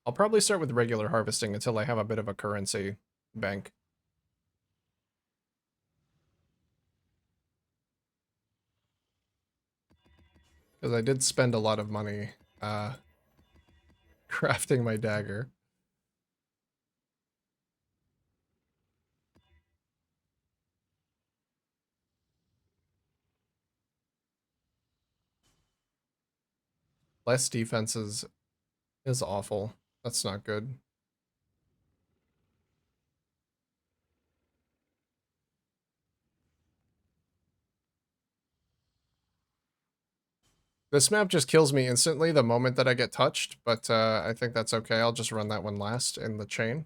I'll probably start with regular harvesting until I have a bit of a currency bank. Because I did spend a lot of money crafting my dagger. Less defenses is awful. That's not good. This map just kills me instantly the moment that I get touched, but I think that's okay. I'll just run that one last in the chain.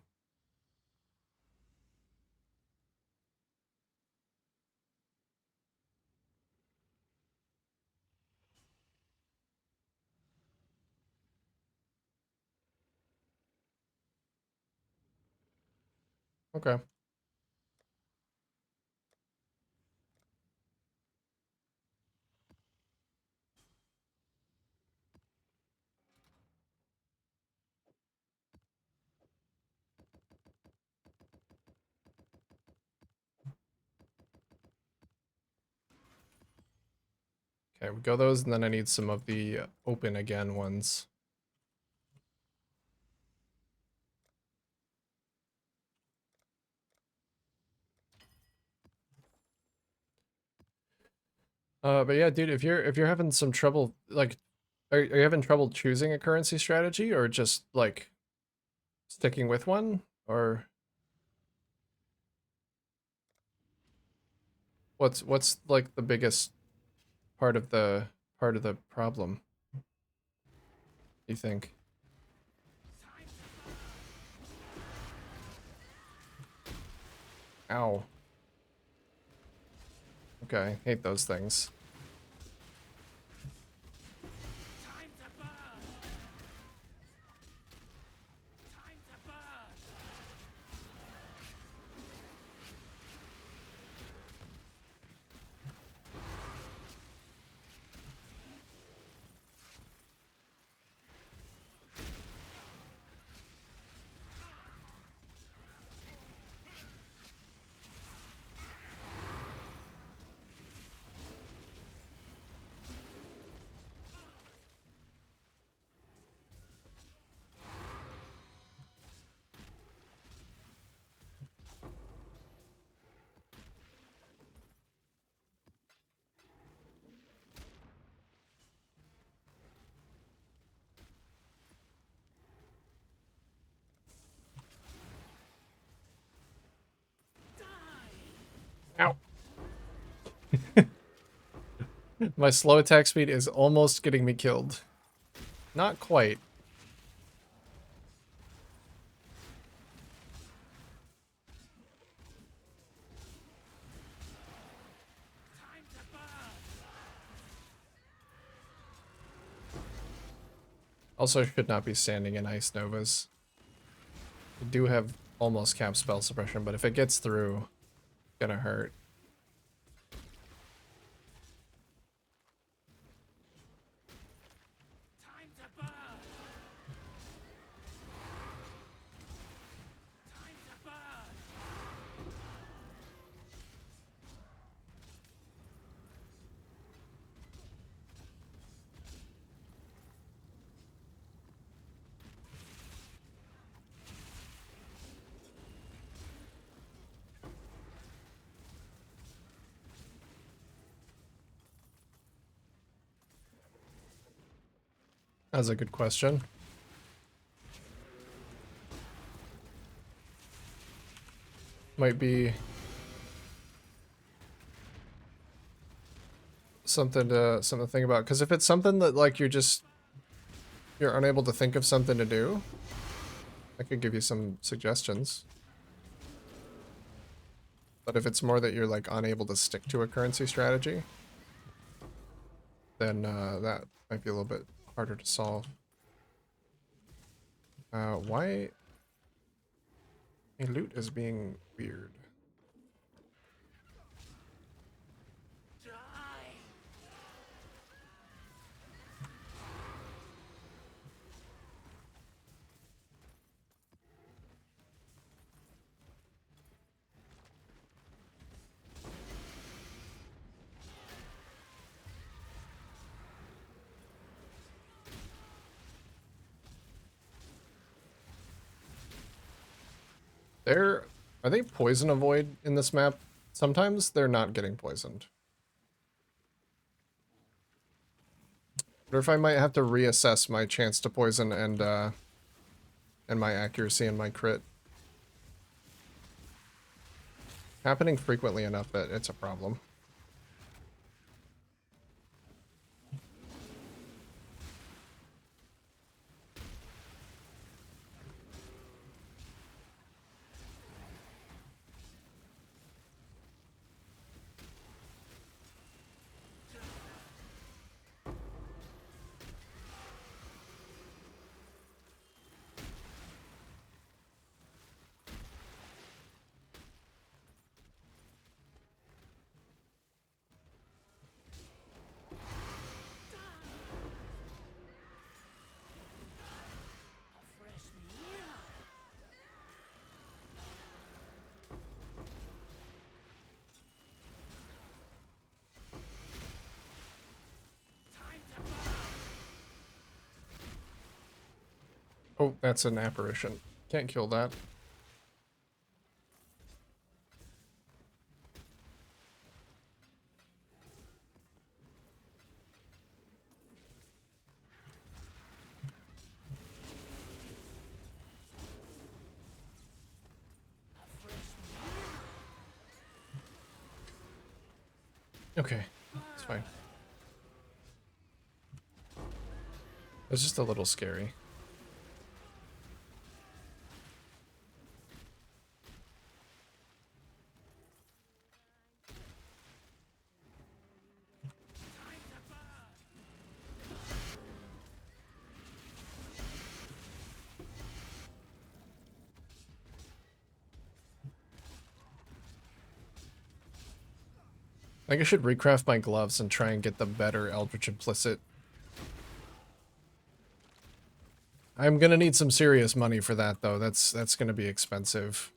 Okay. Okay, we go those, and then I need some of the open again ones. But yeah, dude, if you're having some trouble, like, are you having trouble choosing a currency strategy, or just like sticking with one, or what's like the biggest part of the problem, you think? Ow. Okay, hate those things. Ow. My slow attack speed is almost getting me killed. Not quite. Also should not be standing in Ice Novas. I do have almost cap spell suppression, but if it gets through, it's gonna hurt. That's a good question. Might be something to think about, because if it's something that like you're unable to think of something to do, I could give you some suggestions. But if it's more that you're like unable to stick to a currency strategy, then that might be a little bit harder to solve. Why my loot is being weird? Are they poison avoid in this map? Sometimes they're not getting poisoned. Or if I might have to reassess my chance to poison and my accuracy and my crit. Happening frequently enough that it's a problem. Oh, that's an apparition. Can't kill that. Okay, it's fine. It's just a little scary. I think I should recraft my gloves and try and get the better Eldritch Implicit. I'm gonna need some serious money for that though. That's gonna be expensive.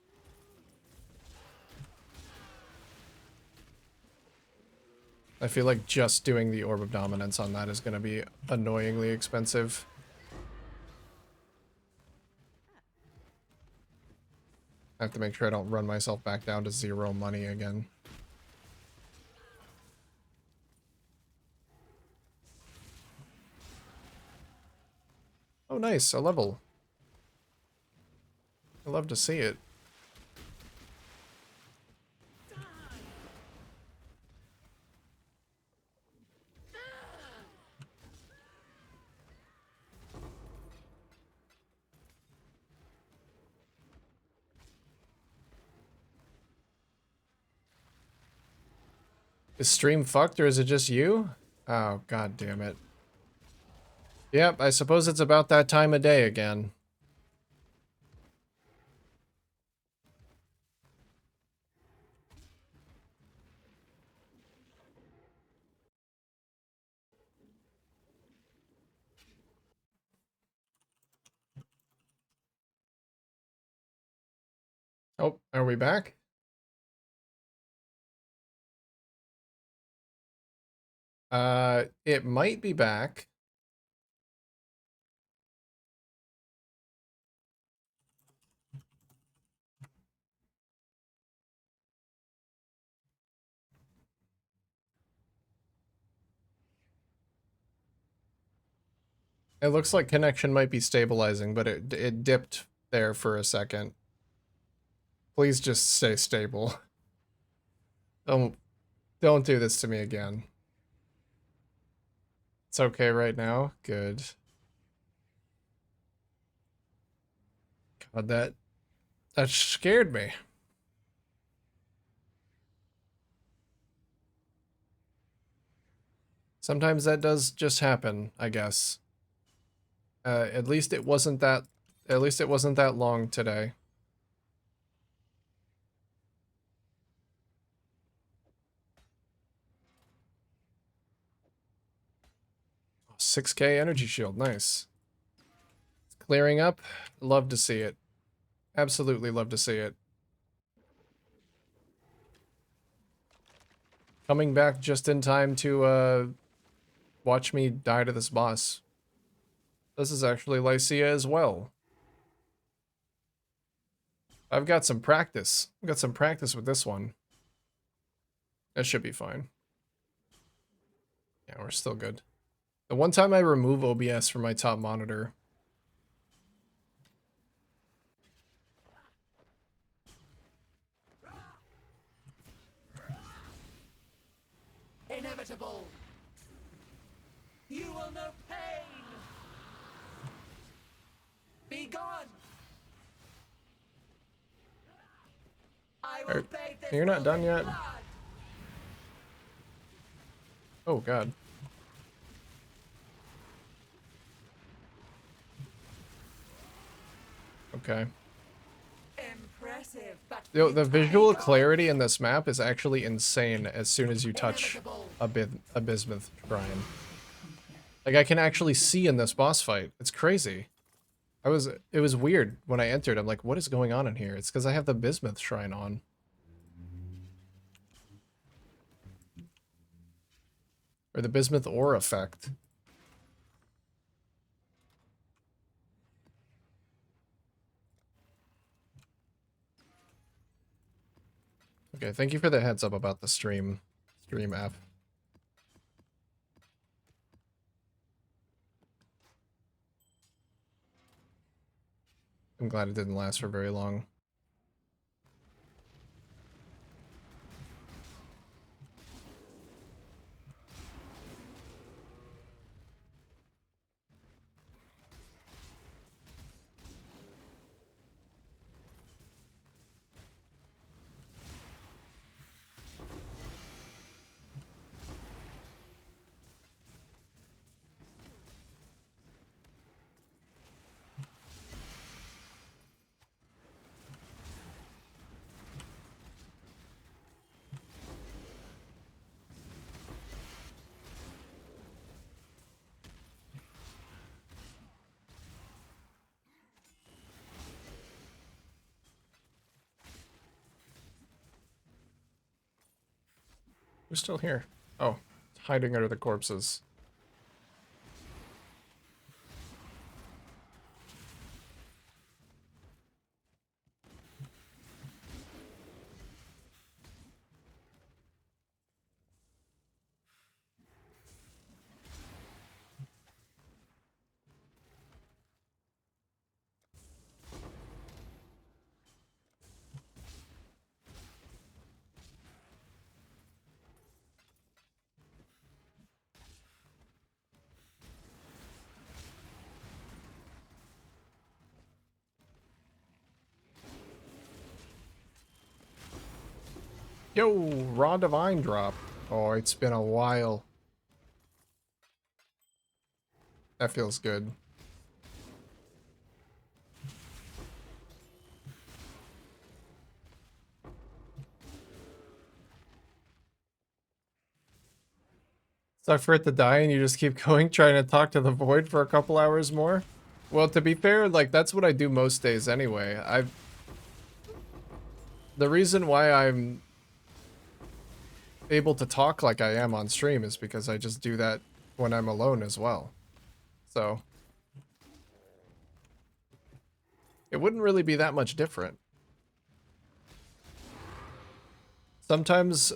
I feel like just doing the Orb of Dominance on that is gonna be annoyingly expensive. I have to make sure I don't run myself back down to 0 money again. Oh nice, a level. I love to see it. Is stream fucked or is it just you? Oh, god damn it. Yep, I suppose it's about that time of day again. Oh, are we back? It might be back. It looks like connection might be stabilizing, but it dipped there for a second. Please just stay stable. Don't do this to me again. It's okay right now. Good. God, that scared me. Sometimes that does just happen, I guess. At least it wasn't that long today. 6K energy shield, nice. It's clearing up. Love to see it. Absolutely love to see it. Coming back just in time to watch me die to this boss. This is actually Lycia as well. I've got some practice. I've got some practice with this one. That should be fine. Yeah, we're still good. The one time I remove OBS from my top monitor. Inevitable. You will know pain. Be gone. I will bathe this You're not world done in yet? blood. Oh god. Okay. Impressive, but Yo, the visual futile. clarity in this map is actually insane as soon as you touch a Bismuth Shrine. Like, I can actually see in this boss fight. It's crazy. It was weird when I entered. I'm like, what is going on in here? It's because I have the Bismuth Shrine on. Or the Bismuth Ore effect. Okay, thank you for the heads up about the stream app. I'm glad it didn't last for very long. Who's still here? Oh, hiding under the corpses. Yo, Raw Divine drop. Oh, it's been a while. That feels good. Suck for it to die and you just keep going trying to talk to the void for a couple hours more? Well, to be fair, like, that's what I do most days anyway. The reason why I'm able to talk like I am on stream is because I just do that when I'm alone as well. So it wouldn't really be that much different. Sometimes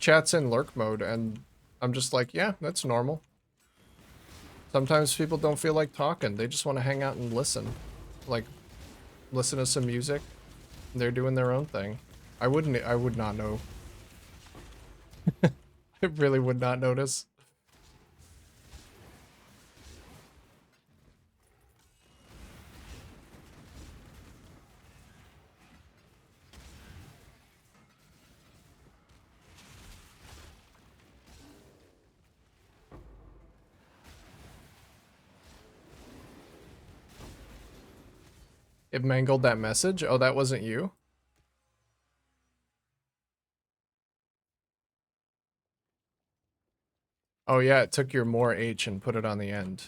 chat's in lurk mode and I'm just like, yeah, that's normal. Sometimes people don't feel like talking. They just want to hang out and listen. Like, listen to some music. They're doing their own thing. I would not know. I really would not notice. It mangled that message? Oh, that wasn't you? Oh yeah, it took your more H and put it on the end.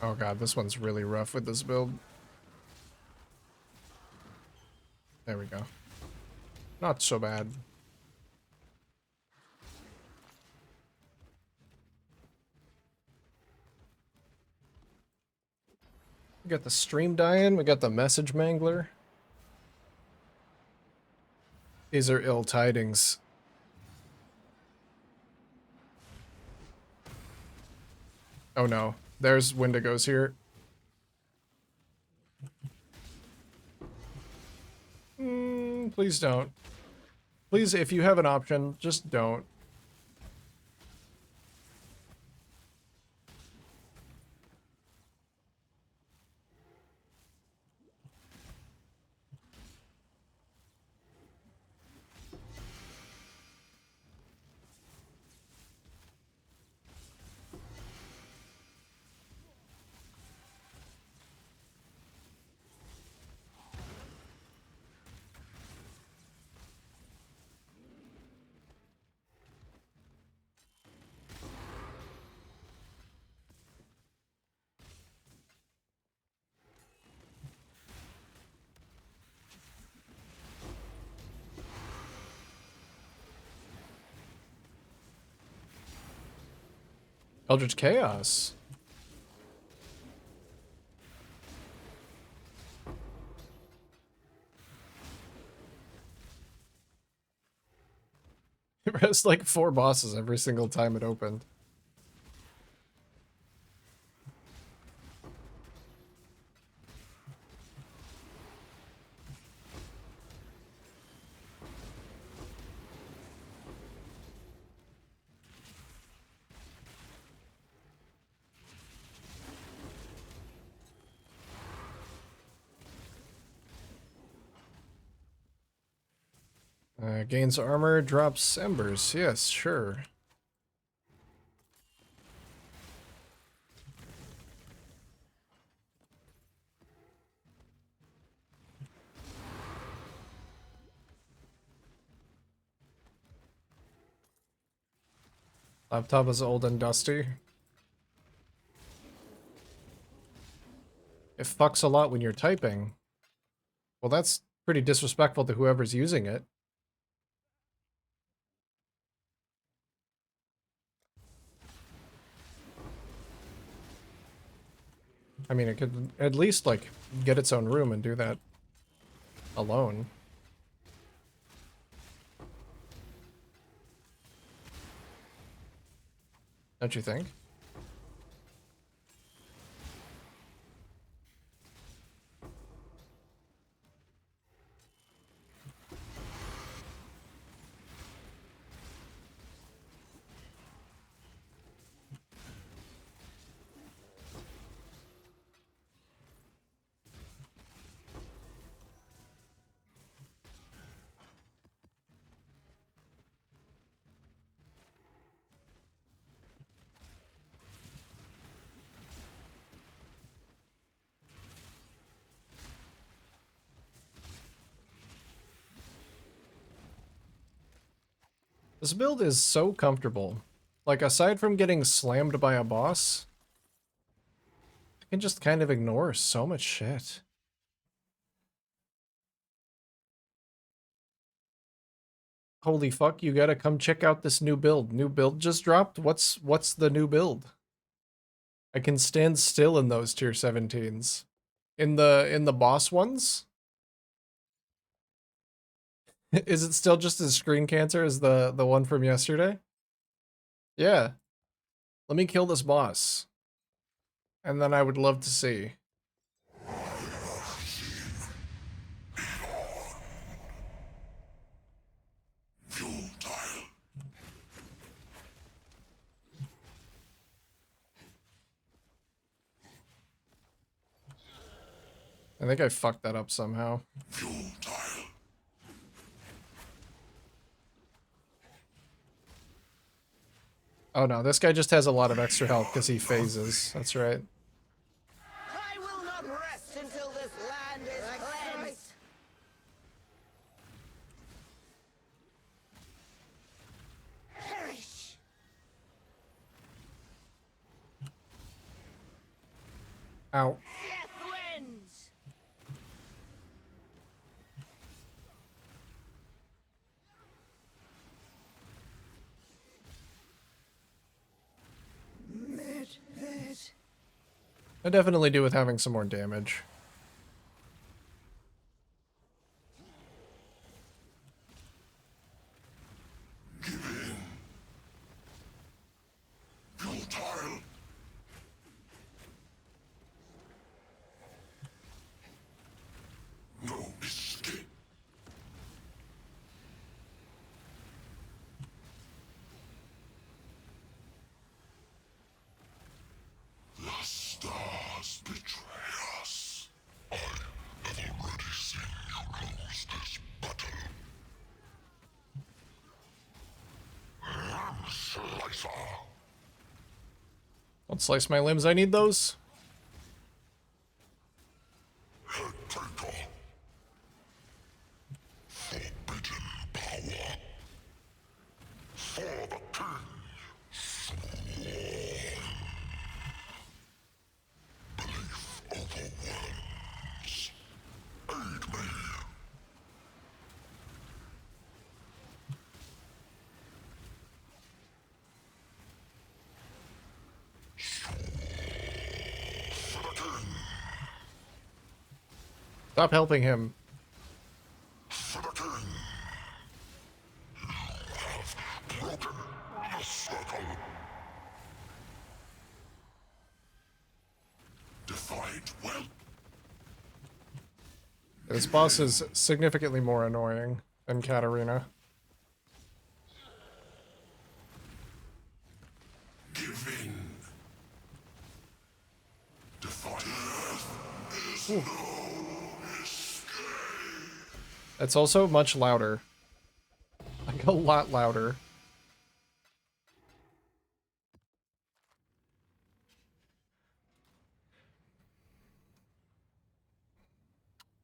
Oh god, this one's really rough with this build. There we go. Not so bad. We got the stream dying, we got the message mangler. These are ill tidings. Oh no, there's Wendigos here. Please don't. Please, if you have an option, just don't. Eldritch Chaos. It has like 4 bosses every single time it opened. Gains armor, drops embers. Yes, sure. Laptop is old and dusty. It fucks a lot when you're typing. Well, that's pretty disrespectful to whoever's using it. I mean, it could at least, like, get its own room and do that alone. Don't you think? This build is so comfortable. Like, aside from getting slammed by a boss, I can just kind of ignore so much shit. Holy fuck, you gotta come check out this new build. New build just dropped? What's the new build? I can stand still in those tier 17s. In the boss ones? Is it still just as screen cancer as the one from yesterday? Yeah. Let me kill this boss. And then I would love to see. I think I fucked that up somehow. Oh no, this guy just has a lot of extra health because he phases. That's right. I will not rest until this land is cleansed. Perish. Ow. Death wins. I definitely do with having some more damage. Don't slice my limbs, I need those. Stop helping him. This boss is significantly more annoying than Katarina. Ooh. It's also much louder. Like a lot louder.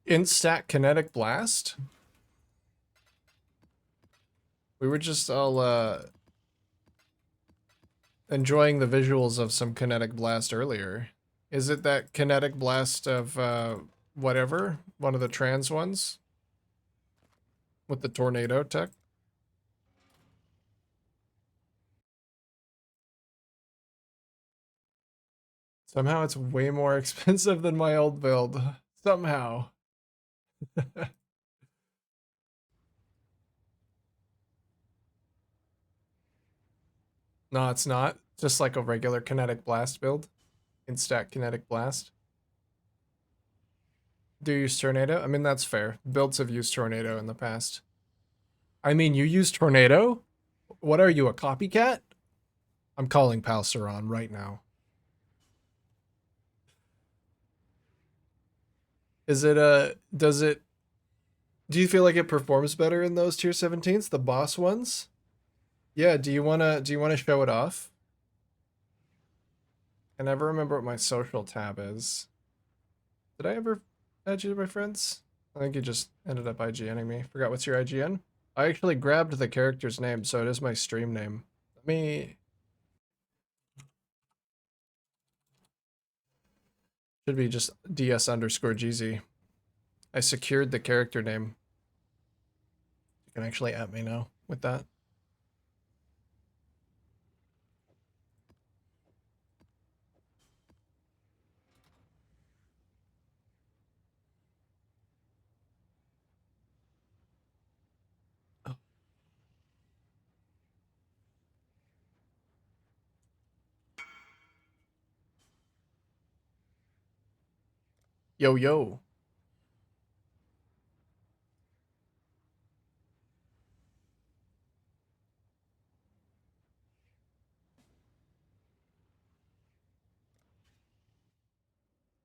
Instat kinetic blast? We were just all enjoying the visuals of some kinetic blast earlier. Is it that kinetic blast of whatever? One of the trans ones? With the tornado tech? Somehow it's way more expensive than my old build. Somehow. No, it's not. Just like a regular kinetic blast build. Instat kinetic blast. Do you use tornado? I mean, that's fair. Builds have used tornado in the past. I mean, you use tornado? What are you, a copycat? I'm calling Pal Saran right now. Is it do you feel like it performs better in those tier 17s, the boss ones? Yeah, do you wanna show it off? I never remember what my social tab is. Did I ever add you to my friends? I think you just ended up IGNing me. Forgot what's your IGN? I actually grabbed the character's name, so it is my stream name. Let me... Should be just DS_GZ. I secured the character name. You can actually at me now with that. Yo, yo.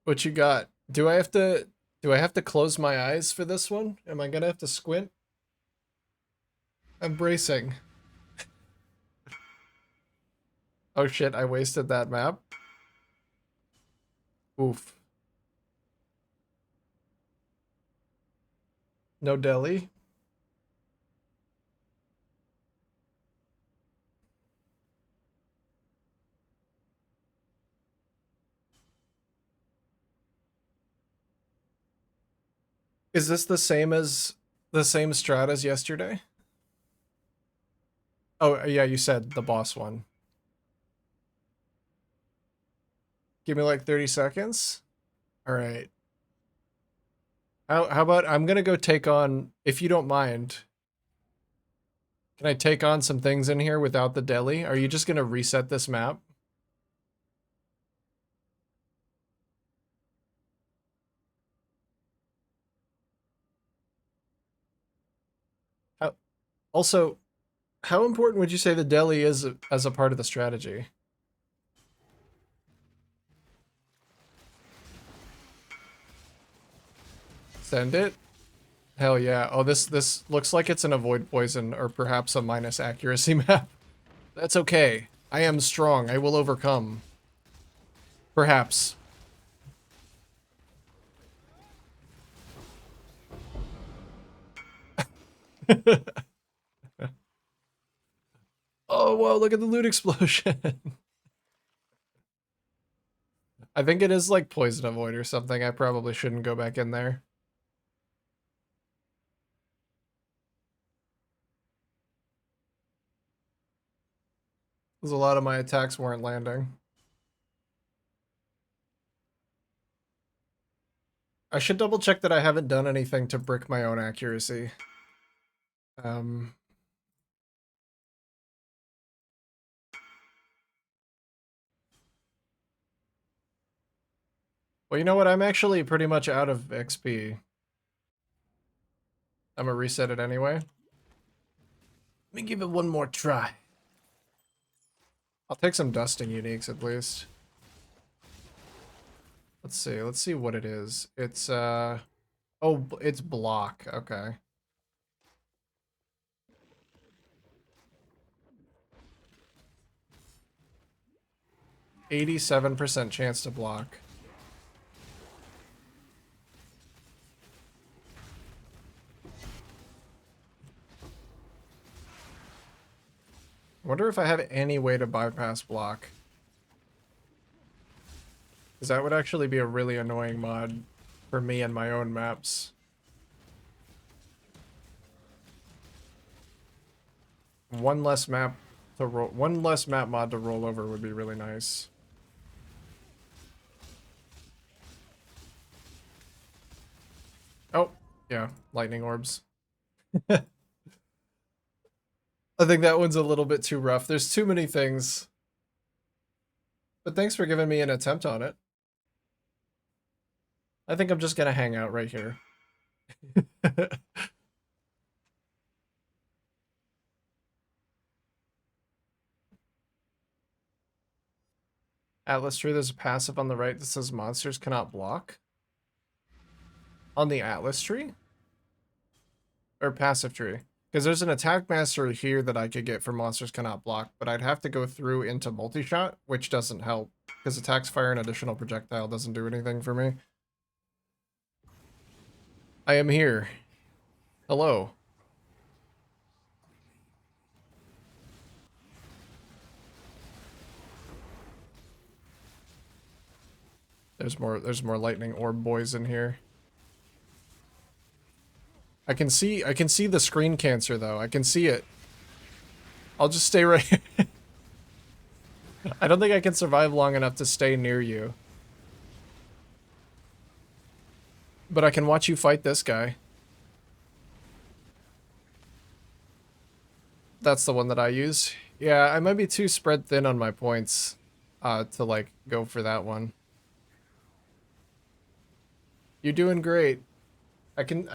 What you got? Do I have to close my eyes for this one? Am I gonna have to squint? I'm bracing. Oh shit, I wasted that map. Oof. No deli. Is this the same strat as yesterday? Oh, yeah, you said the boss one. Give me like 30 seconds. All right. How about I'm gonna go take on, if you don't mind, can I take on some things in here without the deli? Are you just gonna reset this map? How, also, how important would you say the deli is as a part of the strategy? Send it? Hell yeah. Oh, this looks like it's an avoid poison or perhaps a minus accuracy map. That's okay. I am strong. I will overcome. Perhaps. Oh, whoa, look at the loot explosion. I think it is like poison avoid or something. I probably shouldn't go back in there. Because a lot of my attacks weren't landing. I should double check that I haven't done anything to brick my own accuracy. Well, you know what? I'm actually pretty much out of XP. I'm gonna reset it anyway. Let me give it one more try. I'll take some dusting uniques at least. Let's see what it is. It's, oh, it's block, okay. 87% chance to block. I wonder if I have any way to bypass block. Because that would actually be a really annoying mod for me and my own maps. One less map mod to roll over would be really nice. Oh, yeah, lightning orbs. I think that one's a little bit too rough. There's too many things. But thanks for giving me an attempt on it. I think I'm just gonna hang out right here. Atlas tree, there's a passive on the right that says monsters cannot block. On the Atlas tree? Or passive tree? Because there's an attack master here that I could get for monsters cannot block, but I'd have to go through into multi-shot, which doesn't help. Because attacks fire an additional projectile doesn't do anything for me. I am here. Hello. There's more lightning orb boys in here. I can see the screen cancer though. I can see it. I'll just stay right here. I don't think I can survive long enough to stay near you. But I can watch you fight this guy. That's the one that I use. Yeah, I might be too spread thin on my points to like go for that one. You're doing great. I can